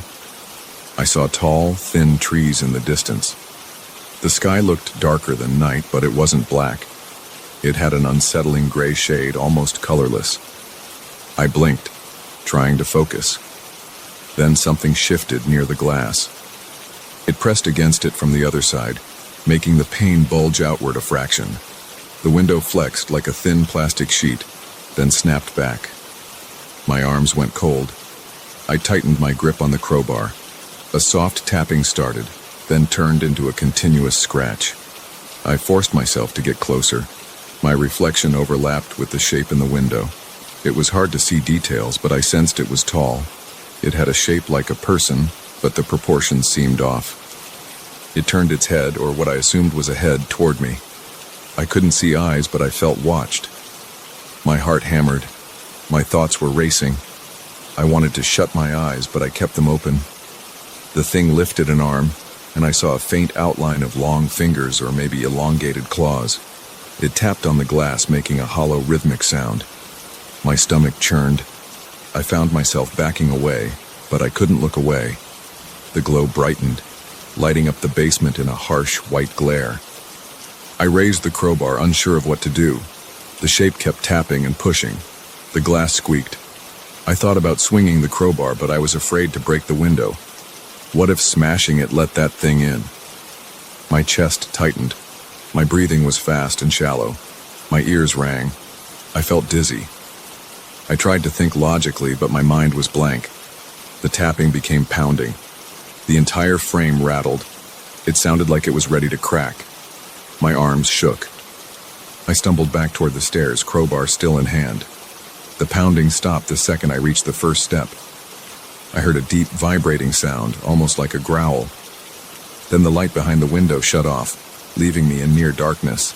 I saw tall, thin trees in the distance. The sky looked darker than night, but it wasn't black. It had an unsettling gray shade, almost colorless. I blinked, trying to focus. Then something shifted near the glass. It pressed against it from the other side, making the pane bulge outward a fraction. The window flexed like a thin plastic sheet, then snapped back. My arms went cold. I tightened my grip on the crowbar. A soft tapping started, then turned into a continuous scratch. I forced myself to get closer. My reflection overlapped with the shape in the window. It was hard to see details, but I sensed it was tall. It had a shape like a person, but the proportions seemed off. It turned its head, or what I assumed was a head, toward me. I couldn't see eyes, but I felt watched. My heart hammered. My thoughts were racing. I wanted to shut my eyes, but I kept them open. The thing lifted an arm, and I saw a faint outline of long fingers or maybe elongated claws. It tapped on the glass, making a hollow rhythmic sound. My stomach churned. I found myself backing away, but I couldn't look away. The glow brightened, lighting up the basement in a harsh white glare. I raised the crowbar, unsure of what to do. The shape kept tapping and pushing. The glass squeaked. I thought about swinging the crowbar, but I was afraid to break the window. What if smashing it let that thing in? My chest tightened. My breathing was fast and shallow. My ears rang. I felt dizzy. I tried to think logically, but my mind was blank. The tapping became pounding. The entire frame rattled. It sounded like it was ready to crack. My arms shook. I stumbled back toward the stairs, crowbar still in hand. The pounding stopped the second I reached the first step. I heard a deep, vibrating sound, almost like a growl. Then the light behind the window shut off, leaving me in near darkness.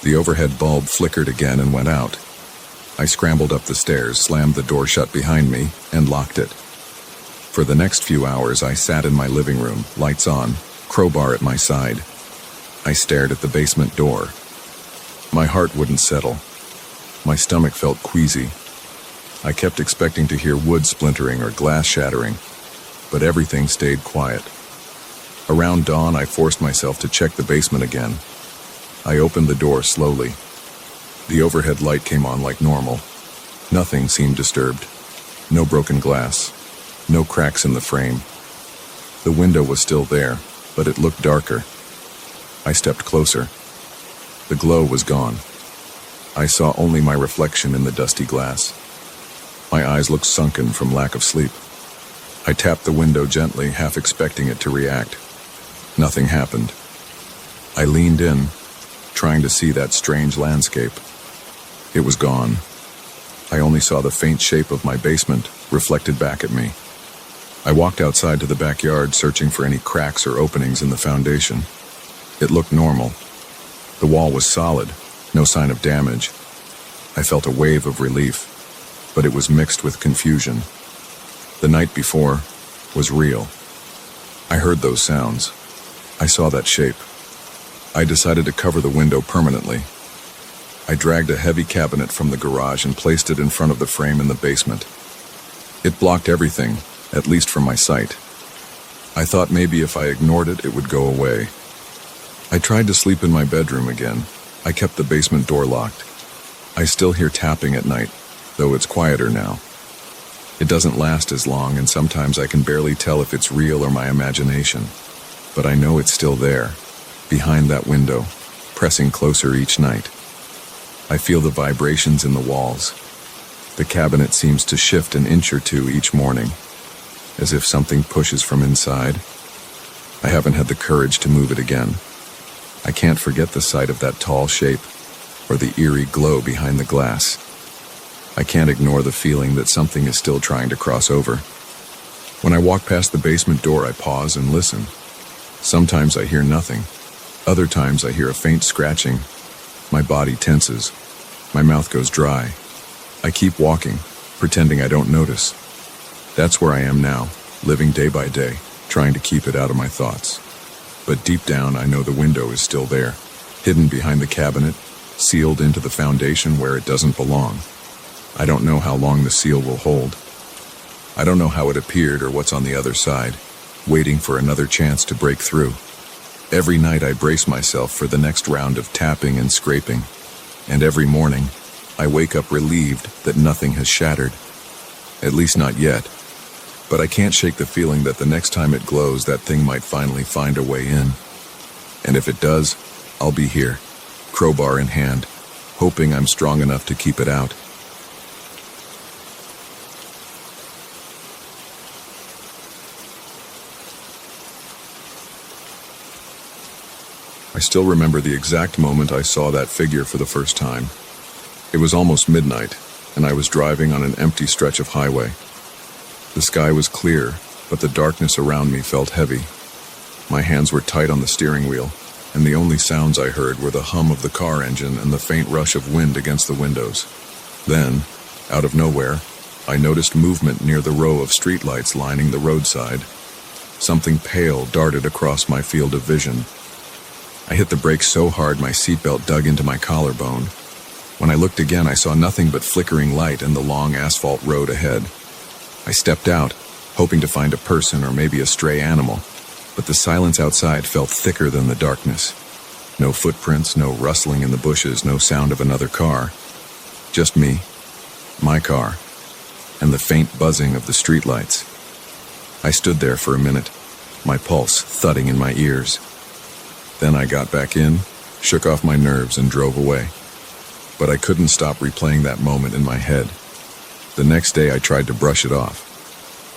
The overhead bulb flickered again and went out. I scrambled up the stairs, slammed the door shut behind me, and locked it. For the next few hours, I sat in my living room, lights on, crowbar at my side. I stared at the basement door. My heart wouldn't settle. My stomach felt queasy. I kept expecting to hear wood splintering or glass shattering, but everything stayed quiet. Around dawn, I forced myself to check the basement again. I opened the door slowly. The overhead light came on like normal. Nothing seemed disturbed. No broken glass. No cracks in the frame. The window was still there, but it looked darker. I stepped closer. The glow was gone. I saw only my reflection in the dusty glass. My eyes looked sunken from lack of sleep. I tapped the window gently, half expecting it to react. Nothing happened. I leaned in, trying to see that strange landscape. It was gone. I only saw the faint shape of my basement reflected back at me. I walked outside to the backyard, searching for any cracks or openings in the foundation. It looked normal. The wall was solid, no sign of damage. I felt a wave of relief, but it was mixed with confusion. The night before was real. I heard those sounds. I saw that shape. I decided to cover the window permanently. I dragged a heavy cabinet from the garage and placed it in front of the frame in the basement. It blocked everything, at least from my sight. I thought maybe if I ignored it, it would go away. I tried to sleep in my bedroom again. I kept the basement door locked. I still hear tapping at night, though it's quieter now. It doesn't last as long, and sometimes I can barely tell if it's real or my imagination. But I know it's still there, behind that window, pressing closer each night. I feel the vibrations in the walls. The cabinet seems to shift an inch or two each morning, as if something pushes from inside. I haven't had the courage to move it again. I can't forget the sight of that tall shape, or the eerie glow behind the glass. I can't ignore the feeling that something is still trying to cross over. When I walk past the basement door, I pause and listen. Sometimes I hear nothing. Other times I hear a faint scratching. My body tenses. My mouth goes dry. I keep walking, pretending I don't notice. That's where I am now, living day by day, trying to keep it out of my thoughts. But deep down, I know the window is still there, hidden behind the cabinet, sealed into the foundation where it doesn't belong. I don't know how long the seal will hold. I don't know how it appeared or what's on the other side, waiting for another chance to break through. Every night I brace myself for the next round of tapping and scraping, and every morning I wake up relieved that nothing has shattered. At least not yet. But I can't shake the feeling that the next time it glows, that thing might finally find a way in. And if it does, I'll be here, crowbar in hand, hoping I'm strong enough to keep it out. I still remember the exact moment I saw that figure for the first time. It was almost midnight, and I was driving on an empty stretch of highway. The sky was clear, but the darkness around me felt heavy. My hands were tight on the steering wheel, and the only sounds I heard were the hum of the car engine and the faint rush of wind against the windows. Then, out of nowhere, I noticed movement near the row of streetlights lining the roadside. Something pale darted across my field of vision. I hit the brakes so hard my seatbelt dug into my collarbone. When I looked again, I saw nothing but flickering light and the long asphalt road ahead. I stepped out, hoping to find a person or maybe a stray animal, but the silence outside felt thicker than the darkness. No footprints, no rustling in the bushes, no sound of another car. Just me, my car, and the faint buzzing of the streetlights. I stood there for a minute, my pulse thudding in my ears. Then I got back in, shook off my nerves, and drove away. But I couldn't stop replaying that moment in my head. The next day I tried to brush it off.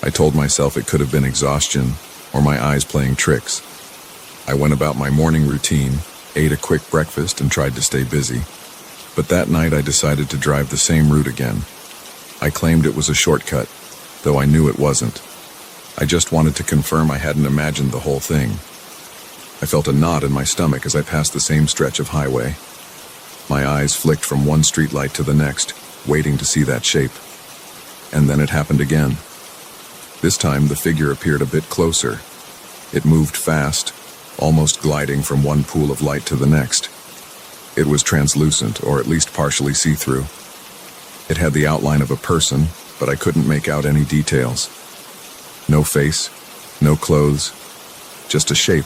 I told myself it could have been exhaustion or my eyes playing tricks. I went about my morning routine, ate a quick breakfast, and tried to stay busy. But that night I decided to drive the same route again. I claimed it was a shortcut, though I knew it wasn't. I just wanted to confirm I hadn't imagined the whole thing. I felt a knot in my stomach as I passed the same stretch of highway. My eyes flicked from one streetlight to the next, waiting to see that shape. And then it happened again. This time the figure appeared a bit closer. It moved fast, almost gliding from one pool of light to the next. It was translucent, or at least partially see-through. It had the outline of a person, but I couldn't make out any details. No face, no clothes, just a shape.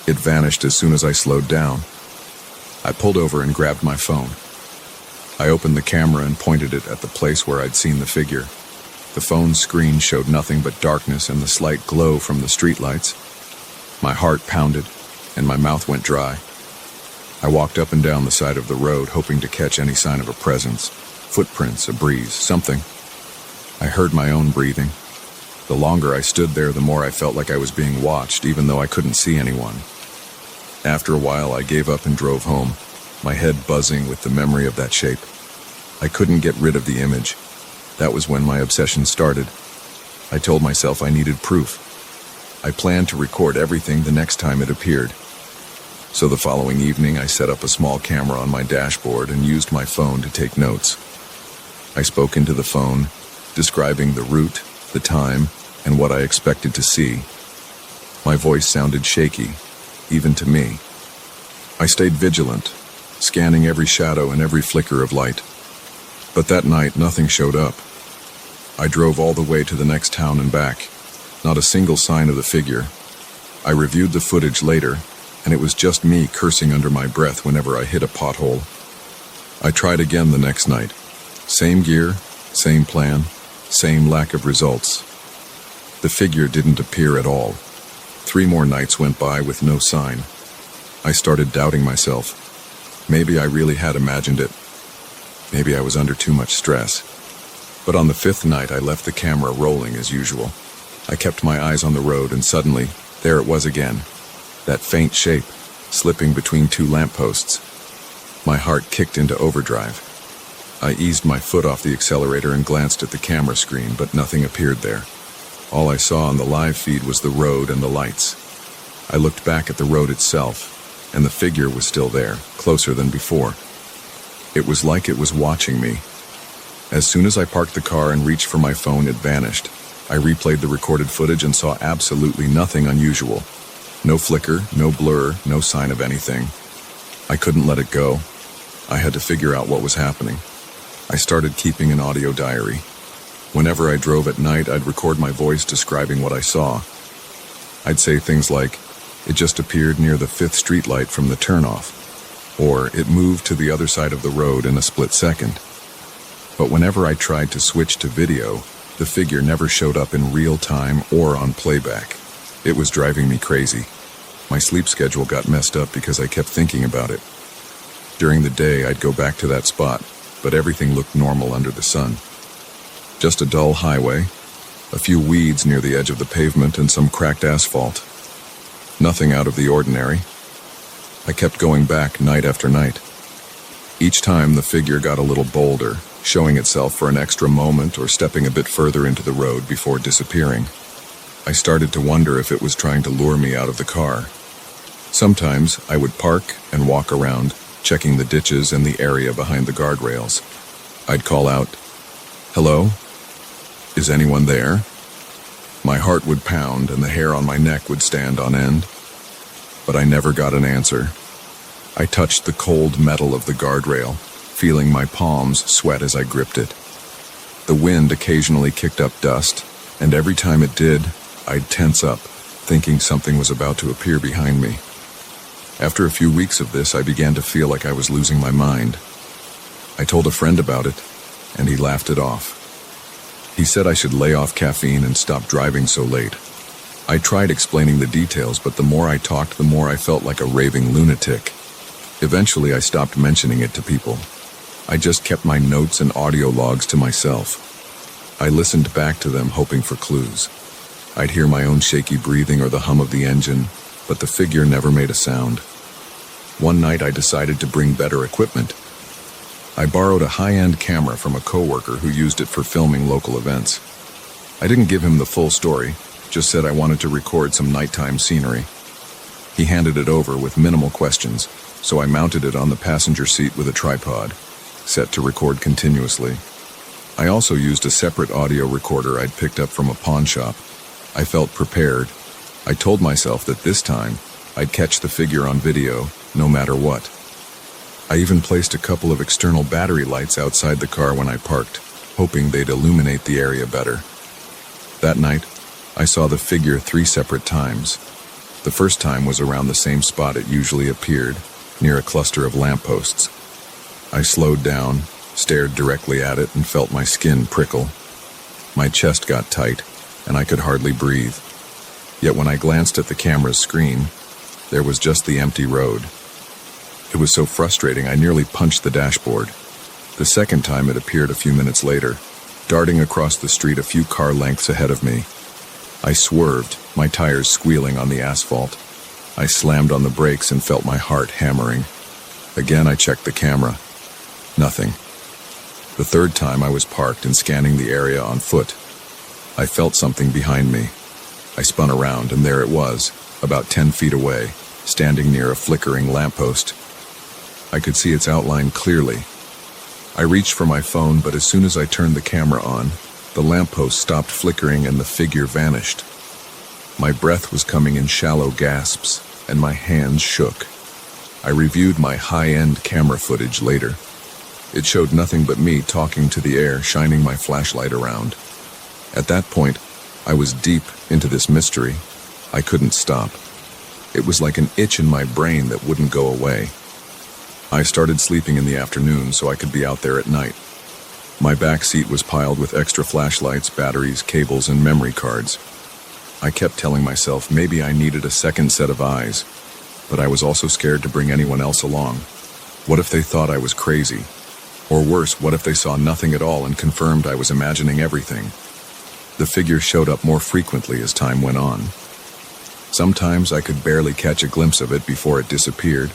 It vanished as soon as I slowed down. I pulled over and grabbed my phone. I opened the camera and pointed it at the place where I'd seen the figure. The phone's screen showed nothing but darkness and the slight glow from the streetlights. My heart pounded, and my mouth went dry. I walked up and down the side of the road, hoping to catch any sign of a presence, footprints, a breeze, something. I heard my own breathing. The longer I stood there, the more I felt like I was being watched, even though I couldn't see anyone. After a while, I gave up and drove home, my head buzzing with the memory of that shape. I couldn't get rid of the image. That was when my obsession started. I told myself I needed proof. I planned to record everything the next time it appeared. So the following evening, I set up a small camera on my dashboard and used my phone to take notes. I spoke into the phone, describing the route, the time, and what I expected to see. My voice sounded shaky, even to me. I stayed vigilant, scanning every shadow and every flicker of light. But that night, nothing showed up. I drove all the way to the next town and back. Not a single sign of the figure. I reviewed the footage later, and it was just me cursing under my breath whenever I hit a pothole. I tried again the next night. Same gear, same plan, same lack of results. The figure didn't appear at all. 3 more nights went by with no sign. I started doubting myself. Maybe I really had imagined it. Maybe I was under too much stress. But on the 5th night, I left the camera rolling as usual. I kept my eyes on the road, and suddenly, there it was again. That faint shape, slipping between 2 lampposts. My heart kicked into overdrive. I eased my foot off the accelerator and glanced at the camera screen, but nothing appeared there. All I saw on the live feed was the road and the lights. I looked back at the road itself, and the figure was still there, closer than before. It was like it was watching me. As soon as I parked the car and reached for my phone, it vanished. I replayed the recorded footage and saw absolutely nothing unusual. No flicker, no blur, no sign of anything. I couldn't let it go. I had to figure out what was happening. I started keeping an audio diary. Whenever I drove at night, I'd record my voice describing what I saw. I'd say things like, "It just appeared near the 5th street light from the turnoff," or "It moved to the other side of the road in a split second." But whenever I tried to switch to video, the figure never showed up in real time or on playback. It was driving me crazy. My sleep schedule got messed up because I kept thinking about it. During the day, I'd go back to that spot, but everything looked normal under the sun. Just a dull highway, a few weeds near the edge of the pavement, and some cracked asphalt. Nothing out of the ordinary. I kept going back night after night. Each time the figure got a little bolder, showing itself for an extra moment or stepping a bit further into the road before disappearing. I started to wonder if it was trying to lure me out of the car. Sometimes I would park and walk around, checking the ditches and the area behind the guardrails. I'd call out, "Hello? Is anyone there?" My heart would pound and the hair on my neck would stand on end. But I never got an answer. I touched the cold metal of the guardrail, feeling my palms sweat as I gripped it. The wind occasionally kicked up dust, and every time it did, I'd tense up, thinking something was about to appear behind me. After a few weeks of this, I began to feel like I was losing my mind. I told a friend about it, and he laughed it off. He said I should lay off caffeine and stop driving so late. I tried explaining the details, but the more I talked, the more I felt like a raving lunatic. Eventually, I stopped mentioning it to people. I just kept my notes and audio logs to myself. I listened back to them, hoping for clues. I'd hear my own shaky breathing or the hum of the engine, but the figure never made a sound. One night, I decided to bring better equipment. I borrowed a high-end camera from a coworker who used it for filming local events. I didn't give him the full story, just said I wanted to record some nighttime scenery. He handed it over with minimal questions, so I mounted it on the passenger seat with a tripod, set to record continuously. I also used a separate audio recorder I'd picked up from a pawn shop. I felt prepared. I told myself that this time, I'd catch the figure on video, no matter what. I even placed a couple of external battery lights outside the car when I parked, hoping they'd illuminate the area better. That night, I saw the figure 3 separate times. The first time was around the same spot it usually appeared, near a cluster of lampposts. I slowed down, stared directly at it, and felt my skin prickle. My chest got tight, and I could hardly breathe. Yet when I glanced at the camera's screen, there was just the empty road. It was so frustrating I nearly punched the dashboard. The second time it appeared a few minutes later, darting across the street a few car lengths ahead of me. I swerved, my tires squealing on the asphalt. I slammed on the brakes and felt my heart hammering. Again, I checked the camera. Nothing. The third time I was parked and scanning the area on foot. I felt something behind me. I spun around, and there it was, about 10 feet away, standing near a flickering lamppost. I could see its outline clearly. I reached for my phone, but as soon as I turned the camera on, the lamppost stopped flickering and the figure vanished. My breath was coming in shallow gasps, and my hands shook. I reviewed my high-end camera footage later. It showed nothing but me talking to the air, shining my flashlight around. At that point, I was deep into this mystery. I couldn't stop. It was like an itch in my brain that wouldn't go away. I started sleeping in the afternoon so I could be out there at night. My back seat was piled with extra flashlights, batteries, cables, and memory cards. I kept telling myself maybe I needed a second set of eyes, but I was also scared to bring anyone else along. What if they thought I was crazy? Or worse, what if they saw nothing at all and confirmed I was imagining everything? The figure showed up more frequently as time went on. Sometimes I could barely catch a glimpse of it before it disappeared.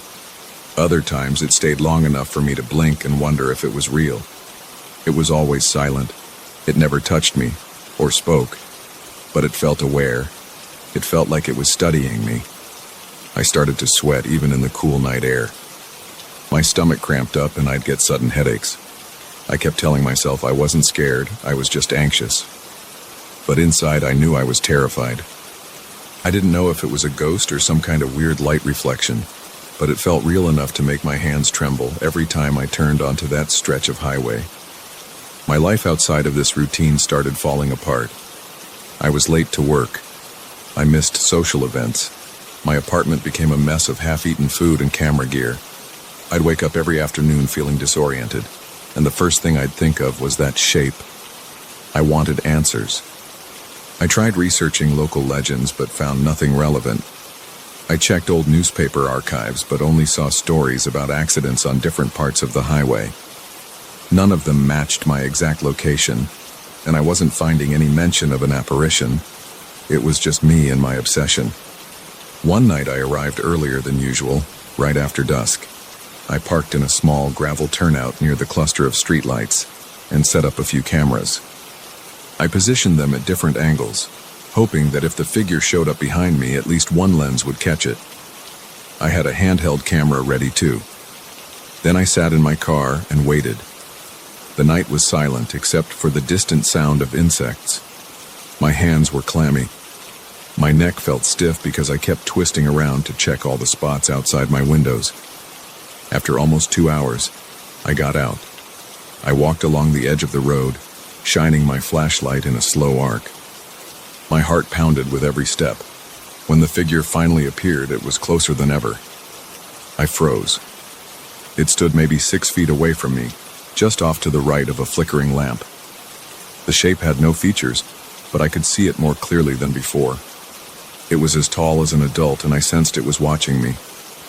Other times it stayed long enough for me to blink and wonder if it was real. It was always silent. It never touched me or spoke, but it felt aware. It felt like it was studying me. I started to sweat even in the cool night air. My stomach cramped up and I'd get sudden headaches. I kept telling myself I wasn't scared, I was just anxious. But inside I knew I was terrified. I didn't know if it was a ghost or some kind of weird light reflection, but it felt real enough to make my hands tremble every time I turned onto that stretch of highway. My life outside of this routine started falling apart. I was late to work. I missed social events. My apartment became a mess of half-eaten food and camera gear. I'd wake up every afternoon feeling disoriented, and the first thing I'd think of was that shape. I wanted answers. I tried researching local legends but found nothing relevant. I checked old newspaper archives but only saw stories about accidents on different parts of the highway. None of them matched my exact location, and I wasn't finding any mention of an apparition. It was just me and my obsession. One night I arrived earlier than usual, right after dusk. I parked in a small gravel turnout near the cluster of streetlights and set up a few cameras. I positioned them at different angles, hoping that if the figure showed up behind me, at least one lens would catch it. I had a handheld camera ready too. Then I sat in my car and waited. The night was silent except for the distant sound of insects. My hands were clammy. My neck felt stiff because I kept twisting around to check all the spots outside my windows. After almost 2 hours, I got out. I walked along the edge of the road, shining my flashlight in a slow arc. My heart pounded with every step. When the figure finally appeared, it was closer than ever. I froze. It stood maybe 6 feet away from me, just off to the right of a flickering lamp. The shape had no features, but I could see it more clearly than before. It was as tall as an adult, and I sensed it was watching me.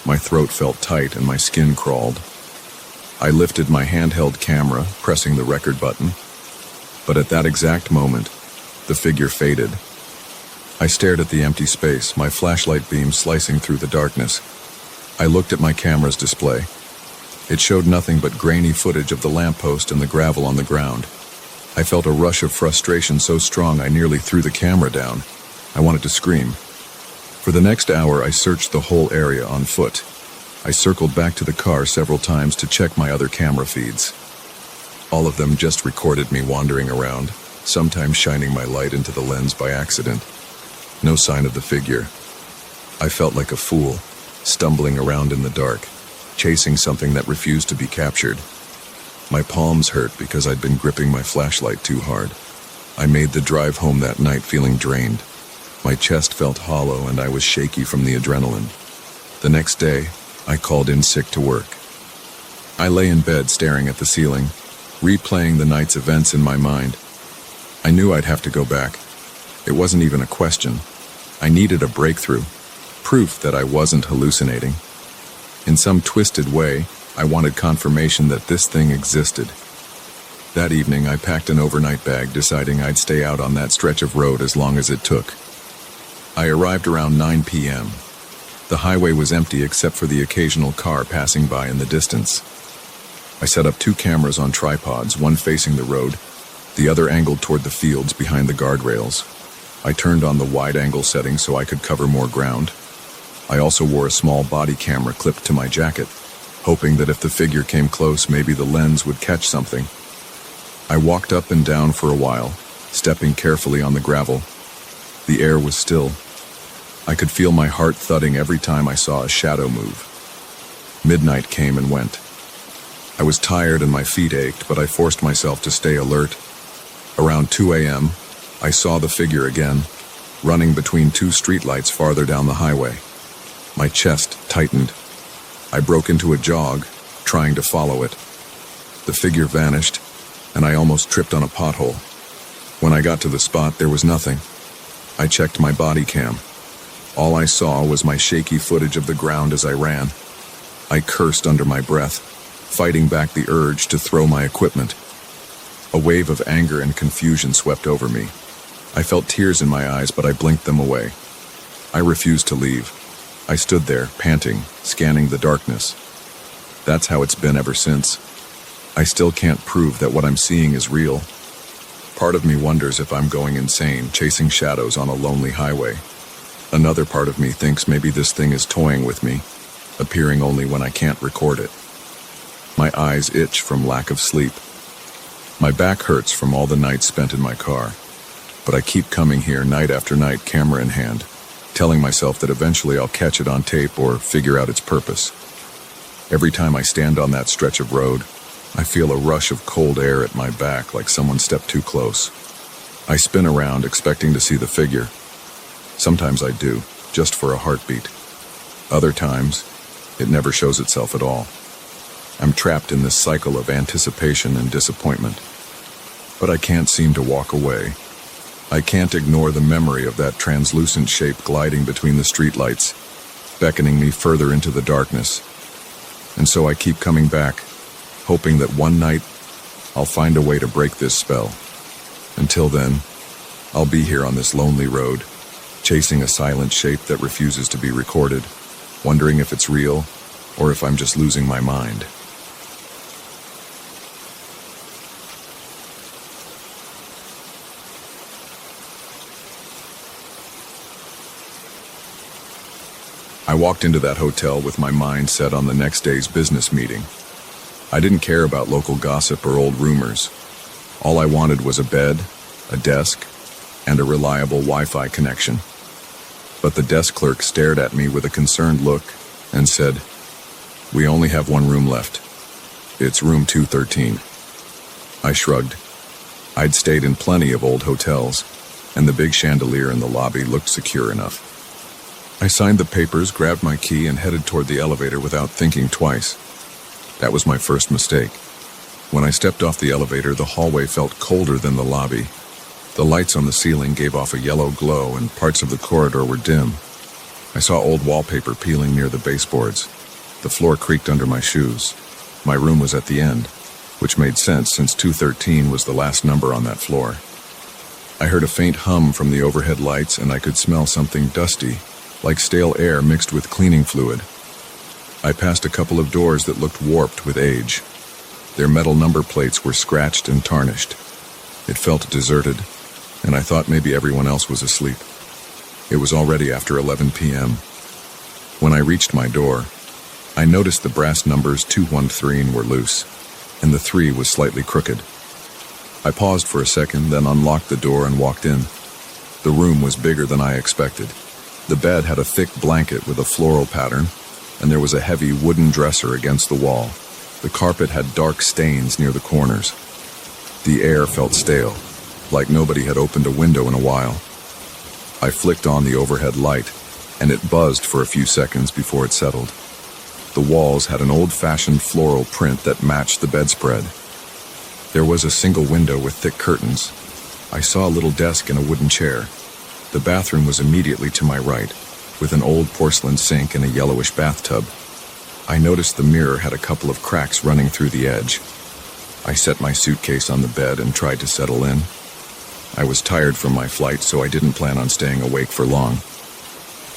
My throat felt tight and my skin crawled. I lifted my handheld camera, pressing the record button. But at that exact moment, the figure faded. I stared at the empty space, my flashlight beam slicing through the darkness. I looked at my camera's display. It showed nothing but grainy footage of the lamppost and the gravel on the ground. I felt a rush of frustration so strong I nearly threw the camera down. I wanted to scream. For the next hour, I searched the whole area on foot. I circled back to the car several times to check my other camera feeds. All of them just recorded me wandering around, sometimes shining my light into the lens by accident. No sign of the figure. I felt like a fool, stumbling around in the dark, chasing something that refused to be captured. My palms hurt because I'd been gripping my flashlight too hard. I made the drive home that night feeling drained. My chest felt hollow and I was shaky from the adrenaline. The next day, I called in sick to work. I lay in bed staring at the ceiling, replaying the night's events in my mind. I knew I'd have to go back. It wasn't even a question. I needed a breakthrough, proof that I wasn't hallucinating. In some twisted way, I wanted confirmation that this thing existed. That evening, I packed an overnight bag, deciding I'd stay out on that stretch of road as long as it took. I arrived around 9 p.m. The highway was empty except for the occasional car passing by in the distance. I set up 2 cameras on tripods, one facing the road, the other angled toward the fields behind the guardrails. I turned on the wide-angle setting so I could cover more ground. I also wore a small body camera clipped to my jacket, hoping that if the figure came close, maybe the lens would catch something. I walked up and down for a while, stepping carefully on the gravel. The air was still. I could feel my heart thudding every time I saw a shadow move. Midnight came and went. I was tired and my feet ached, but I forced myself to stay alert. Around 2 a.m., I saw the figure again, running between 2 streetlights farther down the highway. My chest tightened. I broke into a jog, trying to follow it. The figure vanished, and I almost tripped on a pothole. When I got to the spot, there was nothing. I checked my body cam. All I saw was my shaky footage of the ground as I ran. I cursed under my breath, fighting back the urge to throw my equipment. A wave of anger and confusion swept over me. I felt tears in my eyes, but I blinked them away. I refused to leave. I stood there, panting, scanning the darkness. That's how it's been ever since. I still can't prove that what I'm seeing is real. Part of me wonders if I'm going insane, chasing shadows on a lonely highway. Another part of me thinks maybe this thing is toying with me, appearing only when I can't record it. My eyes itch from lack of sleep. My back hurts from all the nights spent in my car, but I keep coming here night after night, camera in hand. telling myself that eventually I'll catch it on tape or figure out its purpose. Every time I stand on that stretch of road, I feel a rush of cold air at my back like someone stepped too close. I spin around expecting to see the figure. Sometimes I do, just for a heartbeat. Other times, it never shows itself at all. I'm trapped in this cycle of anticipation and disappointment. But I can't seem to walk away. I can't ignore the memory of that translucent shape gliding between the streetlights, beckoning me further into the darkness. And so I keep coming back, hoping that one night I'll find a way to break this spell. Until then, I'll be here on this lonely road, chasing a silent shape that refuses to be recorded, wondering if it's real or if I'm just losing my mind. I walked into that hotel with my mind set on the next day's business meeting. I didn't care about local gossip or old rumors. All I wanted was a bed, a desk, and a reliable Wi-Fi connection. But the desk clerk stared at me with a concerned look and said, "We only have one room left. It's room 213. I shrugged. I'd stayed in plenty of old hotels, and the big chandelier in the lobby looked secure enough. I signed the papers, grabbed my key, and headed toward the elevator without thinking twice. That was my first mistake. When I stepped off the elevator, the hallway felt colder than the lobby. The lights on the ceiling gave off a yellow glow, and parts of the corridor were dim. I saw old wallpaper peeling near the baseboards. The floor creaked under my shoes. My room was at the end, which made sense since 213 was the last number on that floor. I heard a faint hum from the overhead lights, and I could smell something dusty, like stale air mixed with cleaning fluid. I passed a couple of doors that looked warped with age. Their metal number plates were scratched and tarnished. It felt deserted, and I thought maybe everyone else was asleep. It was already after 11 p.m. When I reached my door, I noticed the brass numbers 213 were loose, and the 3 was slightly crooked. I paused for a second, then unlocked the door and walked in. The room was bigger than I expected. The bed had a thick blanket with a floral pattern, and there was a heavy wooden dresser against the wall. The carpet had dark stains near the corners. The air felt stale, like nobody had opened a window in a while. I flicked on the overhead light, and it buzzed for a few seconds before it settled. The walls had an old-fashioned floral print that matched the bedspread. There was a single window with thick curtains. I saw a little desk and a wooden chair. The bathroom was immediately to my right, with an old porcelain sink and a yellowish bathtub. I noticed the mirror had a couple of cracks running through the edge. I set my suitcase on the bed and tried to settle in. I was tired from my flight, so I didn't plan on staying awake for long.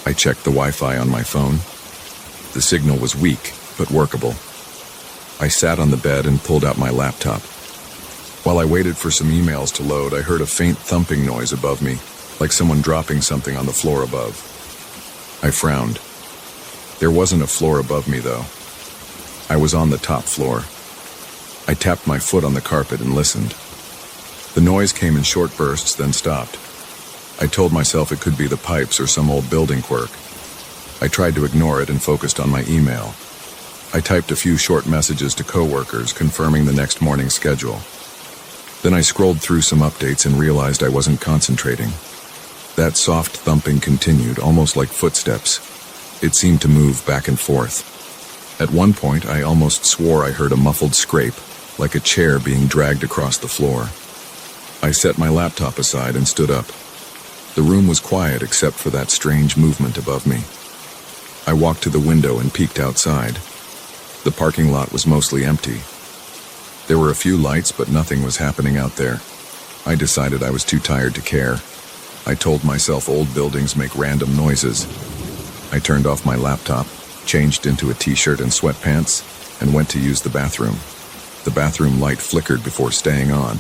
I checked the Wi-Fi on my phone. The signal was weak, but workable. I sat on the bed and pulled out my laptop. While I waited for some emails to load, I heard a faint thumping noise above me, like someone dropping something on the floor above. I frowned. There wasn't a floor above me, though. I was on the top floor. I tapped my foot on the carpet and listened. The noise came in short bursts, then stopped. I told myself it could be the pipes or some old building quirk. I tried to ignore it and focused on my email. I typed a few short messages to coworkers confirming the next morning's schedule. Then I scrolled through some updates and realized I wasn't concentrating. That soft thumping continued, almost like footsteps. It seemed to move back and forth. At one point, I almost swore I heard a muffled scrape, like a chair being dragged across the floor. I set my laptop aside and stood up. The room was quiet except for that strange movement above me. I walked to the window and peeked outside. The parking lot was mostly empty. There were a few lights, but nothing was happening out there. I decided I was too tired to care. I told myself old buildings make random noises. I turned off my laptop, changed into a t-shirt and sweatpants, and went to use the bathroom. The bathroom light flickered before staying on.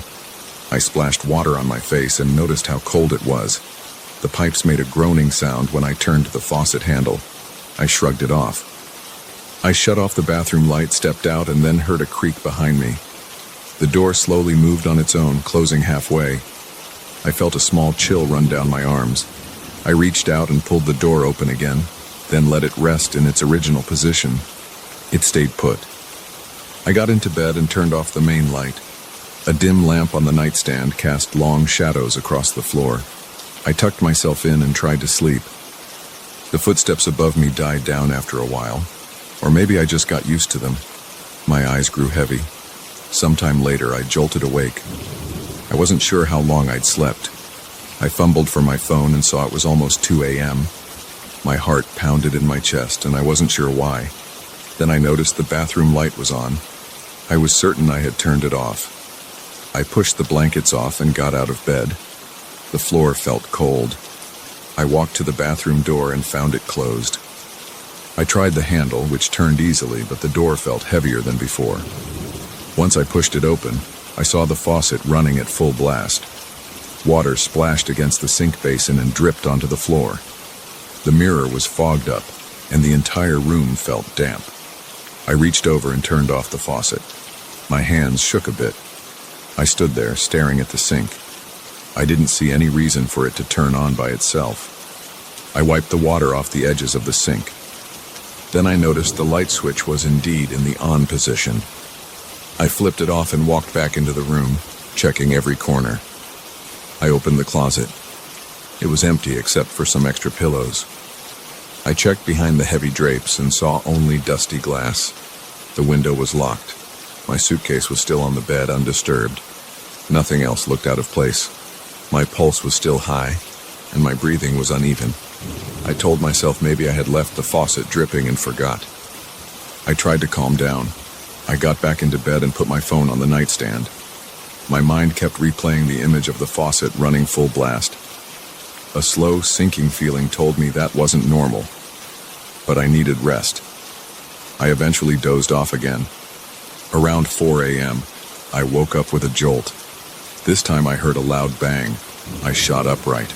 I splashed water on my face and noticed how cold it was. The pipes made a groaning sound when I turned the faucet handle. I shrugged it off. I shut off the bathroom light, stepped out, and then heard a creak behind me. The door slowly moved on its own, closing halfway. I felt a small chill run down my arms. I reached out and pulled the door open again, then let it rest in its original position. It stayed put. I got into bed and turned off the main light. A dim lamp on the nightstand cast long shadows across the floor. I tucked myself in and tried to sleep. The footsteps above me died down after a while, or maybe I just got used to them. My eyes grew heavy. Sometime later, I jolted awake. I wasn't sure how long I'd slept. I fumbled for my phone and saw it was almost 2 a.m. My heart pounded in my chest, and I wasn't sure why. Then I noticed the bathroom light was on. I was certain I had turned it off. I pushed the blankets off and got out of bed. The floor felt cold. I walked to the bathroom door and found it closed. I tried the handle, which turned easily, but the door felt heavier than before. Once I pushed it open, I saw the faucet running at full blast. Water splashed against the sink basin and dripped onto the floor. The mirror was fogged up, and the entire room felt damp. I reached over and turned off the faucet. My hands shook a bit. I stood there, staring at the sink. I didn't see any reason for it to turn on by itself. I wiped the water off the edges of the sink. Then I noticed the light switch was indeed in the on position. I flipped it off and walked back into the room, checking every corner. I opened the closet. It was empty except for some extra pillows. I checked behind the heavy drapes and saw only dusty glass. The window was locked. My suitcase was still on the bed, undisturbed. Nothing else looked out of place. My pulse was still high, and my breathing was uneven. I told myself maybe I had left the faucet dripping and forgot. I tried to calm down. I got back into bed and put my phone on the nightstand. My mind kept replaying the image of the faucet running full blast. A slow, sinking feeling told me that wasn't normal, but I needed rest. I eventually dozed off again. Around 4 a.m., I woke up with a jolt. This time I heard a loud bang. I shot upright.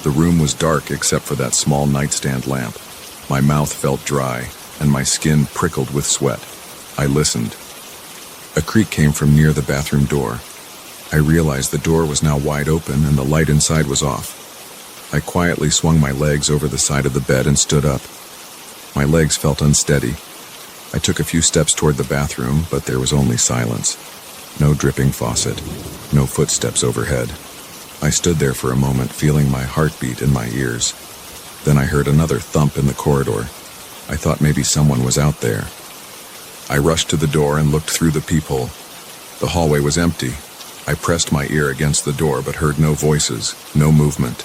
The room was dark except for that small nightstand lamp. My mouth felt dry, and my skin prickled with sweat. I listened. A creak came from near the bathroom door. I realized the door was now wide open and the light inside was off. I quietly swung my legs over the side of the bed and stood up. My legs felt unsteady. I took a few steps toward the bathroom, but there was only silence. No dripping faucet, no footsteps overhead. I stood there for a moment, feeling my heartbeat in my ears. Then I heard another thump in the corridor. I thought maybe someone was out there. I rushed to the door and looked through the peephole. The hallway was empty. I pressed my ear against the door but heard no voices, no movement.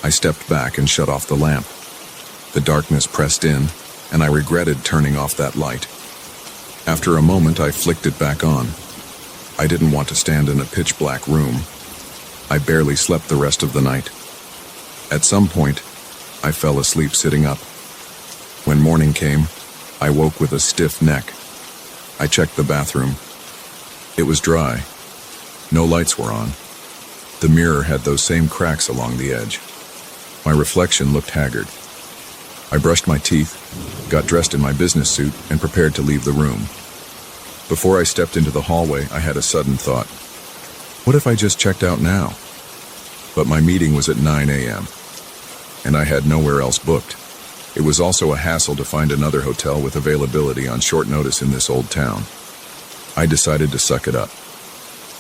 I stepped back and shut off the lamp. The darkness pressed in, and I regretted turning off that light. After a moment, I flicked it back on. I didn't want to stand in a pitch-black room. I barely slept the rest of the night. At some point, I fell asleep sitting up. When morning came, I woke with a stiff neck. I checked the bathroom. It was dry. No lights were on. The mirror had those same cracks along the edge. My reflection looked haggard. I brushed my teeth, got dressed in my business suit, and prepared to leave the room. Before I stepped into the hallway, I had a sudden thought. What if I just checked out now? But my meeting was at 9 a.m., and I had nowhere else booked. It was also a hassle to find another hotel with availability on short notice in this old town. I decided to suck it up.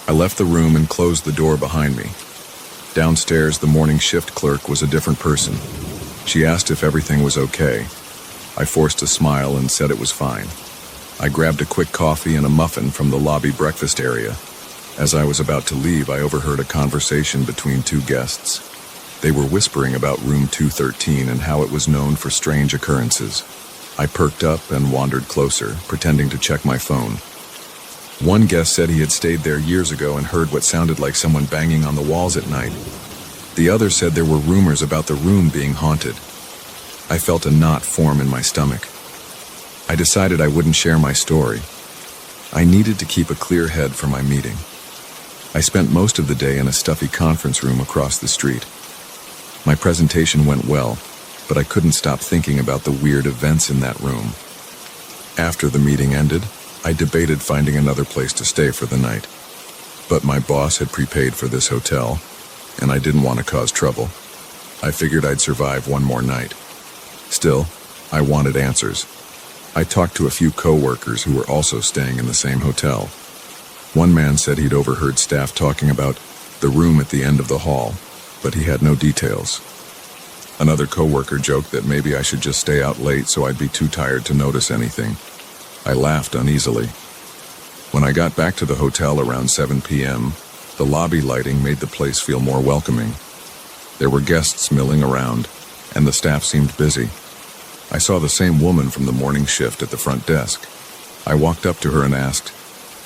I left the room and closed the door behind me. Downstairs, the morning shift clerk was a different person. She asked if everything was okay. I forced a smile and said it was fine. I grabbed a quick coffee and a muffin from the lobby breakfast area. As I was about to leave, I overheard a conversation between two guests. They were whispering about room 213 and how it was known for strange occurrences. I perked up and wandered closer, pretending to check my phone. One guest said he had stayed there years ago and heard what sounded like someone banging on the walls at night. The other said there were rumors about the room being haunted. I felt a knot form in my stomach. I decided I wouldn't share my story. I needed to keep a clear head for my meeting. I spent most of the day in a stuffy conference room across the street. My presentation went well, but I couldn't stop thinking about the weird events in that room. After the meeting ended, I debated finding another place to stay for the night. But my boss had prepaid for this hotel, and I didn't want to cause trouble. I figured I'd survive one more night. Still, I wanted answers. I talked to a few co-workers who were also staying in the same hotel. One man said he'd overheard staff talking about the room at the end of the hall, but he had no details. Another co-worker joked that maybe I should just stay out late so I'd be too tired to notice anything. I laughed uneasily. When I got back to the hotel around 7 p.m., the lobby lighting made the place feel more welcoming. There were guests milling around, and the staff seemed busy. I saw the same woman from the morning shift at the front desk. I walked up to her and asked,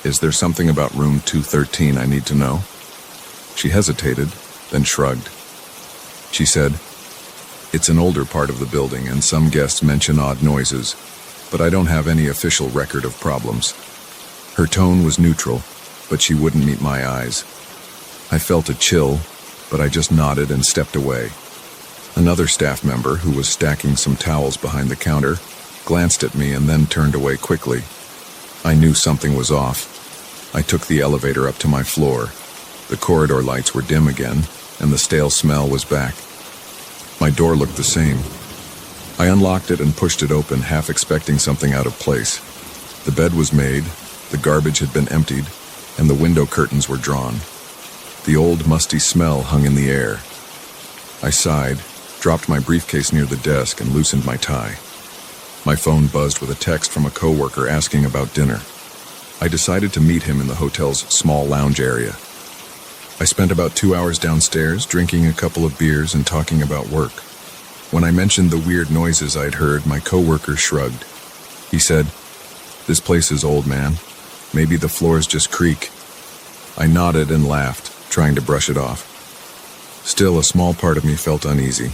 "Is there something about room 213 I need to know?" She hesitated, then shrugged. She said, "It's an older part of the building and some guests mention odd noises, but I don't have any official record of problems." Her tone was neutral, but she wouldn't meet my eyes. I felt a chill, but I just nodded and stepped away. Another staff member, who was stacking some towels behind the counter, glanced at me and then turned away quickly. I knew something was off. I took the elevator up to my floor. The corridor lights were dim again, and the stale smell was back. My door looked the same. I unlocked it and pushed it open, half expecting something out of place. The bed was made, the garbage had been emptied, and the window curtains were drawn. The old, musty smell hung in the air. I sighed, dropped my briefcase near the desk, and loosened my tie. My phone buzzed with a text from a coworker asking about dinner. I decided to meet him in the hotel's small lounge area. I spent about 2 hours downstairs, drinking a couple of beers and talking about work. When I mentioned the weird noises I'd heard, my coworker shrugged. He said, "This place is old, man. Maybe the floors just creak." I nodded and laughed, trying to brush it off. Still, a small part of me felt uneasy.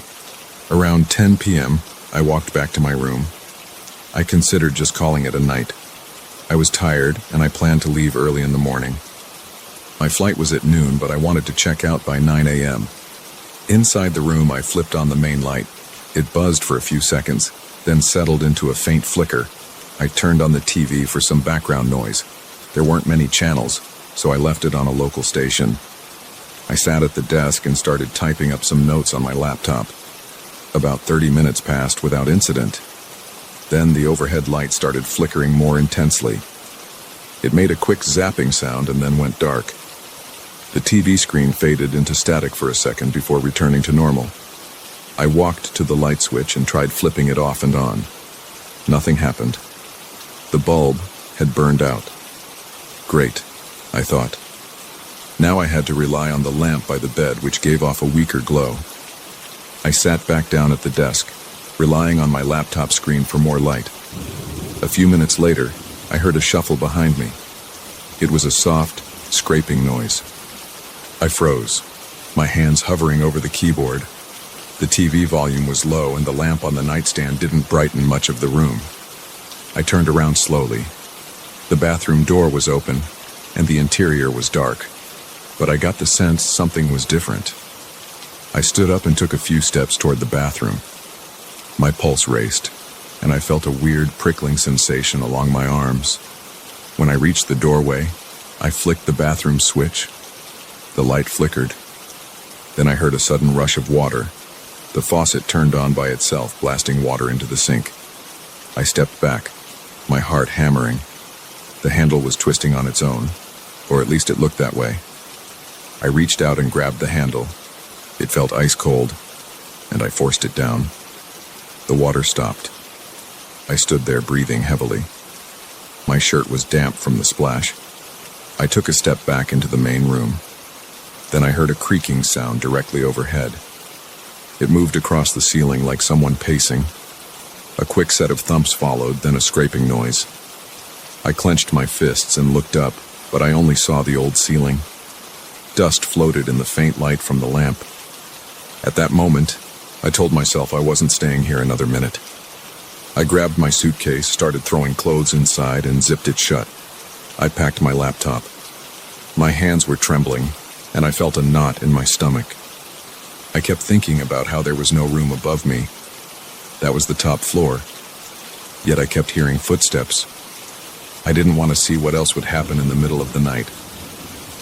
Around 10 p.m., I walked back to my room. I considered just calling it a night. I was tired, and I planned to leave early in the morning. My flight was at noon, but I wanted to check out by 9 a.m. Inside the room, I flipped on the main light. It buzzed for a few seconds, then settled into a faint flicker. I turned on the TV for some background noise. There weren't many channels, so I left it on a local station. I sat at the desk and started typing up some notes on my laptop. About 30 minutes passed without incident. Then the overhead light started flickering more intensely. It made a quick zapping sound and then went dark. The TV screen faded into static for a second before returning to normal. I walked to the light switch and tried flipping it off and on. Nothing happened. The bulb had burned out. Great, I thought. Now I had to rely on the lamp by the bed, which gave off a weaker glow. I sat back down at the desk, relying on my laptop screen for more light. A few minutes later, I heard a shuffle behind me. It was a soft, scraping noise. I froze, my hands hovering over the keyboard. The TV volume was low and the lamp on the nightstand didn't brighten much of the room. I turned around slowly. The bathroom door was open, and the interior was dark, but I got the sense something was different. I stood up and took a few steps toward the bathroom. My pulse raced, and I felt a weird prickling sensation along my arms. When I reached the doorway, I flicked the bathroom switch. The light flickered. Then I heard a sudden rush of water. The faucet turned on by itself, blasting water into the sink. I stepped back, my heart hammering. The handle was twisting on its own, or at least it looked that way. I reached out and grabbed the handle. It felt ice cold, and I forced it down. The water stopped. I stood there breathing heavily. My shirt was damp from the splash. I took a step back into the main room. Then I heard a creaking sound directly overhead. It moved across the ceiling like someone pacing. A quick set of thumps followed, then a scraping noise. I clenched my fists and looked up, but I only saw the old ceiling. Dust floated in the faint light from the lamp. At that moment, I told myself I wasn't staying here another minute. I grabbed my suitcase, started throwing clothes inside, and zipped it shut. I packed my laptop. My hands were trembling, and I felt a knot in my stomach. I kept thinking about how there was no room above me. That was the top floor. Yet I kept hearing footsteps. I didn't want to see what else would happen in the middle of the night.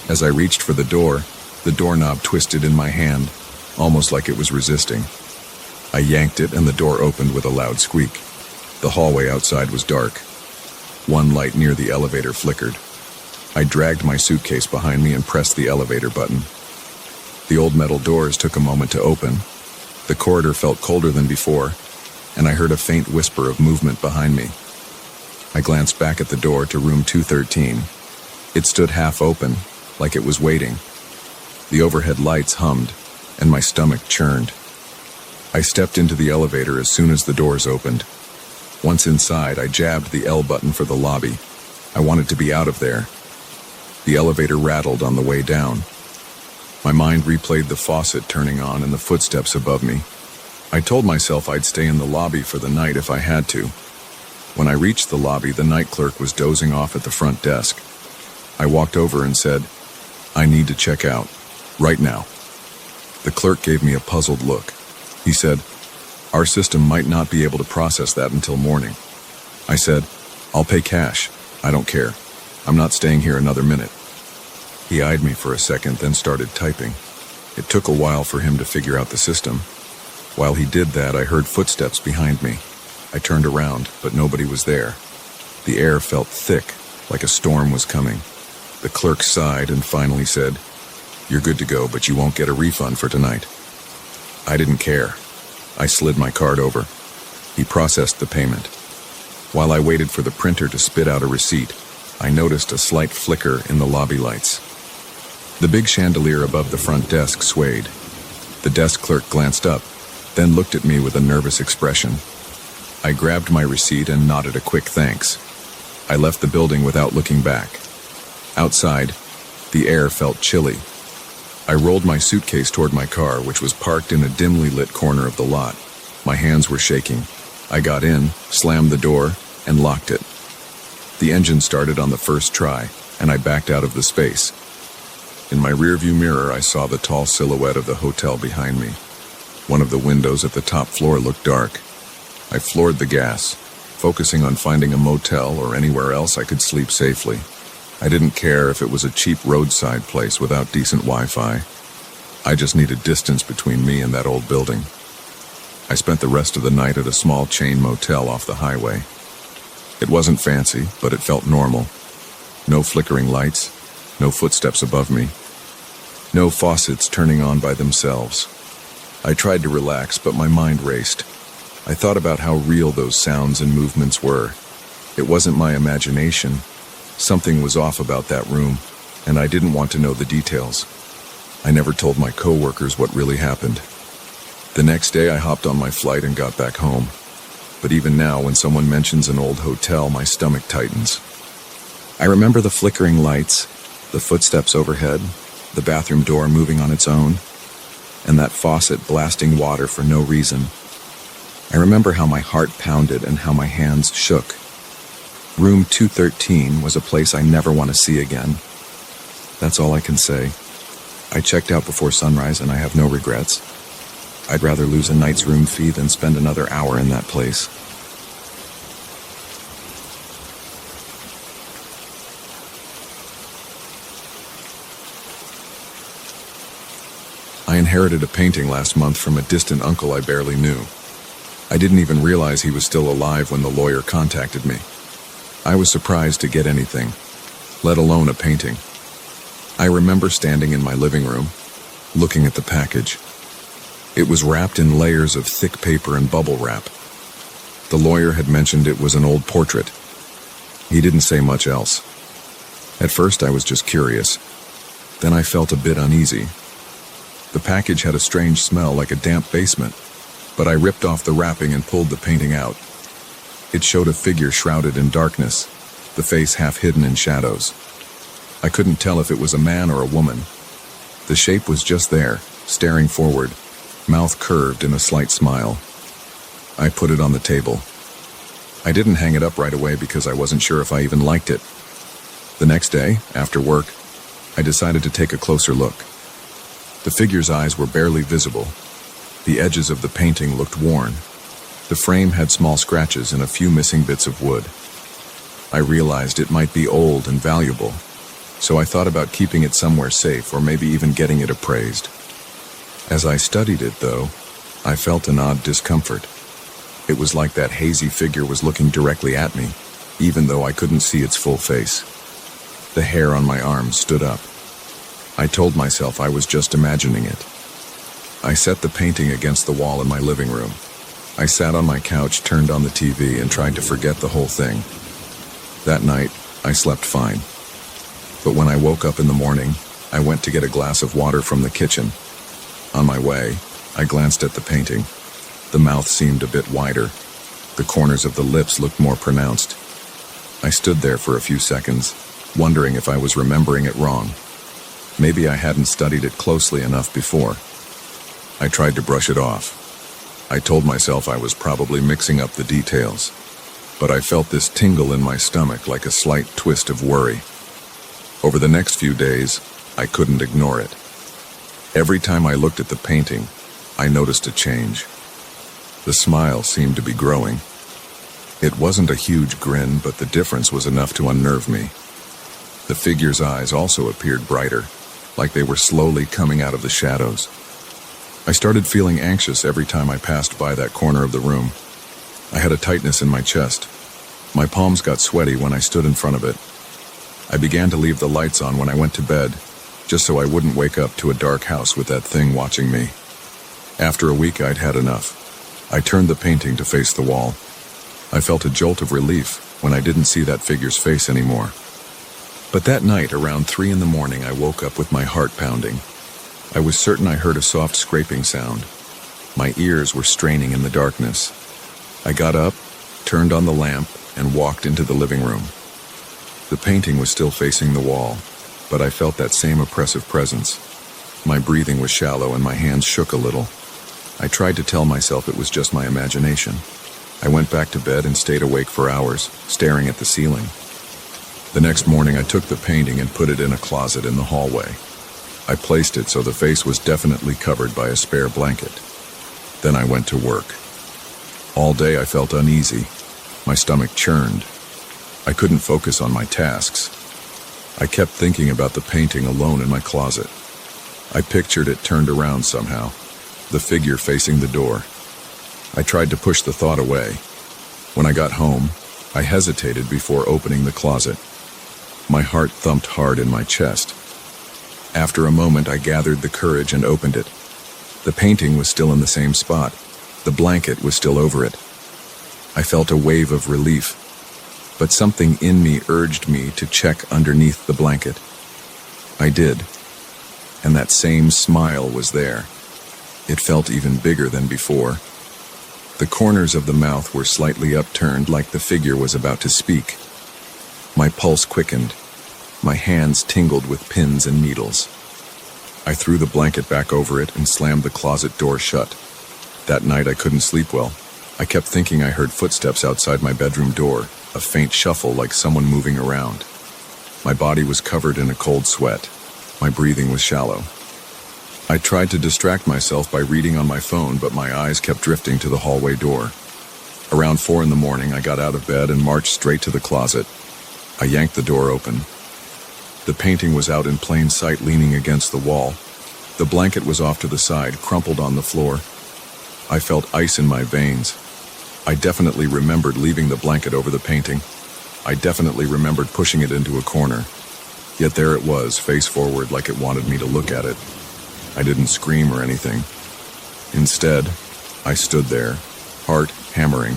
As I reached for the doorknob twisted in my hand. almost like it was resisting. I yanked it and the door opened with a loud squeak. The hallway outside was dark. One light near the elevator flickered. I dragged my suitcase behind me and pressed the elevator button. The old metal doors took a moment to open. The corridor felt colder than before, and I heard a faint whisper of movement behind me. I glanced back at the door to room 213. It stood half open, like it was waiting. The overhead lights hummed, and my stomach churned. I stepped into the elevator as soon as the doors opened. Once inside, I jabbed the L button for the lobby. I wanted to be out of there. The elevator rattled on the way down. My mind replayed the faucet turning on and the footsteps above me. I told myself I'd stay in the lobby for the night if I had to. When I reached the lobby, the night clerk was dozing off at the front desk. I walked over and said, "I need to check out, right now." The clerk gave me a puzzled look. He said, "Our system might not be able to process that until morning." I said, "I'll pay cash. I don't care. I'm not staying here another minute." He eyed me for a second, then started typing. It took a while for him to figure out the system. While he did that, I heard footsteps behind me. I turned around, but nobody was there. The air felt thick, like a storm was coming. The clerk sighed and finally said, "You're good to go, but you won't get a refund for tonight." I didn't care. I slid my card over. He processed the payment. While I waited for the printer to spit out a receipt, I noticed a slight flicker in the lobby lights. The big chandelier above the front desk swayed. The desk clerk glanced up, then looked at me with a nervous expression. I grabbed my receipt and nodded a quick thanks. I left the building without looking back. Outside, the air felt chilly. I rolled my suitcase toward my car, which was parked in a dimly lit corner of the lot. My hands were shaking. I got in, slammed the door, and locked it. The engine started on the first try, and I backed out of the space. In my rearview mirror, I saw the tall silhouette of the hotel behind me. One of the windows at the top floor looked dark. I floored the gas, focusing on finding a motel or anywhere else I could sleep safely. I didn't care if it was a cheap roadside place without decent Wi-Fi. I just needed distance between me and that old building. I spent the rest of the night at a small chain motel off the highway. It wasn't fancy, but it felt normal. No flickering lights, no footsteps above me, no faucets turning on by themselves. I tried to relax, but my mind raced. I thought about how real those sounds and movements were. It wasn't my imagination. Something was off about that room, and I didn't want to know the details. I never told my coworkers what really happened. The next day, I hopped on my flight and got back home. But even now, when someone mentions an old hotel, my stomach tightens. I remember the flickering lights, the footsteps overhead, the bathroom door moving on its own, and that faucet blasting water for no reason. I remember how my heart pounded and how my hands shook. Room 213 was a place I never want to see again. That's all I can say. I checked out before sunrise and I have no regrets. I'd rather lose a night's room fee than spend another hour in that place. I inherited a painting last month from a distant uncle I barely knew. I didn't even realize he was still alive when the lawyer contacted me. I was surprised to get anything, let alone a painting. I remember standing in my living room, looking at the package. It was wrapped in layers of thick paper and bubble wrap. The lawyer had mentioned it was an old portrait. He didn't say much else. At first I was just curious. Then I felt a bit uneasy. The package had a strange smell like a damp basement, but I ripped off the wrapping and pulled the painting out. It showed a figure shrouded in darkness, the face half hidden in shadows. I couldn't tell if it was a man or a woman. The shape was just there, staring forward, mouth curved in a slight smile. I put it on the table. I didn't hang it up right away because I wasn't sure if I even liked it. The next day, after work, I decided to take a closer look. The figure's eyes were barely visible. The edges of the painting looked worn. The frame had small scratches and a few missing bits of wood. I realized it might be old and valuable, so I thought about keeping it somewhere safe or maybe even getting it appraised. As I studied it, though, I felt an odd discomfort. It was like that hazy figure was looking directly at me, even though I couldn't see its full face. The hair on my arms stood up. I told myself I was just imagining it. I set the painting against the wall in my living room. I sat on my couch, turned on the TV, and tried to forget the whole thing. That night, I slept fine. But when I woke up in the morning, I went to get a glass of water from the kitchen. On my way, I glanced at the painting. The mouth seemed a bit wider. The corners of the lips looked more pronounced. I stood there for a few seconds, wondering if I was remembering it wrong. Maybe I hadn't studied it closely enough before. I tried to brush it off. I told myself I was probably mixing up the details, but I felt this tingle in my stomach like a slight twist of worry. Over the next few days, I couldn't ignore it. Every time I looked at the painting, I noticed a change. The smile seemed to be growing. It wasn't a huge grin, but the difference was enough to unnerve me. The figure's eyes also appeared brighter, like they were slowly coming out of the shadows. I started feeling anxious every time I passed by that corner of the room. I had a tightness in my chest. My palms got sweaty when I stood in front of it. I began to leave the lights on when I went to bed, just so I wouldn't wake up to a dark house with that thing watching me. After a week, I'd had enough. I turned the painting to face the wall. I felt a jolt of relief when I didn't see that figure's face anymore. But that night, around 3 in the morning, I woke up with my heart pounding. I was certain I heard a soft scraping sound. My ears were straining in the darkness. I got up, turned on the lamp, and walked into the living room. The painting was still facing the wall, but I felt that same oppressive presence. My breathing was shallow and my hands shook a little. I tried to tell myself it was just my imagination. I went back to bed and stayed awake for hours, staring at the ceiling. The next morning, I took the painting and put it in a closet in the hallway. I placed it so the face was definitely covered by a spare blanket. Then I went to work. All day I felt uneasy. My stomach churned. I couldn't focus on my tasks. I kept thinking about the painting alone in my closet. I pictured it turned around somehow, the figure facing the door. I tried to push the thought away. When I got home, I hesitated before opening the closet. My heart thumped hard in my chest. After a moment, I gathered the courage and opened it. The painting was still in the same spot. The blanket was still over it. I felt a wave of relief, but something in me urged me to check underneath the blanket. I did, and that same smile was there. It felt even bigger than before. The corners of the mouth were slightly upturned, like the figure was about to speak. My pulse quickened. My hands tingled with pins and needles. I threw the blanket back over it and slammed the closet door shut. That night I couldn't sleep well. I kept thinking I heard footsteps outside my bedroom door, a faint shuffle like someone moving around. My body was covered in a cold sweat. My breathing was shallow. I tried to distract myself by reading on my phone, but my eyes kept drifting to the hallway door. Around 4 in the morning, I got out of bed and marched straight to the closet. I yanked the door open. The painting was out in plain sight, leaning against the wall. The blanket was off to the side, crumpled on the floor. I felt ice in my veins. I definitely remembered leaving the blanket over the painting. I definitely remembered pushing it into a corner. Yet there it was, face forward, like it wanted me to look at it. I didn't scream or anything. Instead, I stood there, heart hammering.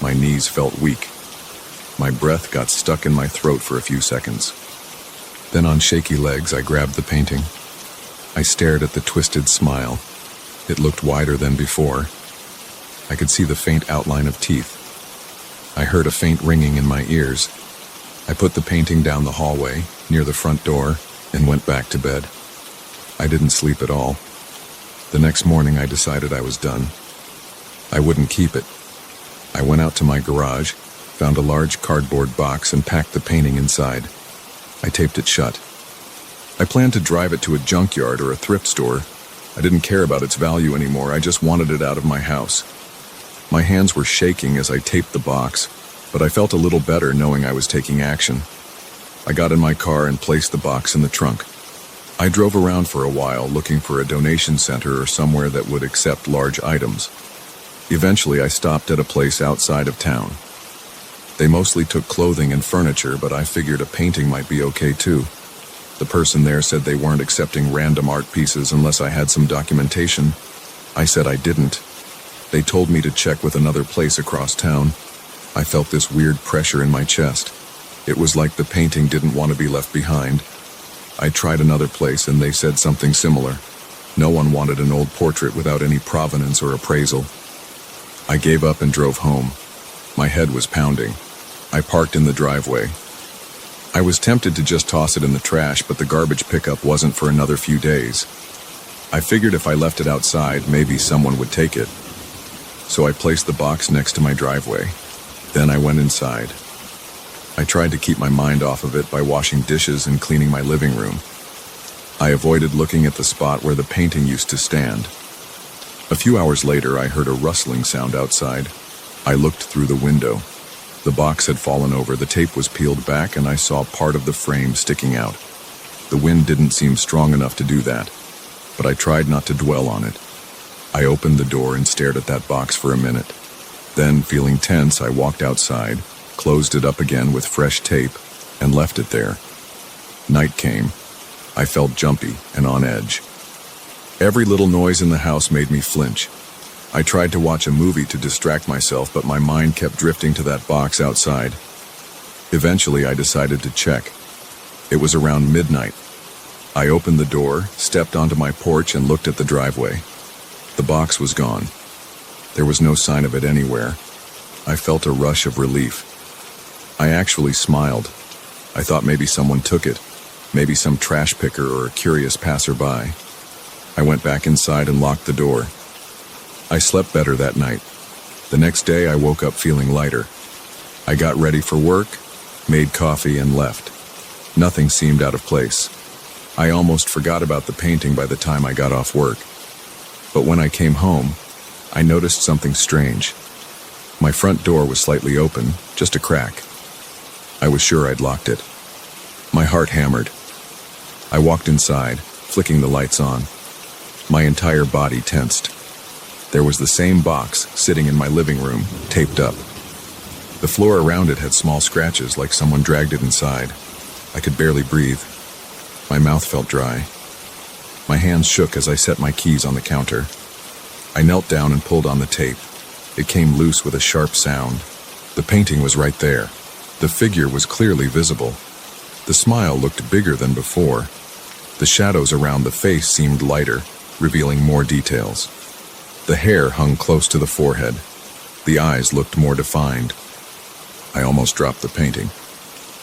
My knees felt weak. My breath got stuck in my throat for a few seconds. Then on shaky legs, I grabbed the painting. I stared at the twisted smile. It looked wider than before. I could see the faint outline of teeth. I heard a faint ringing in my ears. I put the painting down the hallway, near the front door, and went back to bed. I didn't sleep at all. The next morning, I decided I was done. I wouldn't keep it. I went out to my garage, found a large cardboard box, and packed the painting inside. I taped it shut. I planned to drive it to a junkyard or a thrift store. I didn't care about its value anymore. I just wanted it out of my house. My hands were shaking as I taped the box, but I felt a little better knowing I was taking action. I got in my car and placed the box in the trunk. I drove around for a while looking for a donation center or somewhere that would accept large items. Eventually, I stopped at a place outside of town. They mostly took clothing and furniture, but I figured a painting might be okay too. The person there said they weren't accepting random art pieces unless I had some documentation. I said I didn't. They told me to check with another place across town. I felt this weird pressure in my chest. It was like the painting didn't want to be left behind. I tried another place and they said something similar. No one wanted an old portrait without any provenance or appraisal. I gave up and drove home. My head was pounding. I parked in the driveway. I was tempted to just toss it in the trash, but the garbage pickup wasn't for another few days. I figured if I left it outside, maybe someone would take it. So I placed the box next to my driveway. Then I went inside. I tried to keep my mind off of it by washing dishes and cleaning my living room. I avoided looking at the spot where the painting used to stand. A few hours later, I heard a rustling sound outside. I looked through the window. The box had fallen over, the tape was peeled back, and I saw part of the frame sticking out. The wind didn't seem strong enough to do that, but I tried not to dwell on it. I opened the door and stared at that box for a minute. Then, feeling tense, I walked outside, closed it up again with fresh tape, and left it there. Night came. I felt jumpy and on edge. Every little noise in the house made me flinch. I tried to watch a movie to distract myself, but my mind kept drifting to that box outside. Eventually, I decided to check. It was around midnight. I opened the door, stepped onto my porch, and looked at the driveway. The box was gone. There was no sign of it anywhere. I felt a rush of relief. I actually smiled. I thought maybe someone took it, maybe some trash picker or a curious passerby. I went back inside and locked the door. I slept better that night. The next day, I woke up feeling lighter. I got ready for work, made coffee, and left. Nothing seemed out of place. I almost forgot about the painting by the time I got off work. But when I came home, I noticed something strange. My front door was slightly open, just a crack. I was sure I'd locked it. My heart hammered. I walked inside, flicking the lights on. My entire body tensed. There was the same box sitting in my living room, taped up. The floor around it had small scratches like someone dragged it inside. I could barely breathe. My mouth felt dry. My hands shook as I set my keys on the counter. I knelt down and pulled on the tape. It came loose with a sharp sound. The painting was right there. The figure was clearly visible. The smile looked bigger than before. The shadows around the face seemed lighter, revealing more details. The hair hung close to the forehead. The eyes looked more defined. I almost dropped the painting.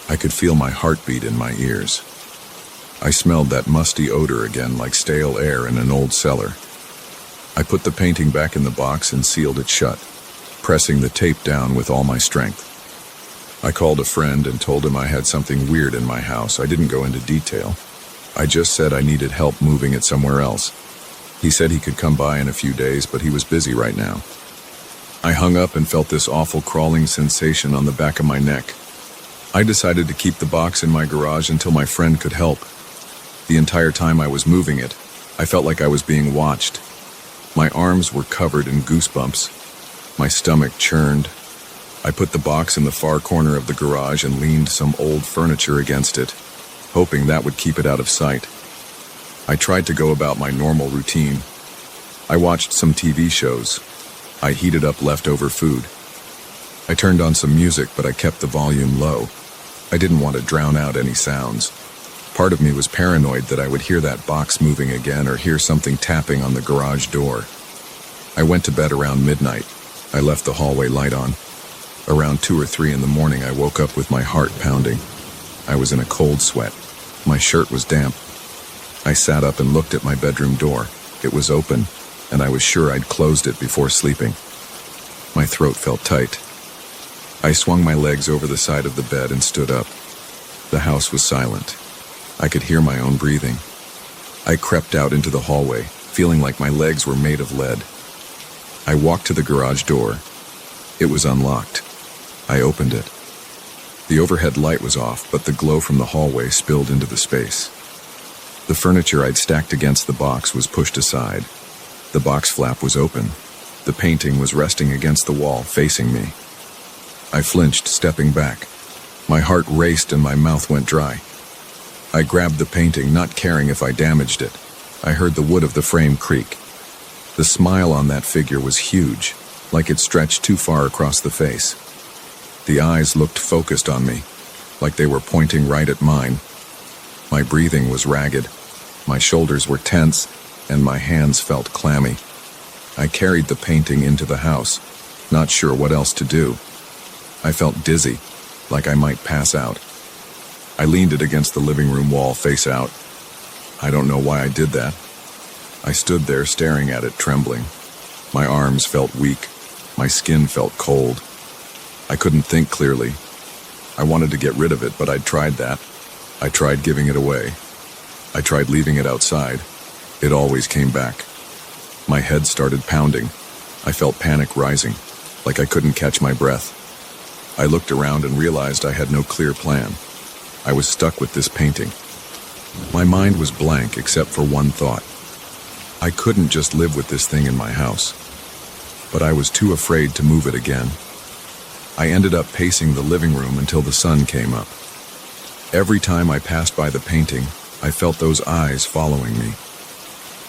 I could feel my heartbeat in my ears. I smelled that musty odor again, like stale air in an old cellar. I put the painting back in the box and sealed it shut, pressing the tape down with all my strength. I called a friend and told him I had something weird in my house. I didn't go into detail. I just said I needed help moving it somewhere else. He said he could come by in a few days, but he was busy right now. I hung up and felt this awful crawling sensation on the back of my neck. I decided to keep the box in my garage until my friend could help. The entire time I was moving it, I felt like I was being watched. My arms were covered in goosebumps. My stomach churned. I put the box in the far corner of the garage and leaned some old furniture against it, hoping that would keep it out of sight. I tried to go about my normal routine. I watched some TV shows. I heated up leftover food. I turned on some music, but I kept the volume low. I didn't want to drown out any sounds. Part of me was paranoid that I would hear that box moving again or hear something tapping on the garage door. I went to bed around midnight. I left the hallway light on. Around 2 or 3 in the morning, I woke up with my heart pounding. I was in a cold sweat. My shirt was damp. I sat up and looked at my bedroom door. It was open, and I was sure I'd closed it before sleeping. My throat felt tight. I swung my legs over the side of the bed and stood up. The house was silent. I could hear my own breathing. I crept out into the hallway, feeling like my legs were made of lead. I walked to the garage door. It was unlocked. I opened it. The overhead light was off, but the glow from the hallway spilled into the space. The furniture I'd stacked against the box was pushed aside. The box flap was open. The painting was resting against the wall, facing me. I flinched, stepping back. My heart raced and my mouth went dry. I grabbed the painting, not caring if I damaged it. I heard the wood of the frame creak. The smile on that figure was huge, like it stretched too far across the face. The eyes looked focused on me, like they were pointing right at mine. My breathing was ragged. My shoulders were tense, and my hands felt clammy. I carried the painting into the house, not sure what else to do. I felt dizzy, like I might pass out. I leaned it against the living room wall, face out. I don't know why I did that. I stood there staring at it, trembling. My arms felt weak. My skin felt cold. I couldn't think clearly. I wanted to get rid of it, but I'd tried that. I tried giving it away. I tried leaving it outside. It always came back. My head started pounding. I felt panic rising, like I couldn't catch my breath. I looked around and realized I had no clear plan. I was stuck with this painting. My mind was blank except for one thought. I couldn't just live with this thing in my house. But I was too afraid to move it again. I ended up pacing the living room until the sun came up. Every time I passed by the painting, I felt those eyes following me.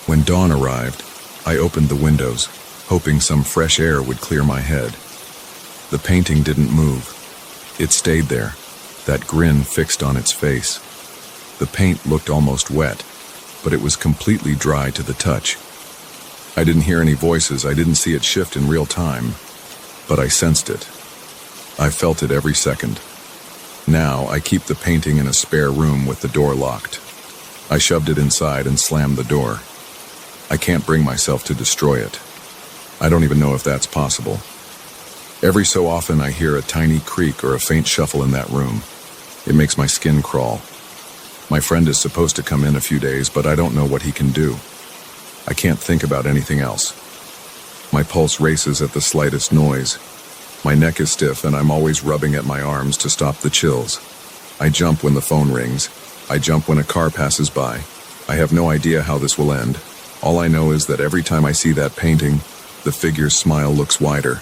When dawn arrived, I opened the windows, hoping some fresh air would clear my head. The painting didn't move. It stayed there, that grin fixed on its face. The paint looked almost wet, but it was completely dry to the touch. I didn't hear any voices, I didn't see it shift in real time, but I sensed it. I felt it every second. Now, I keep the painting in a spare room with the door locked. I shoved it inside and slammed the door. I can't bring myself to destroy it. I don't even know if that's possible. Every so often I hear a tiny creak or a faint shuffle in that room. It makes my skin crawl. My friend is supposed to come in a few days, but I don't know what he can do. I can't think about anything else. My pulse races at the slightest noise. My neck is stiff and I'm always rubbing at my arms to stop the chills. I jump when the phone rings. I jump when a car passes by. I have no idea how this will end. All I know is that every time I see that painting, the figure's smile looks wider,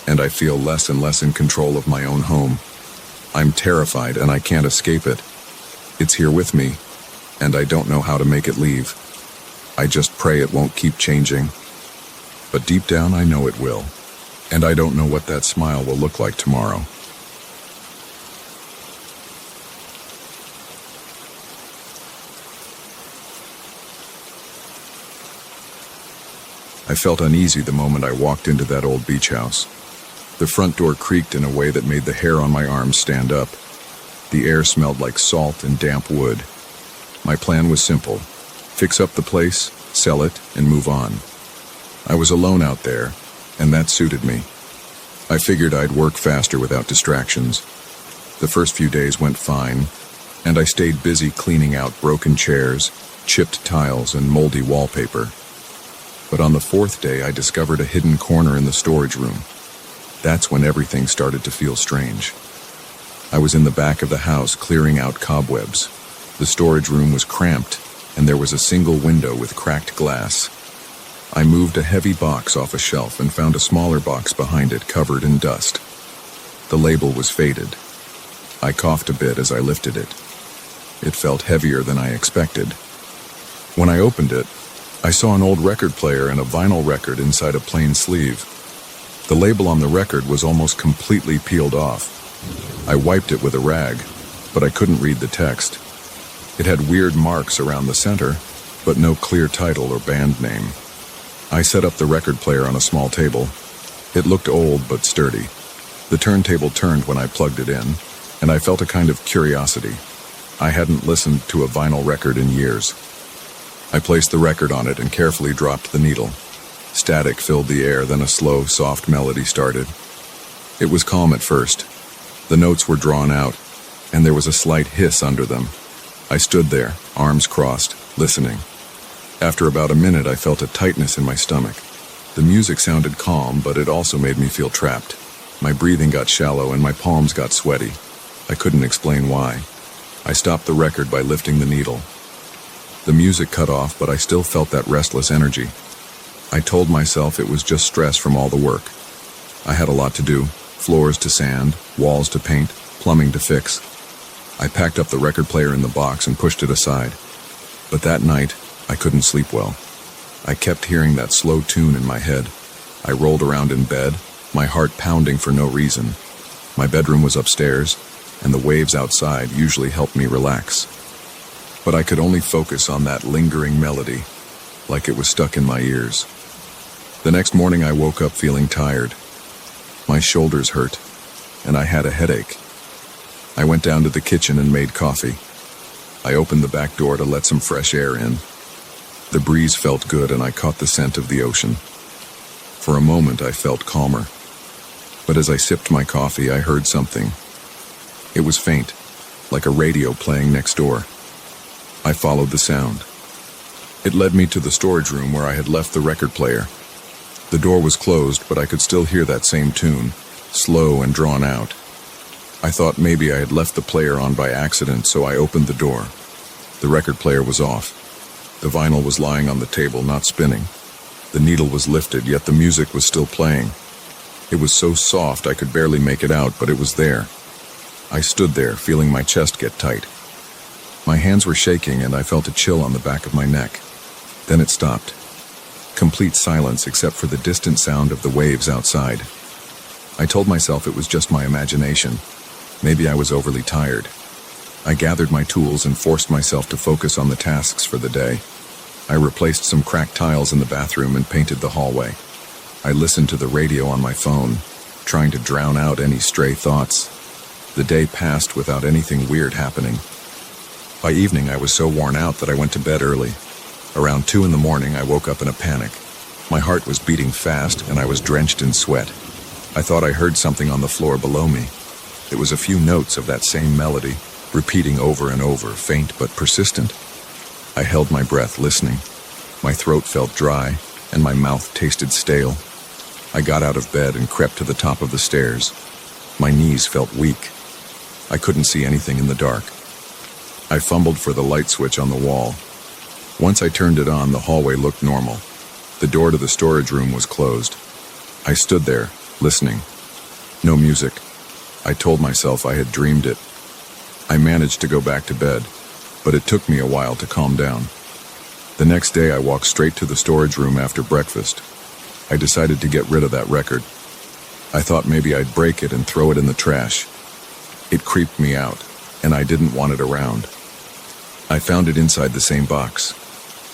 and I feel less and less in control of my own home. I'm terrified and I can't escape it. It's here with me, and I don't know how to make it leave. I just pray it won't keep changing. But deep down I know it will, and I don't know what that smile will look like tomorrow. I felt uneasy the moment I walked into that old beach house. The front door creaked in a way that made the hair on my arms stand up. The air smelled like salt and damp wood. My plan was simple: fix up the place, sell it, and move on. I was alone out there, and that suited me. I figured I'd work faster without distractions. The first few days went fine, and I stayed busy cleaning out broken chairs, chipped tiles, and moldy wallpaper. But on the fourth day, I discovered a hidden corner in the storage room. That's when everything started to feel strange. I was in the back of the house clearing out cobwebs. The storage room was cramped, and there was a single window with cracked glass. I moved a heavy box off a shelf and found a smaller box behind it covered in dust. The label was faded. I coughed a bit as I lifted it. It felt heavier than I expected. When I opened it, I saw an old record player and a vinyl record inside a plain sleeve. The label on the record was almost completely peeled off. I wiped it with a rag, but I couldn't read the text. It had weird marks around the center, but no clear title or band name. I set up the record player on a small table. It looked old but sturdy. The turntable turned when I plugged it in, and I felt a kind of curiosity. I hadn't listened to a vinyl record in years. I placed the record on it and carefully dropped the needle. Static filled the air, then a slow, soft melody started. It was calm at first. The notes were drawn out, and there was a slight hiss under them. I stood there, arms crossed, listening. After about a minute, I felt a tightness in my stomach. The music sounded calm, but it also made me feel trapped. My breathing got shallow and my palms got sweaty. I couldn't explain why. I stopped the record by lifting the needle. The music cut off, but I still felt that restless energy. I told myself it was just stress from all the work. I had a lot to do, floors to sand, walls to paint, plumbing to fix. I packed up the record player in the box and pushed it aside. But that night, I couldn't sleep well. I kept hearing that slow tune in my head. I rolled around in bed, my heart pounding for no reason. My bedroom was upstairs, and the waves outside usually helped me relax. But I could only focus on that lingering melody, like it was stuck in my ears. The next morning I woke up feeling tired. My shoulders hurt, and I had a headache. I went down to the kitchen and made coffee. I opened the back door to let some fresh air in. The breeze felt good, and I caught the scent of the ocean. For a moment I felt calmer. But as I sipped my coffee, I heard something. It was faint, like a radio playing next door. I followed the sound. It led me to the storage room where I had left the record player. The door was closed, but I could still hear that same tune, slow and drawn out. I thought maybe I had left the player on by accident, so I opened the door. The record player was off. The vinyl was lying on the table, not spinning. The needle was lifted, yet the music was still playing. It was so soft I could barely make it out, but it was there. I stood there, feeling my chest get tight. My hands were shaking, and I felt a chill on the back of my neck. Then it stopped. Complete silence except for the distant sound of the waves outside. I told myself it was just my imagination. Maybe I was overly tired. I gathered my tools and forced myself to focus on the tasks for the day. I replaced some cracked tiles in the bathroom and painted the hallway. I listened to the radio on my phone, trying to drown out any stray thoughts. The day passed without anything weird happening. By evening, I was so worn out that I went to bed early. Around 2 a.m, I woke up in a panic. My heart was beating fast, and I was drenched in sweat. I thought I heard something on the floor below me. It was a few notes of that same melody, repeating over and over, faint but persistent. I held my breath, listening. My throat felt dry, and my mouth tasted stale. I got out of bed and crept to the top of the stairs. My knees felt weak. I couldn't see anything in the dark. I fumbled for the light switch on the wall. Once I turned it on, the hallway looked normal. The door to the storage room was closed. I stood there, listening. No music. I told myself I had dreamed it. I managed to go back to bed, but it took me a while to calm down. The next day I walked straight to the storage room after breakfast. I decided to get rid of that record. I thought maybe I'd break it and throw it in the trash. It creeped me out, and I didn't want it around. I found it inside the same box.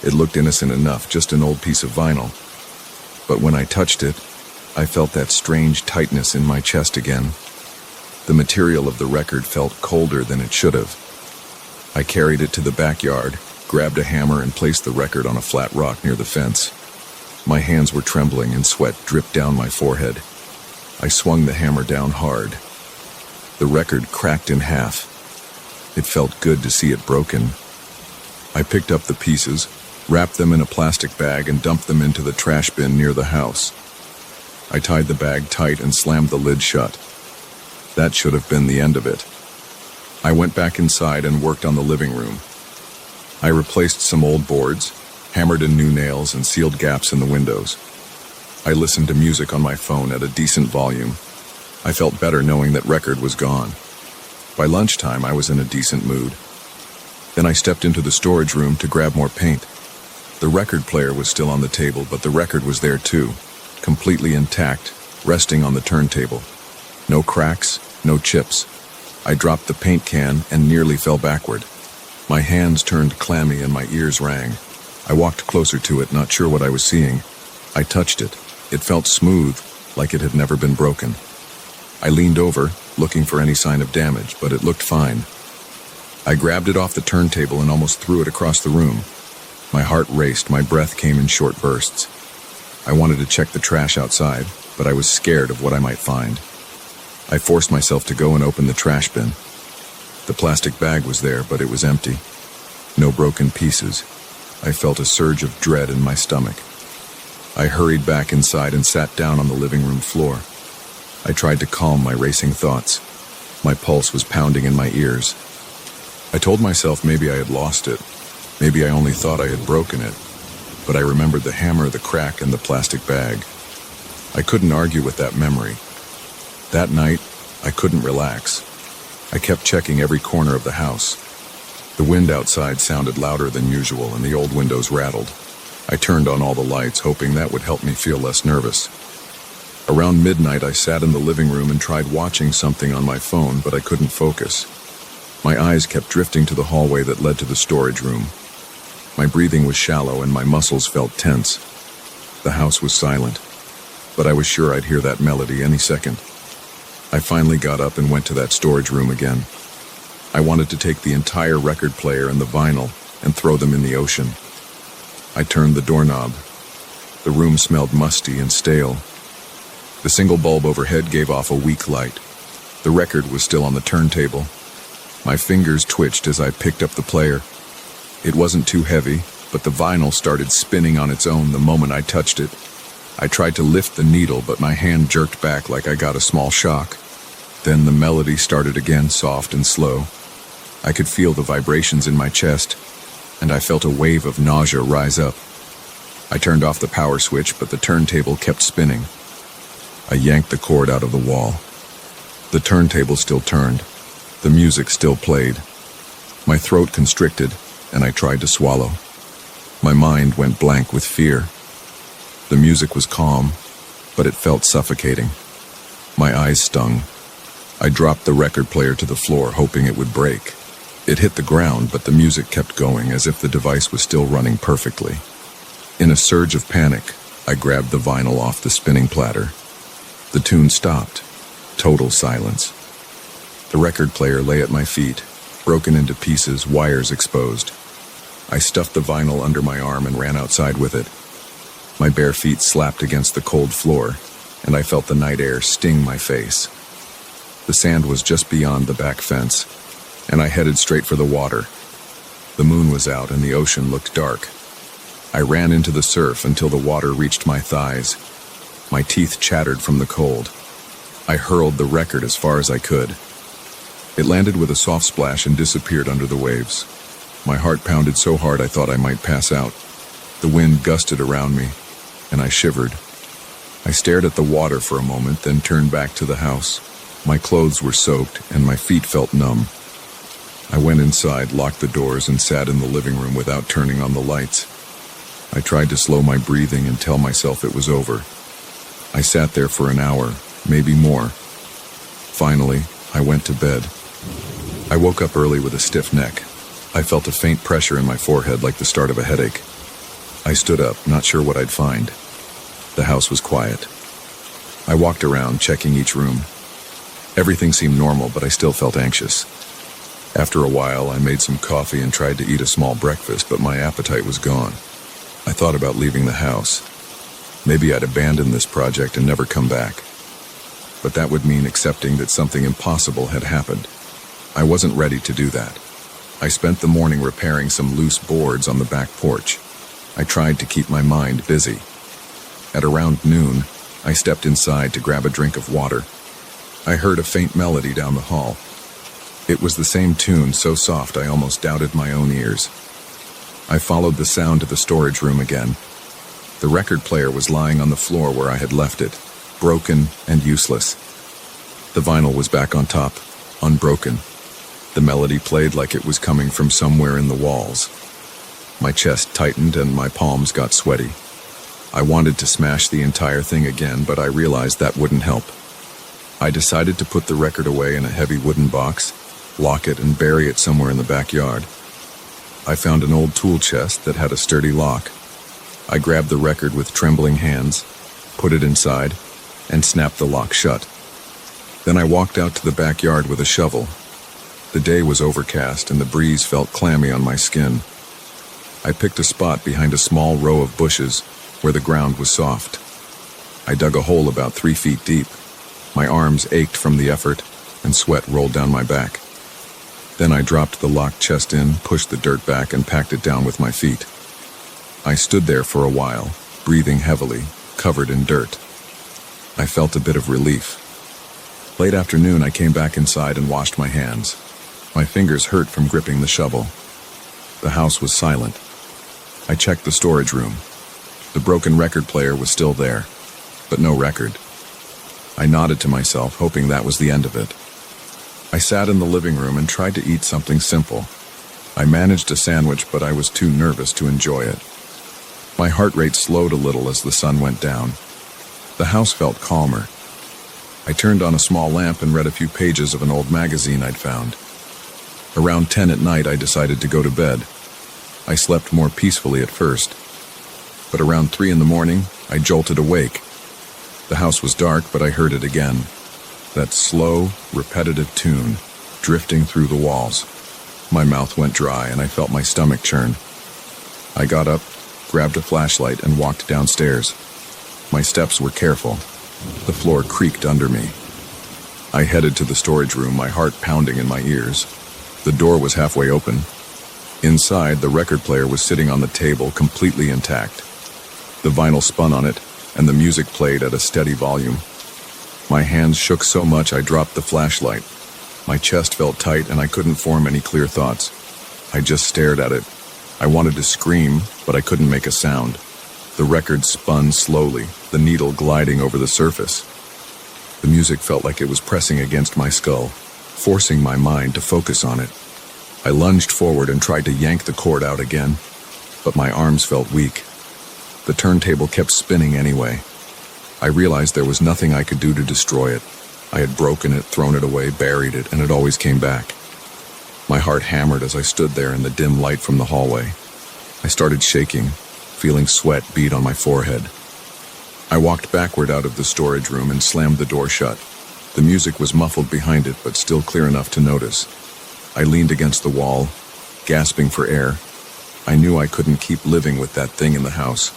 It looked innocent enough, just an old piece of vinyl. But when I touched it, I felt that strange tightness in my chest again. The material of the record felt colder than it should have. I carried it to the backyard, grabbed a hammer, and placed the record on a flat rock near the fence. My hands were trembling and sweat dripped down my forehead. I swung the hammer down hard. The record cracked in half. It felt good to see it broken. I picked up the pieces, wrapped them in a plastic bag, and dumped them into the trash bin near the house. I tied the bag tight and slammed the lid shut. That should have been the end of it. I went back inside and worked on the living room. I replaced some old boards, hammered in new nails, and sealed gaps in the windows. I listened to music on my phone at a decent volume. I felt better knowing that record was gone. By lunchtime, I was in a decent mood. Then I stepped into the storage room to grab more paint. The record player was still on the table, but the record was there too, completely intact, resting on the turntable. No cracks, no chips. I dropped the paint can and nearly fell backward. My hands turned clammy and my ears rang. I walked closer to it, not sure what I was seeing. I touched it. It felt smooth, like it had never been broken. I leaned over, looking for any sign of damage, but it looked fine. I grabbed it off the turntable and almost threw it across the room. My heart raced, my breath came in short bursts. I wanted to check the trash outside, but I was scared of what I might find. I forced myself to go and open the trash bin. The plastic bag was there, but it was empty. No broken pieces. I felt a surge of dread in my stomach. I hurried back inside and sat down on the living room floor. I tried to calm my racing thoughts. My pulse was pounding in my ears. I told myself maybe I had lost it. Maybe I only thought I had broken it, but I remembered the hammer, the crack, and the plastic bag. I couldn't argue with that memory. That night, I couldn't relax. I kept checking every corner of the house. The wind outside sounded louder than usual, and the old windows rattled. I turned on all the lights, hoping that would help me feel less nervous. Around midnight, I sat in the living room and tried watching something on my phone, but I couldn't focus. My eyes kept drifting to the hallway that led to the storage room. My breathing was shallow and my muscles felt tense. The house was silent, but I was sure I'd hear that melody any second. I finally got up and went to that storage room again. I wanted to take the entire record player and the vinyl and throw them in the ocean. I turned the doorknob. The room smelled musty and stale. The single bulb overhead gave off a weak light. The record was still on the turntable. My fingers twitched as I picked up the player. It wasn't too heavy, but the vinyl started spinning on its own the moment I touched it. I tried to lift the needle, but my hand jerked back like I got a small shock. Then the melody started again, soft and slow. I could feel the vibrations in my chest, and I felt a wave of nausea rise up. I turned off the power switch, but the turntable kept spinning. I yanked the cord out of the wall. The turntable still turned. The music still played. My throat constricted, and I tried to swallow. My mind went blank with fear. The music was calm, but it felt suffocating. My eyes stung. I dropped the record player to the floor, hoping it would break. It hit the ground, but the music kept going as if the device was still running perfectly. In a surge of panic, I grabbed the vinyl off the spinning platter. The tune stopped. Total silence. The record player lay at my feet, broken into pieces, wires exposed. I stuffed the vinyl under my arm and ran outside with it. My bare feet slapped against the cold floor, and I felt the night air sting my face. The sand was just beyond the back fence, and I headed straight for the water. The moon was out and the ocean looked dark. I ran into the surf until the water reached my thighs. My teeth chattered from the cold. I hurled the record as far as I could. It landed with a soft splash and disappeared under the waves. My heart pounded so hard I thought I might pass out. The wind gusted around me, and I shivered. I stared at the water for a moment, then turned back to the house. My clothes were soaked, and my feet felt numb. I went inside, locked the doors, and sat in the living room without turning on the lights. I tried to slow my breathing and tell myself it was over. I sat there for an hour, maybe more. Finally, I went to bed. I woke up early with a stiff neck. I felt a faint pressure in my forehead like the start of a headache. I stood up, not sure what I'd find. The house was quiet. I walked around, checking each room. Everything seemed normal, but I still felt anxious. After a while, I made some coffee and tried to eat a small breakfast, but my appetite was gone. I thought about leaving the house. Maybe I'd abandon this project and never come back. But that would mean accepting that something impossible had happened. I wasn't ready to do that. I spent the morning repairing some loose boards on the back porch. I tried to keep my mind busy. At around noon, I stepped inside to grab a drink of water. I heard a faint melody down the hall. It was the same tune, so soft I almost doubted my own ears. I followed the sound to the storage room again. The record player was lying on the floor where I had left it, broken and useless. The vinyl was back on top, unbroken. The melody played like it was coming from somewhere in the walls. My chest tightened and my palms got sweaty. I wanted to smash the entire thing again, but I realized that wouldn't help. I decided to put the record away in a heavy wooden box, lock it, and bury it somewhere in the backyard. I found an old tool chest that had a sturdy lock. I grabbed the record with trembling hands, put it inside, and snapped the lock shut. Then I walked out to the backyard with a shovel. The day was overcast and the breeze felt clammy on my skin. I picked a spot behind a small row of bushes where the ground was soft. I dug a hole about 3 feet deep. My arms ached from the effort and sweat rolled down my back. Then I dropped the locked chest in, pushed the dirt back, and packed it down with my feet. I stood there for a while, breathing heavily, covered in dirt. I felt a bit of relief. Late afternoon, I came back inside and washed my hands. My fingers hurt from gripping the shovel. The house was silent. I checked the storage room. The broken record player was still there, but no record. I nodded to myself, hoping that was the end of it. I sat in the living room and tried to eat something simple. I managed a sandwich, but I was too nervous to enjoy it. My heart rate slowed a little as the sun went down. The house felt calmer. I turned on a small lamp and read a few pages of an old magazine I'd found. Around 10 at night, I decided to go to bed. I slept more peacefully at first, but around 3 in the morning, I jolted awake. The house was dark, but I heard it again. That slow, repetitive tune, drifting through the walls. My mouth went dry and I felt my stomach churn. I got up, grabbed a flashlight, and walked downstairs. My steps were careful. The floor creaked under me. I headed to the storage room, my heart pounding in my ears. The door was halfway open. Inside, the record player was sitting on the table, completely intact. The vinyl spun on it, and the music played at a steady volume. My hands shook so much I dropped the flashlight. My chest felt tight and I couldn't form any clear thoughts. I just stared at it. I wanted to scream, but I couldn't make a sound. The record spun slowly, the needle gliding over the surface. The music felt like it was pressing against my skull, forcing my mind to focus on it. I lunged forward and tried to yank the cord out again, but my arms felt weak. The turntable kept spinning anyway. I realized there was nothing I could do to destroy it. I had broken it, thrown it away, buried it, and it always came back. My heart hammered as I stood there in the dim light from the hallway. I started shaking, feeling sweat bead on my forehead. I walked backward out of the storage room and slammed the door shut. The music was muffled behind it, but still clear enough to notice. I leaned against the wall, gasping for air. I knew I couldn't keep living with that thing in the house.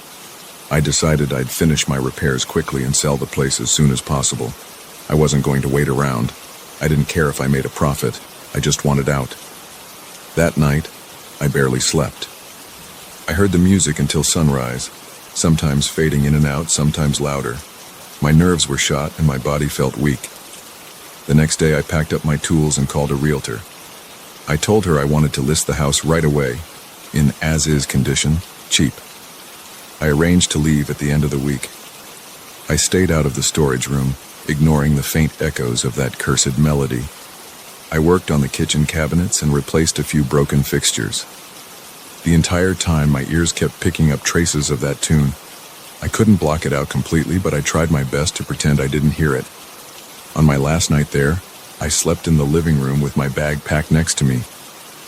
I decided I'd finish my repairs quickly and sell the place as soon as possible. I wasn't going to wait around. I didn't care if I made a profit. I just wanted out. That night, I barely slept. I heard the music until sunrise, sometimes fading in and out, sometimes louder. My nerves were shot and my body felt weak. The next day, I packed up my tools and called a realtor. I told her I wanted to list the house right away, in as-is condition, cheap. I arranged to leave at the end of the week. I stayed out of the storage room, ignoring the faint echoes of that cursed melody. I worked on the kitchen cabinets and replaced a few broken fixtures. The entire time, my ears kept picking up traces of that tune. I couldn't block it out completely, but I tried my best to pretend I didn't hear it. On my last night there, I slept in the living room with my bag packed next to me.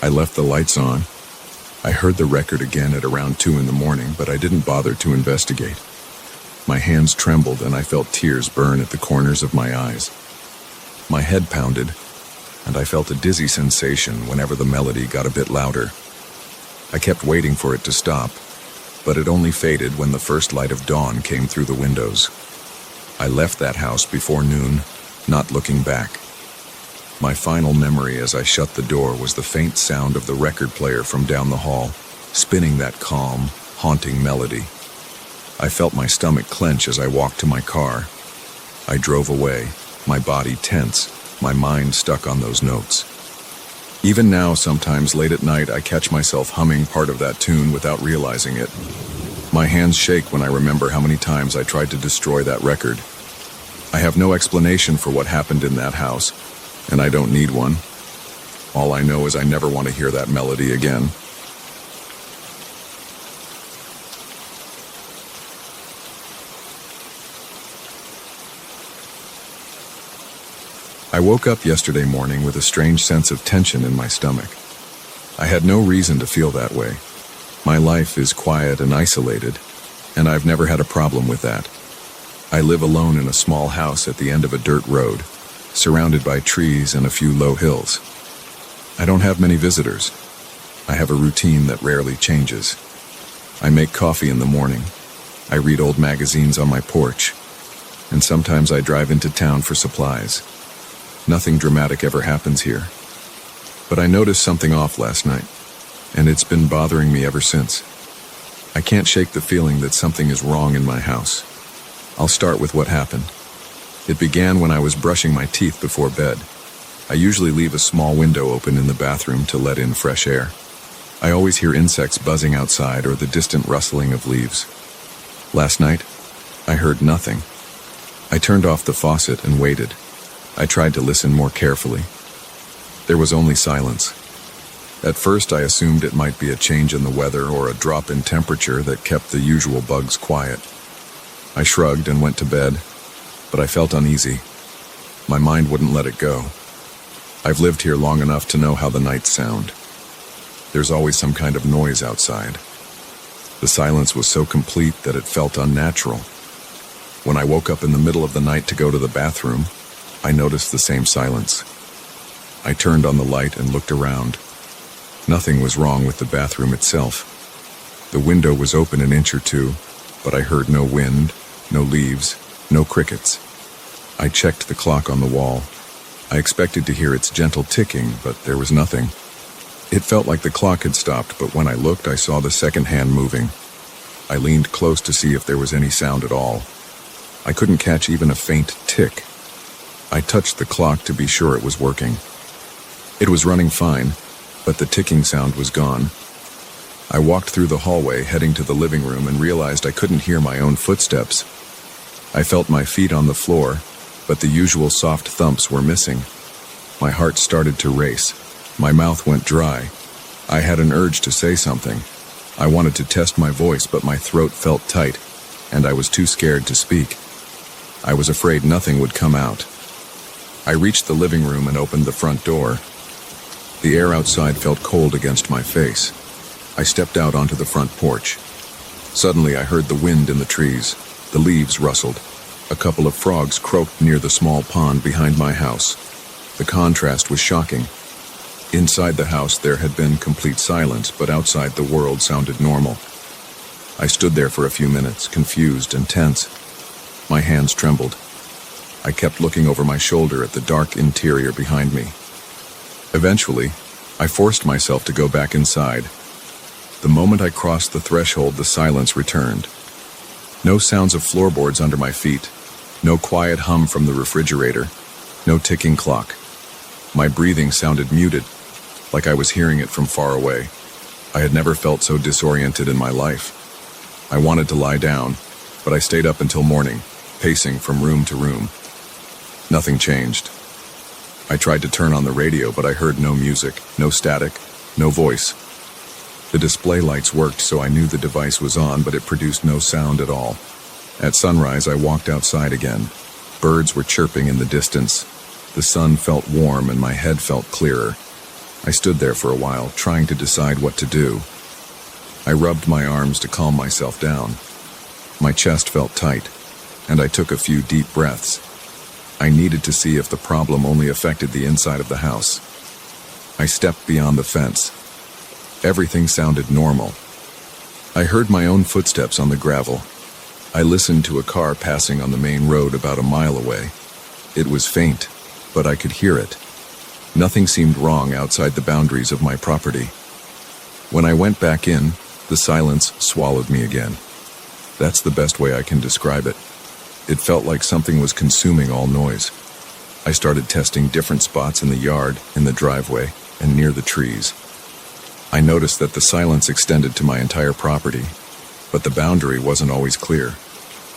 I left the lights on. I heard the record again at around 2 in the morning, but I didn't bother to investigate. My hands trembled and I felt tears burn at the corners of my eyes. My head pounded, and I felt a dizzy sensation whenever the melody got a bit louder. I kept waiting for it to stop, but it only faded when the first light of dawn came through the windows. I left that house before noon, not looking back. My final memory as I shut the door was the faint sound of the record player from down the hall, spinning that calm, haunting melody. I felt my stomach clench as I walked to my car. I drove away, my body tense, my mind stuck on those notes. Even now, sometimes late at night, I catch myself humming part of that tune without realizing it. My hands shake when I remember how many times I tried to destroy that record. I have no explanation for what happened in that house, and I don't need one. All I know is I never want to hear that melody again. I woke up yesterday morning with a strange sense of tension in my stomach. I had no reason to feel that way. My life is quiet and isolated, and I've never had a problem with that. I live alone in a small house at the end of a dirt road, surrounded by trees and a few low hills. I don't have many visitors. I have a routine that rarely changes. I make coffee in the morning. I read old magazines on my porch, and sometimes I drive into town for supplies. Nothing dramatic ever happens here. But I noticed something off last night, and it's been bothering me ever since. I can't shake the feeling that something is wrong in my house. I'll start with what happened. It began when I was brushing my teeth before bed. I usually leave a small window open in the bathroom to let in fresh air. I always hear insects buzzing outside or the distant rustling of leaves. Last night, I heard nothing. I turned off the faucet and waited. I tried to listen more carefully. There was only silence. At first, I assumed it might be a change in the weather or a drop in temperature that kept the usual bugs quiet. I shrugged and went to bed, but I felt uneasy. My mind wouldn't let it go. I've lived here long enough to know how the nights sound. There's always some kind of noise outside. The silence was so complete that it felt unnatural. When I woke up in the middle of the night to go to the bathroom, I noticed the same silence. I turned on the light and looked around. Nothing was wrong with the bathroom itself. The window was open an inch or two, but I heard no wind, no leaves, no crickets. I checked the clock on the wall. I expected to hear its gentle ticking, but there was nothing. It felt like the clock had stopped, but when I looked, I saw the second hand moving. I leaned close to see if there was any sound at all. I couldn't catch even a faint tick. I touched the clock to be sure it was working. It was running fine, but the ticking sound was gone. I walked through the hallway, heading to the living room, and realized I couldn't hear my own footsteps. I felt my feet on the floor, but the usual soft thumps were missing. My heart started to race. My mouth went dry. I had an urge to say something. I wanted to test my voice, but my throat felt tight, and I was too scared to speak. I was afraid nothing would come out. I reached the living room and opened the front door. The air outside felt cold against my face. I stepped out onto the front porch. Suddenly I heard the wind in the trees. The leaves rustled. A couple of frogs croaked near the small pond behind my house. The contrast was shocking. Inside the house there had been complete silence, but outside the world sounded normal. I stood there for a few minutes, confused and tense. My hands trembled. I kept looking over my shoulder at the dark interior behind me. Eventually, I forced myself to go back inside. The moment I crossed the threshold, the silence returned. No sounds of floorboards under my feet, no quiet hum from the refrigerator, no ticking clock. My breathing sounded muted, like I was hearing it from far away. I had never felt so disoriented in my life. I wanted to lie down, but I stayed up until morning, pacing from room to room. Nothing changed. I tried to turn on the radio, but I heard no music, no static, no voice. The display lights worked, so I knew the device was on, but it produced no sound at all. At sunrise, I walked outside again. Birds were chirping in the distance. The sun felt warm and my head felt clearer. I stood there for a while, trying to decide what to do. I rubbed my arms to calm myself down. My chest felt tight, and I took a few deep breaths. I needed to see if the problem only affected the inside of the house. I stepped beyond the fence. Everything sounded normal. I heard my own footsteps on the gravel. I listened to a car passing on the main road about a mile away. It was faint, but I could hear it. Nothing seemed wrong outside the boundaries of my property. When I went back in, the silence swallowed me again. That's the best way I can describe it. It felt like something was consuming all noise. I started testing different spots in the yard, in the driveway, and near the trees. I noticed that the silence extended to my entire property, but the boundary wasn't always clear.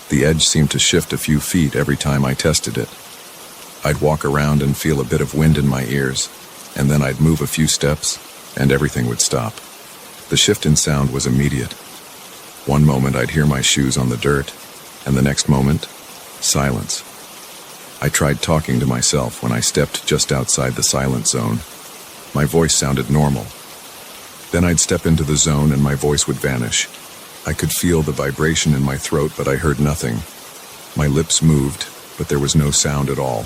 The edge seemed to shift a few feet every time I tested it. I'd walk around and feel a bit of wind in my ears, and then I'd move a few steps, and everything would stop. The shift in sound was immediate. One moment I'd hear my shoes on the dirt, and the next moment, silence. I tried talking to myself when I stepped just outside the silent zone. My voice sounded normal. Then I'd step into the zone and my voice would vanish. I could feel the vibration in my throat, but I heard nothing. My lips moved, but there was no sound at all.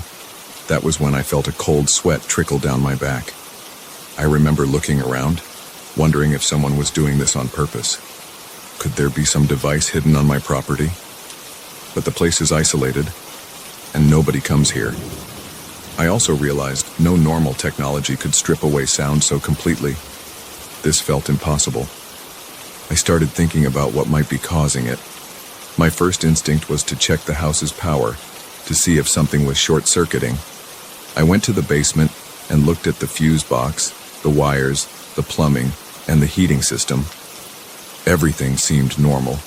That was when I felt a cold sweat trickle down my back. I remember looking around, wondering if someone was doing this on purpose. Could there be some device hidden on my property? But the place is isolated, and nobody comes here. I also realized no normal technology could strip away sound so completely. This felt impossible. I started thinking about what might be causing it. My first instinct was to check the house's power, to see if something was short-circuiting. I went to the basement and looked at the fuse box, the wires, the plumbing, and the heating system. Everything seemed normal.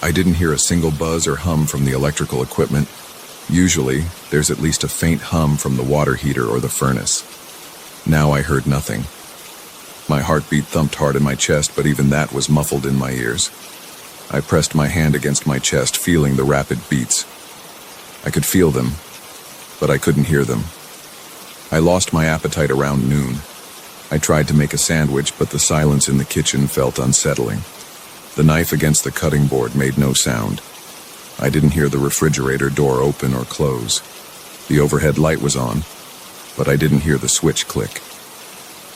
I didn't hear a single buzz or hum from the electrical equipment. Usually, there's at least a faint hum from the water heater or the furnace. Now I heard nothing. My heartbeat thumped hard in my chest, but even that was muffled in my ears. I pressed my hand against my chest, feeling the rapid beats. I could feel them, but I couldn't hear them. I lost my appetite around noon. I tried to make a sandwich, but the silence in the kitchen felt unsettling. The knife against the cutting board made no sound. I didn't hear the refrigerator door open or close. The overhead light was on, but I didn't hear the switch click.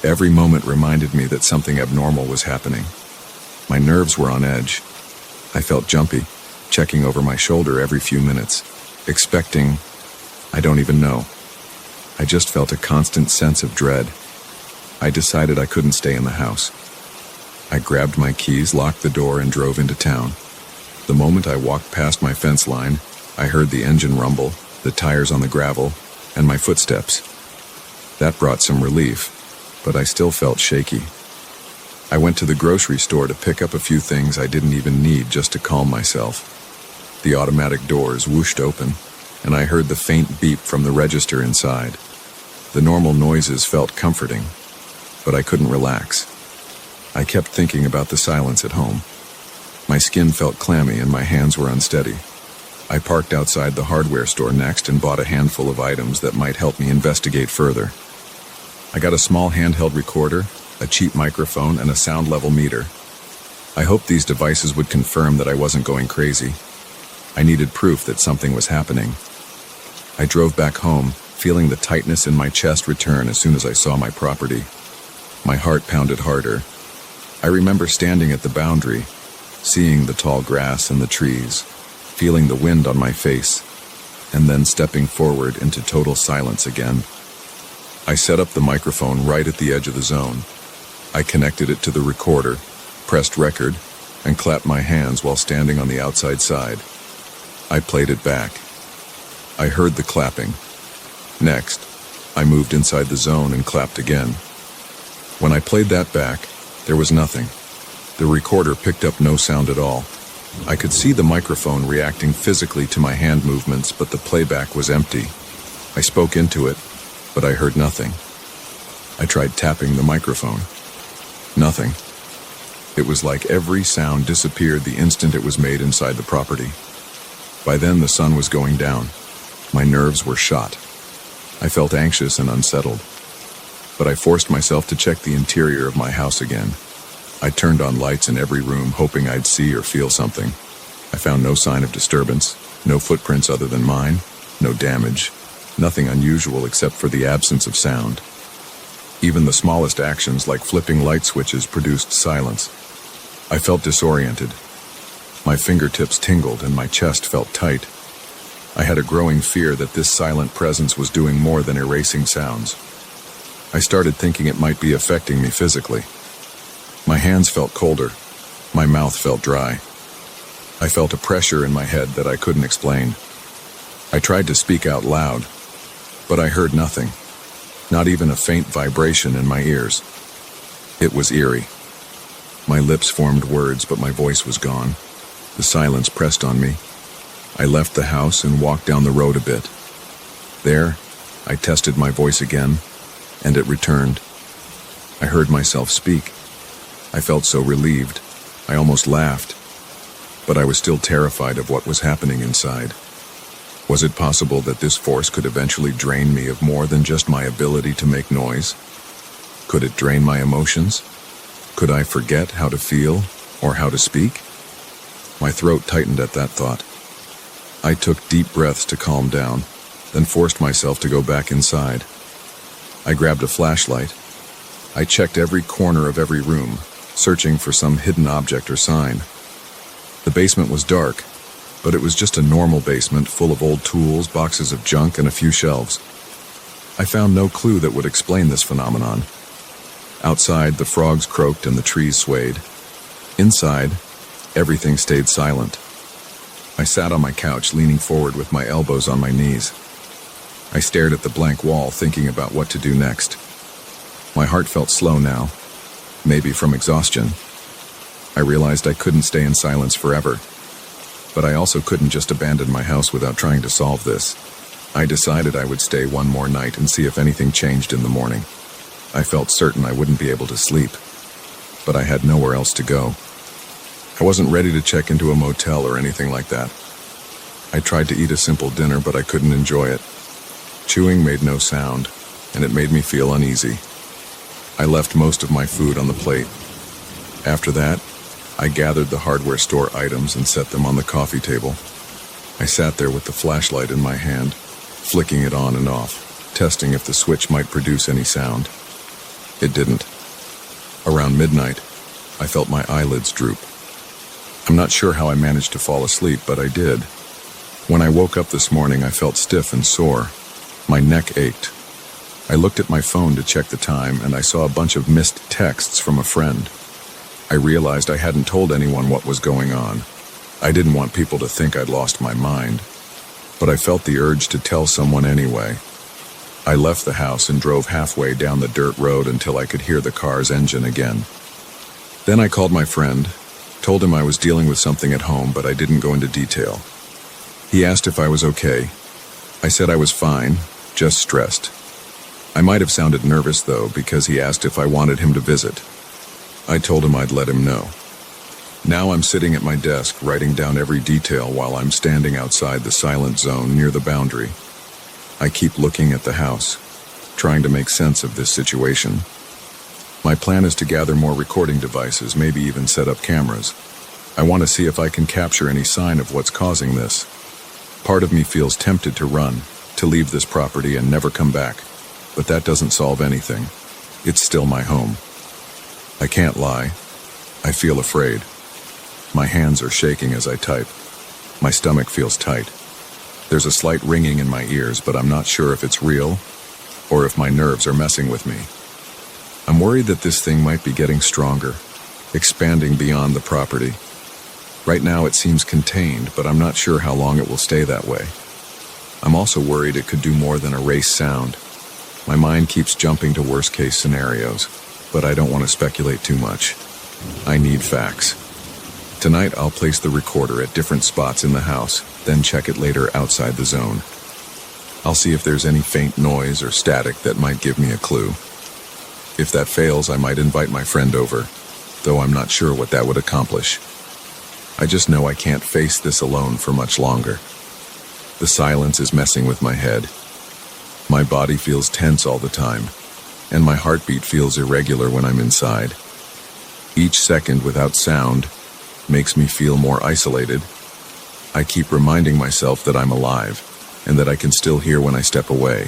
Every moment reminded me that something abnormal was happening. My nerves were on edge. I felt jumpy, checking over my shoulder every few minutes, expecting, I don't even know. I just felt a constant sense of dread. I decided I couldn't stay in the house. I grabbed my keys, locked the door, and drove into town. The moment I walked past my fence line, I heard the engine rumble, the tires on the gravel, and my footsteps. That brought some relief, but I still felt shaky. I went to the grocery store to pick up a few things I didn't even need, just to calm myself. The automatic doors whooshed open, and I heard the faint beep from the register inside. The normal noises felt comforting, but I couldn't relax. I kept thinking about the silence at home. My skin felt clammy and my hands were unsteady. I parked outside the hardware store next and bought a handful of items that might help me investigate further. I got a small handheld recorder, a cheap microphone, and a sound level meter. I hoped these devices would confirm that I wasn't going crazy. I needed proof that something was happening. I drove back home, feeling the tightness in my chest return as soon as I saw my property. My heart pounded harder. I remember standing at the boundary, seeing the tall grass and the trees, feeling the wind on my face, and then stepping forward into total silence again. I set up the microphone right at the edge of the zone. I connected it to the recorder, pressed record, and clapped my hands while standing on the outside side. I played it back. I heard the clapping. Next, I moved inside the zone and clapped again. When I played that back, there was nothing. The recorder picked up no sound at all. I could see the microphone reacting physically to my hand movements, but the playback was empty. I spoke into it, but I heard nothing. I tried tapping the microphone. Nothing. It was like every sound disappeared the instant it was made inside the property. By then, the sun was going down. My nerves were shot. I felt anxious and unsettled. But I forced myself to check the interior of my house again. I turned on lights in every room, hoping I'd see or feel something. I found no sign of disturbance, no footprints other than mine, no damage, nothing unusual except for the absence of sound. Even the smallest actions, like flipping light switches, produced silence. I felt disoriented. My fingertips tingled and my chest felt tight. I had a growing fear that this silent presence was doing more than erasing sounds. I started thinking it might be affecting me physically. My hands felt colder. My mouth felt dry. I felt a pressure in my head that I couldn't explain. I tried to speak out loud, but I heard nothing, not even a faint vibration in my ears. It was eerie. My lips formed words, but my voice was gone. The silence pressed on me. I left the house and walked down the road a bit. There, I tested my voice again, and it returned. I heard myself speak. I felt so relieved. I almost laughed. But I was still terrified of what was happening inside. Was it possible that this force could eventually drain me of more than just my ability to make noise? Could it drain my emotions? Could I forget how to feel or how to speak? My throat tightened at that thought. I took deep breaths to calm down, then forced myself to go back inside. I grabbed a flashlight. I checked every corner of every room, searching for some hidden object or sign. The basement was dark, but it was just a normal basement full of old tools, boxes of junk, and a few shelves. I found no clue that would explain this phenomenon. Outside, the frogs croaked and the trees swayed. Inside, everything stayed silent. I sat on my couch, leaning forward with my elbows on my knees. I stared at the blank wall, thinking about what to do next. My heart felt slow now. maybe from exhaustion. I realized I couldn't stay in silence forever, but I also couldn't just abandon my house without trying to solve this. I decided I would stay one more night and see if anything changed in the morning. I felt certain I wouldn't be able to sleep, but I had nowhere else to go. I wasn't ready to check into a motel or anything like that. I tried to eat a simple dinner, but I couldn't enjoy it. Chewing made no sound, and it made me feel uneasy. I left most of my food on the plate. After that, I gathered the hardware store items and set them on the coffee table. I sat there with the flashlight in my hand, flicking it on and off, testing if the switch might produce any sound. It didn't. Around midnight, I felt my eyelids droop. I'm not sure how I managed to fall asleep, but I did. When I woke up this morning, I felt stiff and sore. My neck ached. I looked at my phone to check the time, and I saw a bunch of missed texts from a friend. I realized I hadn't told anyone what was going on. I didn't want people to think I'd lost my mind, but I felt the urge to tell someone anyway. I left the house and drove halfway down the dirt road until I could hear the car's engine again. Then I called my friend, told him I was dealing with something at home, but I didn't go into detail. He asked if I was okay. I said I was fine, just stressed. I might have sounded nervous, though, because he asked if I wanted him to visit. I told him I'd let him know. Now I'm sitting at my desk, writing down every detail while I'm standing outside the silent zone near the boundary. I keep looking at the house, trying to make sense of this situation. My plan is to gather more recording devices, maybe even set up cameras. I want to see if I can capture any sign of what's causing this. Part of me feels tempted to run, to leave this property and never come back, but that doesn't solve anything. It's still my home. I can't lie. I feel afraid. My hands are shaking as I type. My stomach feels tight. There's a slight ringing in my ears, but I'm not sure if it's real or if my nerves are messing with me. I'm worried that this thing might be getting stronger, expanding beyond the property. Right now it seems contained, but I'm not sure how long it will stay that way. I'm also worried it could do more than erase sound. My mind keeps jumping to worst-case scenarios, but I don't want to speculate too much. I need facts. Tonight I'll place the recorder at different spots in the house, then check it later outside the zone. I'll see if there's any faint noise or static that might give me a clue. If that fails, I might invite my friend over, though I'm not sure what that would accomplish. I just know I can't face this alone for much longer. The silence is messing with my head. My body feels tense all the time, and my heartbeat feels irregular when I'm inside. Each second without sound makes me feel more isolated. I keep reminding myself that I'm alive, and that I can still hear when I step away.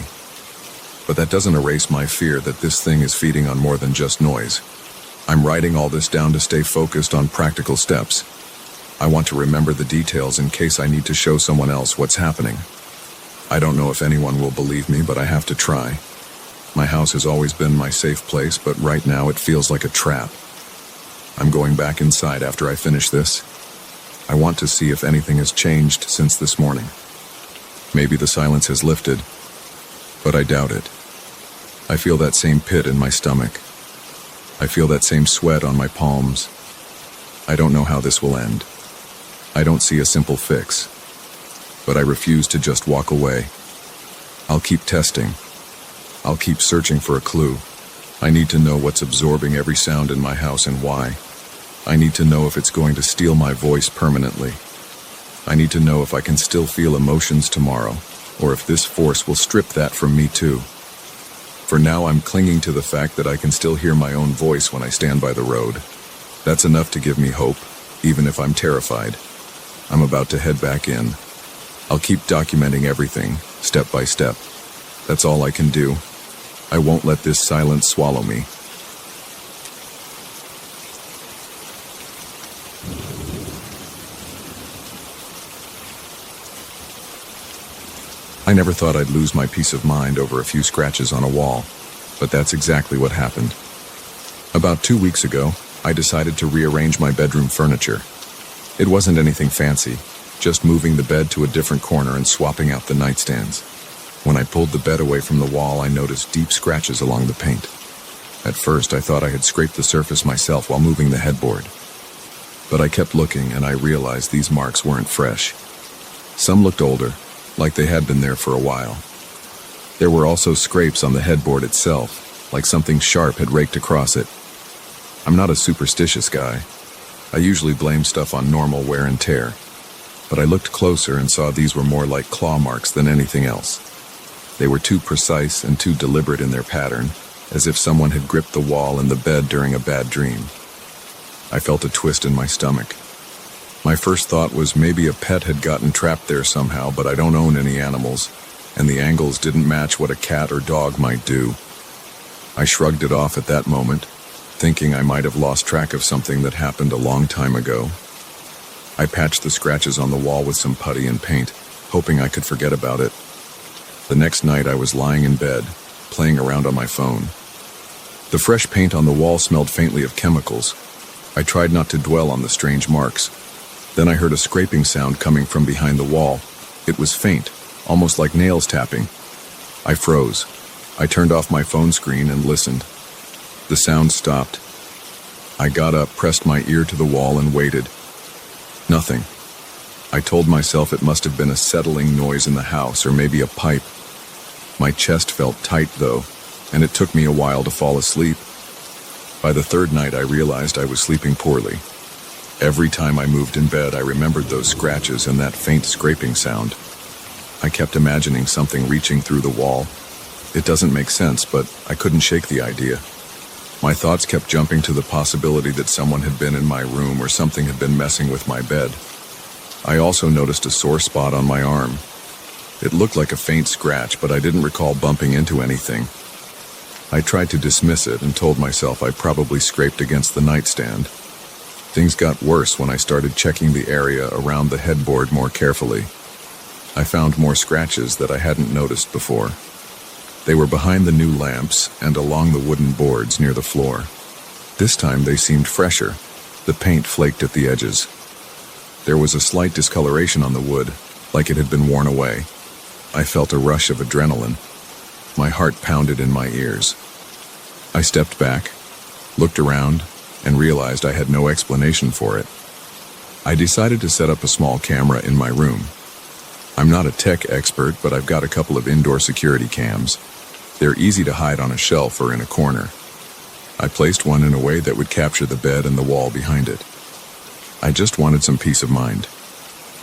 But that doesn't erase my fear that this thing is feeding on more than just noise. I'm writing all this down to stay focused on practical steps. I want to remember the details in case I need to show someone else what's happening. I don't know if anyone will believe me, but I have to try. My house has always been my safe place, but right now it feels like a trap. I'm going back inside after I finish this. I want to see if anything has changed since this morning. Maybe the silence has lifted, but I doubt it. I feel that same pit in my stomach. I feel that same sweat on my palms. I don't know how this will end. I don't see a simple fix, but I refuse to just walk away. I'll keep testing. I'll keep searching for a clue. I need to know what's absorbing every sound in my house and why. I need to know if it's going to steal my voice permanently. I need to know if I can still feel emotions tomorrow, or if this force will strip that from me too. For now, I'm clinging to the fact that I can still hear my own voice when I stand by the road. That's enough to give me hope, even if I'm terrified. I'm about to head back in. I'll keep documenting everything, step by step. That's all I can do. I won't let this silence swallow me. I never thought I'd lose my peace of mind over a few scratches on a wall, but that's exactly what happened. About 2 weeks ago, I decided to rearrange my bedroom furniture. It wasn't anything fancy, just moving the bed to a different corner and swapping out the nightstands. When I pulled the bed away from the wall, I noticed deep scratches along the paint. At first, I thought I had scraped the surface myself while moving the headboard. But I kept looking and I realized these marks weren't fresh. Some looked older, like they had been there for a while. There were also scrapes on the headboard itself, like something sharp had raked across it. I'm not a superstitious guy. I usually blame stuff on normal wear and tear. But I looked closer and saw these were more like claw marks than anything else. They were too precise and too deliberate in their pattern, as if someone had gripped the wall and the bed during a bad dream. I felt a twist in my stomach. My first thought was maybe a pet had gotten trapped there somehow, but I don't own any animals, and the angles didn't match what a cat or dog might do. I shrugged it off at that moment, thinking I might have lost track of something that happened a long time ago. I patched the scratches on the wall with some putty and paint, hoping I could forget about it. The next night I was lying in bed, playing around on my phone. The fresh paint on the wall smelled faintly of chemicals. I tried not to dwell on the strange marks. Then I heard a scraping sound coming from behind the wall. It was faint, almost like nails tapping. I froze. I turned off my phone screen and listened. The sound stopped. I got up, pressed my ear to the wall and waited. Nothing. I told myself it must have been a settling noise in the house or maybe a pipe. My chest felt tight though, and it took me a while to fall asleep. By the third night I realized I was sleeping poorly. Every time I moved in bed I remembered those scratches and that faint scraping sound. I kept imagining something reaching through the wall. It doesn't make sense, but I couldn't shake the idea. My thoughts kept jumping to the possibility that someone had been in my room or something had been messing with my bed. I also noticed a sore spot on my arm. It looked like a faint scratch, but I didn't recall bumping into anything. I tried to dismiss it and told myself I probably scraped against the nightstand. Things got worse when I started checking the area around the headboard more carefully. I found more scratches that I hadn't noticed before. They were behind the new lamps and along the wooden boards near the floor. This time they seemed fresher. The paint flaked at the edges. There was a slight discoloration on the wood, like it had been worn away. I felt a rush of adrenaline. My heart pounded in my ears. I stepped back, looked around, and realized I had no explanation for it. I decided to set up a small camera in my room. I'm not a tech expert, but I've got a couple of indoor security cams. They're easy to hide on a shelf or in a corner. I placed one in a way that would capture the bed and the wall behind it. I just wanted some peace of mind.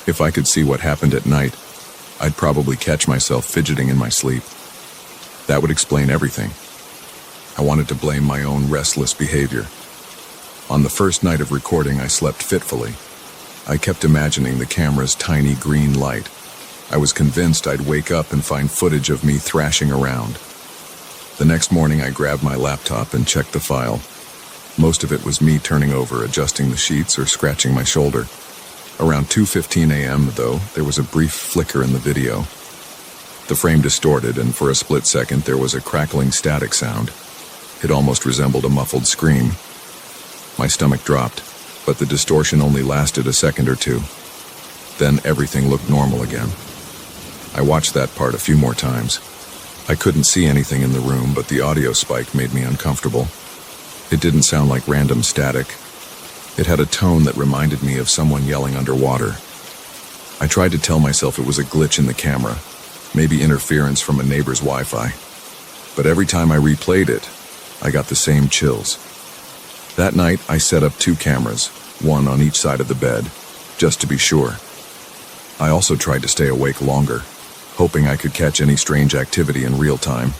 If I could see what happened at night, I'd probably catch myself fidgeting in my sleep. That would explain everything. I wanted to blame my own restless behavior. On the first night of recording, I slept fitfully. I kept imagining the camera's tiny green light. I was convinced I'd wake up and find footage of me thrashing around. The next morning, I grabbed my laptop and checked the file. Most of it was me turning over, adjusting the sheets, or scratching my shoulder. Around 2:15 a.m., though, there was a brief flicker in the video. The frame distorted, and for a split second, there was a crackling static sound. It almost resembled a muffled scream. My stomach dropped, but the distortion only lasted a second or two. Then everything looked normal again. I watched that part a few more times. I couldn't see anything in the room, but the audio spike made me uncomfortable. It didn't sound like random static. It had a tone that reminded me of someone yelling underwater. I tried to tell myself it was a glitch in the camera, maybe interference from a neighbor's Wi-Fi. But every time I replayed it, I got the same chills. That night, I set up 2 cameras, one on each side of the bed, just to be sure. I also tried to stay awake longer, hoping I could catch any strange activity in real time.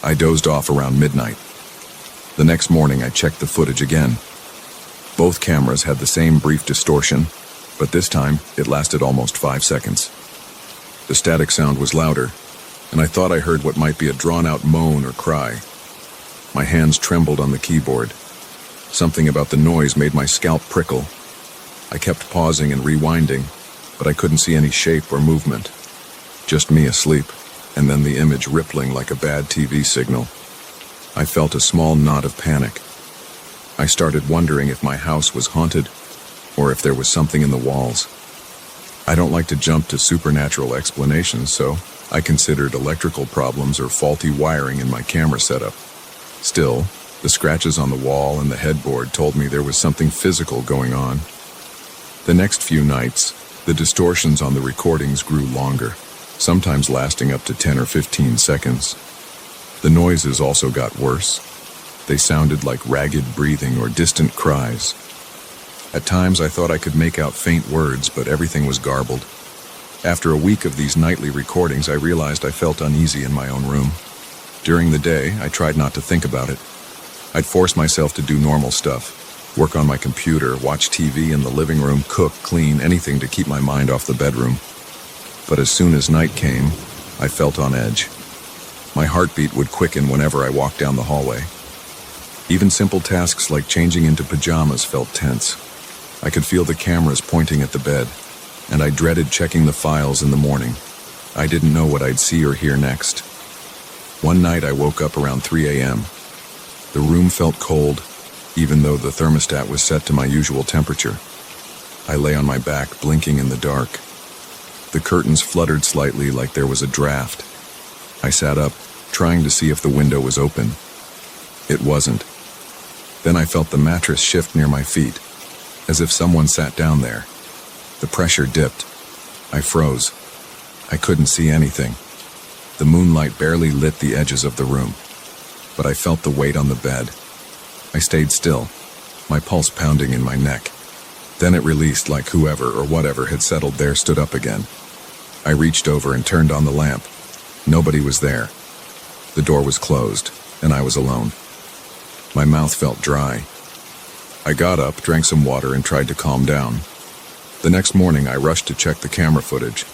I dozed off around midnight. The next morning, I checked the footage again. Both cameras had the same brief distortion, but this time, it lasted almost 5 seconds. The static sound was louder, and I thought I heard what might be a drawn-out moan or cry. My hands trembled on the keyboard. Something about the noise made my scalp prickle. I kept pausing and rewinding, but I couldn't see any shape or movement. Just me asleep, and then the image rippling like a bad TV signal. I felt a small knot of panic. I started wondering if my house was haunted, or if there was something in the walls. I don't like to jump to supernatural explanations, so I considered electrical problems or faulty wiring in my camera setup. Still, The scratches on the wall and the headboard told me there was something physical going on. The next few nights, the distortions on the recordings grew longer, sometimes lasting up to 10 or 15 seconds. The noises also got worse. They sounded like ragged breathing or distant cries. At times I thought I could make out faint words, but everything was garbled. After a week of these nightly recordings, I realized I felt uneasy in my own room. During the day, I tried not to think about it. I'd force myself to do normal stuff, work on my computer, watch TV in the living room, cook, clean, anything to keep my mind off the bedroom. But as soon as night came, I felt on edge. My heartbeat would quicken whenever I walked down the hallway. Even simple tasks like changing into pajamas felt tense. I could feel the cameras pointing at the bed, and I dreaded checking the files in the morning. I didn't know what I'd see or hear next. One night I woke up around 3 a.m. The room felt cold, even though the thermostat was set to my usual temperature. I lay on my back, blinking in the dark. The curtains fluttered slightly like there was a draft. I sat up, trying to see if the window was open. It wasn't. Then I felt the mattress shift near my feet, as if someone sat down there. The pressure dipped. I froze. I couldn't see anything. The moonlight barely lit the edges of the room, but I felt the weight on the bed. I stayed still, my pulse pounding in my neck. Then it released like whoever or whatever had settled there stood up again. I reached over and turned on the lamp. Nobody was there. The door was closed, and I was alone. My mouth felt dry. I got up, drank some water, and tried to calm down. The next morning, I rushed to check the camera footage.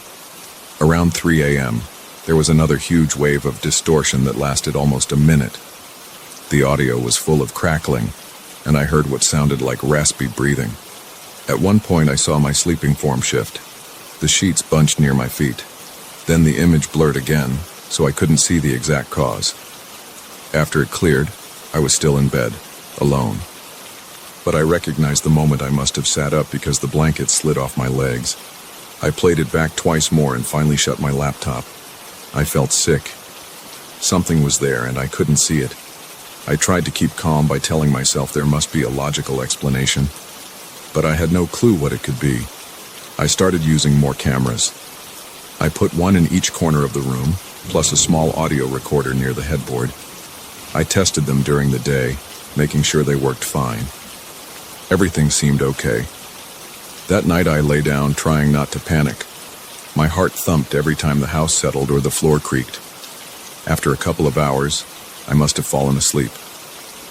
Around 3 a.m., there was another huge wave of distortion that lasted almost a minute. The audio was full of crackling, and I heard what sounded like raspy breathing. At one point, I saw my sleeping form shift. The sheets bunched near my feet. Then the image blurred again, so I couldn't see the exact cause. After it cleared, I was still in bed, alone. But I recognized the moment I must have sat up because the blanket slid off my legs. I played it back twice more and finally shut my laptop. I felt sick. Something was there and I couldn't see it. I tried to keep calm by telling myself there must be a logical explanation, but I had no clue what it could be. I started using more cameras. I put one in each corner of the room, plus a small audio recorder near the headboard. I tested them during the day, making sure they worked fine. Everything seemed okay. That night I lay down, trying not to panic. My heart thumped every time the house settled or the floor creaked. After a couple of hours, I must have fallen asleep.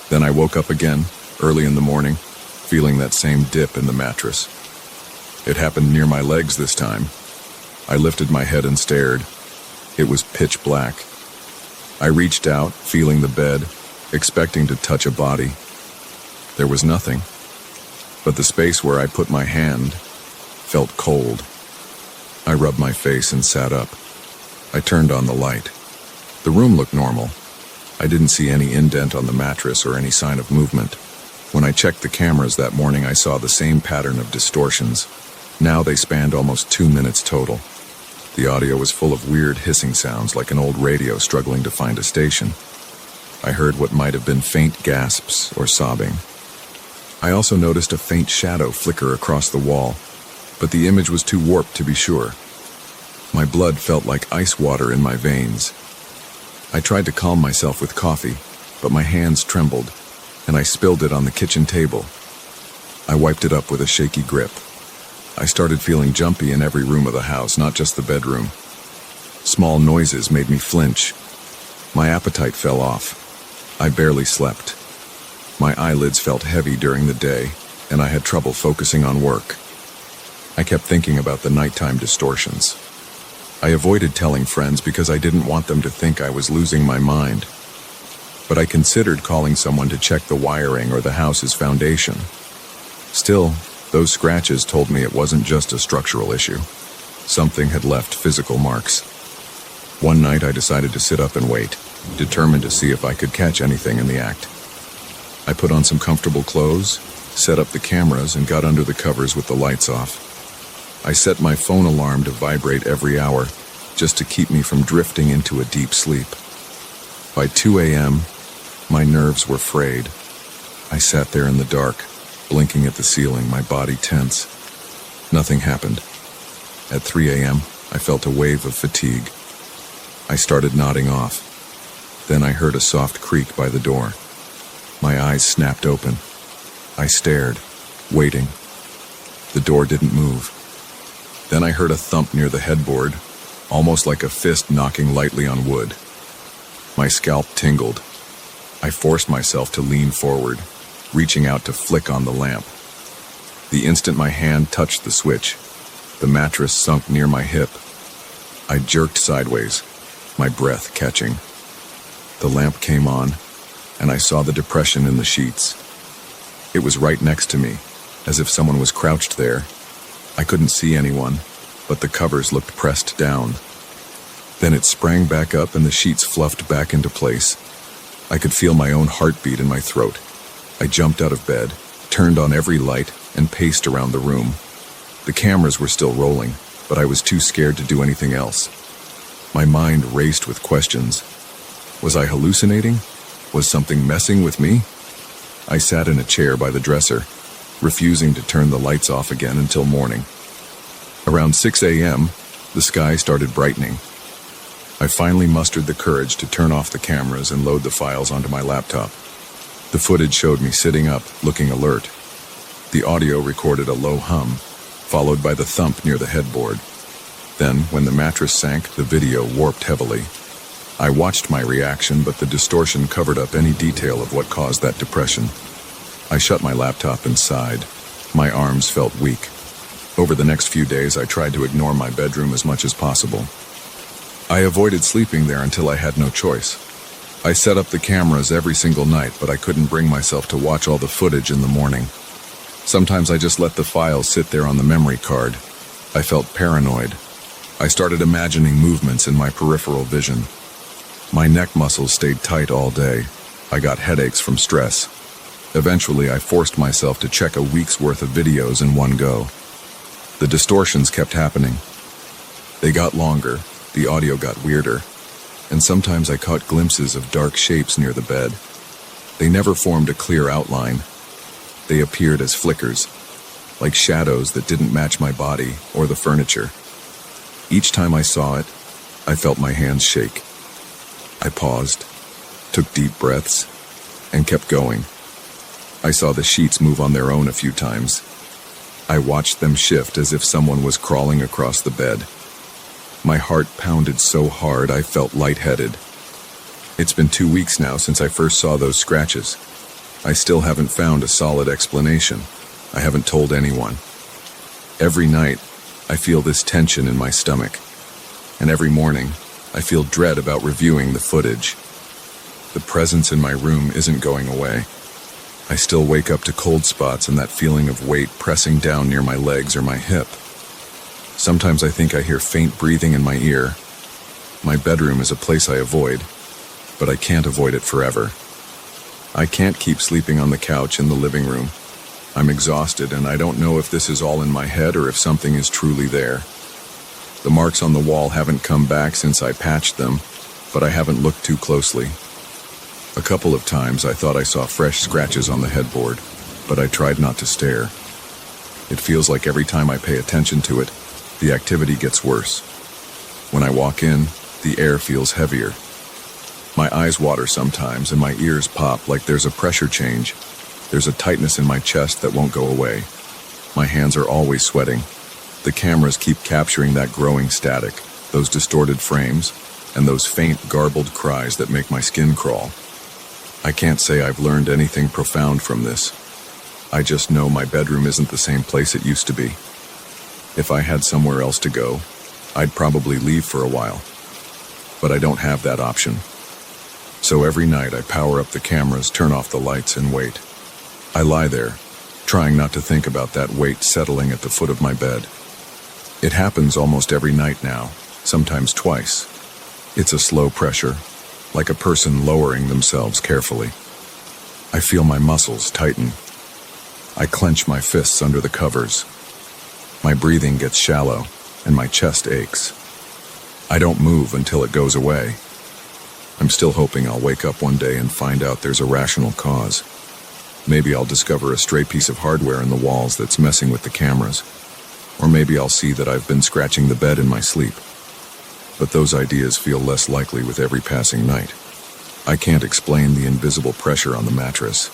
Then I woke up again, early in the morning, feeling that same dip in the mattress. It happened near my legs this time. I lifted my head and stared. It was pitch black. I reached out, feeling the bed, expecting to touch a body. There was nothing, but the space where I put my hand felt cold. I rubbed my face and sat up. I turned on the light. The room looked normal. I didn't see any indent on the mattress or any sign of movement. When I checked the cameras that morning, I saw the same pattern of distortions. Now they spanned almost 2 minutes total. The audio was full of weird hissing sounds like an old radio struggling to find a station. I heard what might have been faint gasps or sobbing. I also noticed a faint shadow flicker across the wall, but the image was too warped to be sure. My blood felt like ice water in my veins. I tried to calm myself with coffee, but my hands trembled, and I spilled it on the kitchen table. I wiped it up with a shaky grip. I started feeling jumpy in every room of the house, not just the bedroom. Small noises made me flinch. My appetite fell off. I barely slept. My eyelids felt heavy during the day, and I had trouble focusing on work. I kept thinking about the nighttime distortions. I avoided telling friends because I didn't want them to think I was losing my mind. But I considered calling someone to check the wiring or the house's foundation. Still, those scratches told me it wasn't just a structural issue. Something had left physical marks. One night I decided to sit up and wait, determined to see if I could catch anything in the act. I put on some comfortable clothes, set up the cameras, and got under the covers with the lights off. I set my phone alarm to vibrate every hour, just to keep me from drifting into a deep sleep. By 2 a.m., My nerves were frayed. I sat there in the dark, blinking at the ceiling, my body tense. Nothing happened. At 3 a.m., I felt a wave of fatigue. I started nodding off. Then I heard a soft creak by the door. My eyes snapped open. I stared, waiting. The door didn't move. Then I heard a thump near the headboard, almost like a fist knocking lightly on wood. My scalp tingled. I forced myself to lean forward, reaching out to flick on the lamp. The instant my hand touched the switch, the mattress sunk near my hip. I jerked sideways, my breath catching. The lamp came on, and I saw the depression in the sheets. It was right next to me, as if someone was crouched there. I couldn't see anyone, but the covers looked pressed down. Then it sprang back up and the sheets fluffed back into place. I could feel my own heartbeat in my throat. I jumped out of bed, turned on every light, and paced around the room. The cameras were still rolling, but I was too scared to do anything else. My mind raced with questions. Was I hallucinating? Was something messing with me? I sat in a chair by the dresser, refusing to turn the lights off again until morning. Around 6 a.m., the sky started brightening. I finally mustered the courage to turn off the cameras and load the files onto my laptop. The footage showed me sitting up, looking alert. The audio recorded a low hum, followed by the thump near the headboard. Then, when the mattress sank, the video warped heavily. I watched my reaction, but the distortion covered up any detail of what caused that depression. I shut my laptop and sighed. My arms felt weak. Over the next few days, I tried to ignore my bedroom as much as possible. I avoided sleeping there until I had no choice. I set up the cameras every single night, but I couldn't bring myself to watch all the footage in the morning. Sometimes I just let the files sit there on the memory card. I felt paranoid. I started imagining movements in my peripheral vision. My neck muscles stayed tight all day. I got headaches from stress. Eventually, I forced myself to check a week's worth of videos in one go. The distortions kept happening. They got longer, the audio got weirder, and sometimes I caught glimpses of dark shapes near the bed. They never formed a clear outline. They appeared as flickers, like shadows that didn't match my body or the furniture. Each time I saw it, I felt my hands shake. I paused, took deep breaths, and kept going. I saw the sheets move on their own a few times. I watched them shift as if someone was crawling across the bed. My heart pounded so hard I felt lightheaded. It's been 2 weeks now since I first saw those scratches. I still haven't found a solid explanation. I haven't told anyone. Every night, I feel this tension in my stomach. And every morning, I feel dread about reviewing the footage. The presence in my room isn't going away. I still wake up to cold spots and that feeling of weight pressing down near my legs or my hip. Sometimes I think I hear faint breathing in my ear. My bedroom is a place I avoid, but I can't avoid it forever. I can't keep sleeping on the couch in the living room. I'm exhausted and I don't know if this is all in my head or if something is truly there. The marks on the wall haven't come back since I patched them, but I haven't looked too closely. A couple of times I thought I saw fresh scratches on the headboard, but I tried not to stare. It feels like every time I pay attention to it, the activity gets worse. When I walk in, the air feels heavier. My eyes water sometimes and my ears pop like there's a pressure change. There's a tightness in my chest that won't go away. My hands are always sweating. The cameras keep capturing that growing static, those distorted frames, and those faint, garbled cries that make my skin crawl. I can't say I've learned anything profound from this. I just know my bedroom isn't the same place it used to be. If I had somewhere else to go, I'd probably leave for a while. But I don't have that option. So every night I power up the cameras, turn off the lights, and wait. I lie there, trying not to think about that weight settling at the foot of my bed. It happens almost every night now, sometimes twice. It's a slow pressure, like a person lowering themselves carefully. I feel my muscles tighten. I clench my fists under the covers. My breathing gets shallow, and my chest aches. I don't move until it goes away. I'm still hoping I'll wake up one day and find out there's a rational cause. Maybe I'll discover a stray piece of hardware in the walls that's messing with the cameras. Or maybe I'll see that I've been scratching the bed in my sleep. But those ideas feel less likely with every passing night. I can't explain the invisible pressure on the mattress.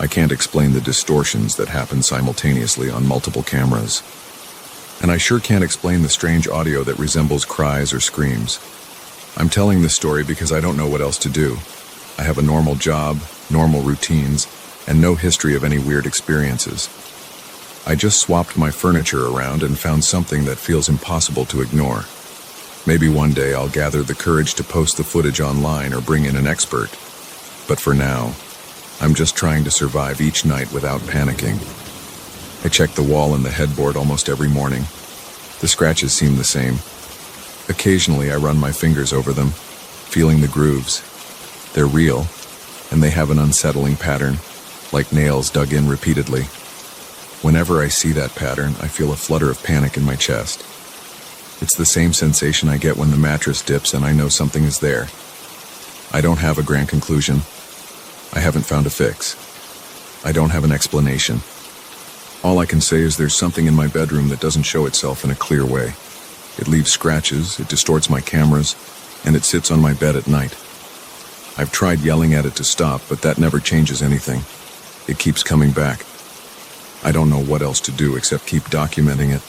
I can't explain the distortions that happen simultaneously on multiple cameras. And I sure can't explain the strange audio that resembles cries or screams. I'm telling this story because I don't know what else to do. I have a normal job, normal routines, and no history of any weird experiences. I just swapped my furniture around and found something that feels impossible to ignore. Maybe one day I'll gather the courage to post the footage online or bring in an expert. But for now, I'm just trying to survive each night without panicking. I check the wall and the headboard almost every morning. The scratches seem the same. Occasionally I run my fingers over them, feeling the grooves. They're real, and they have an unsettling pattern, like nails dug in repeatedly. Whenever I see that pattern, I feel a flutter of panic in my chest. It's the same sensation I get when the mattress dips and I know something is there. I don't have a grand conclusion. I haven't found a fix. I don't have an explanation. All I can say is there's something in my bedroom that doesn't show itself in a clear way. It leaves scratches, it distorts my cameras, and it sits on my bed at night. I've tried yelling at it to stop, but that never changes anything. It keeps coming back. I don't know what else to do except keep documenting it.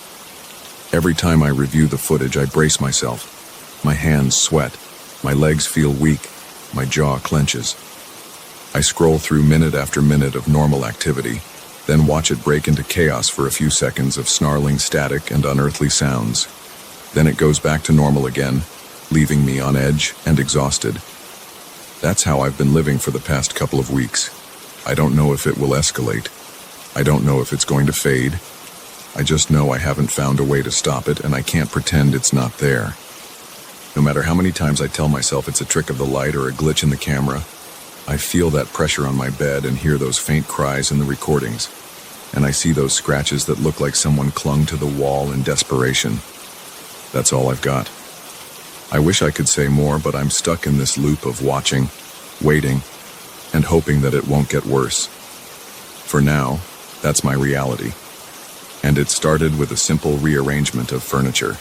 Every time I review the footage, I brace myself. My hands sweat, my legs feel weak, my jaw clenches. I scroll through minute after minute of normal activity, then watch it break into chaos for a few seconds of snarling static and unearthly sounds. Then it goes back to normal again, leaving me on edge and exhausted. That's how I've been living for the past couple of weeks. I don't know if it will escalate. I don't know if it's going to fade. I just know I haven't found a way to stop it, and I can't pretend it's not there. No matter how many times I tell myself it's a trick of the light or a glitch in the camera, I feel that pressure on my bed and hear those faint cries in the recordings. And I see those scratches that look like someone clung to the wall in desperation. That's all I've got. I wish I could say more, but I'm stuck in this loop of watching, waiting, and hoping that it won't get worse. For now, that's my reality. And it started with a simple rearrangement of furniture.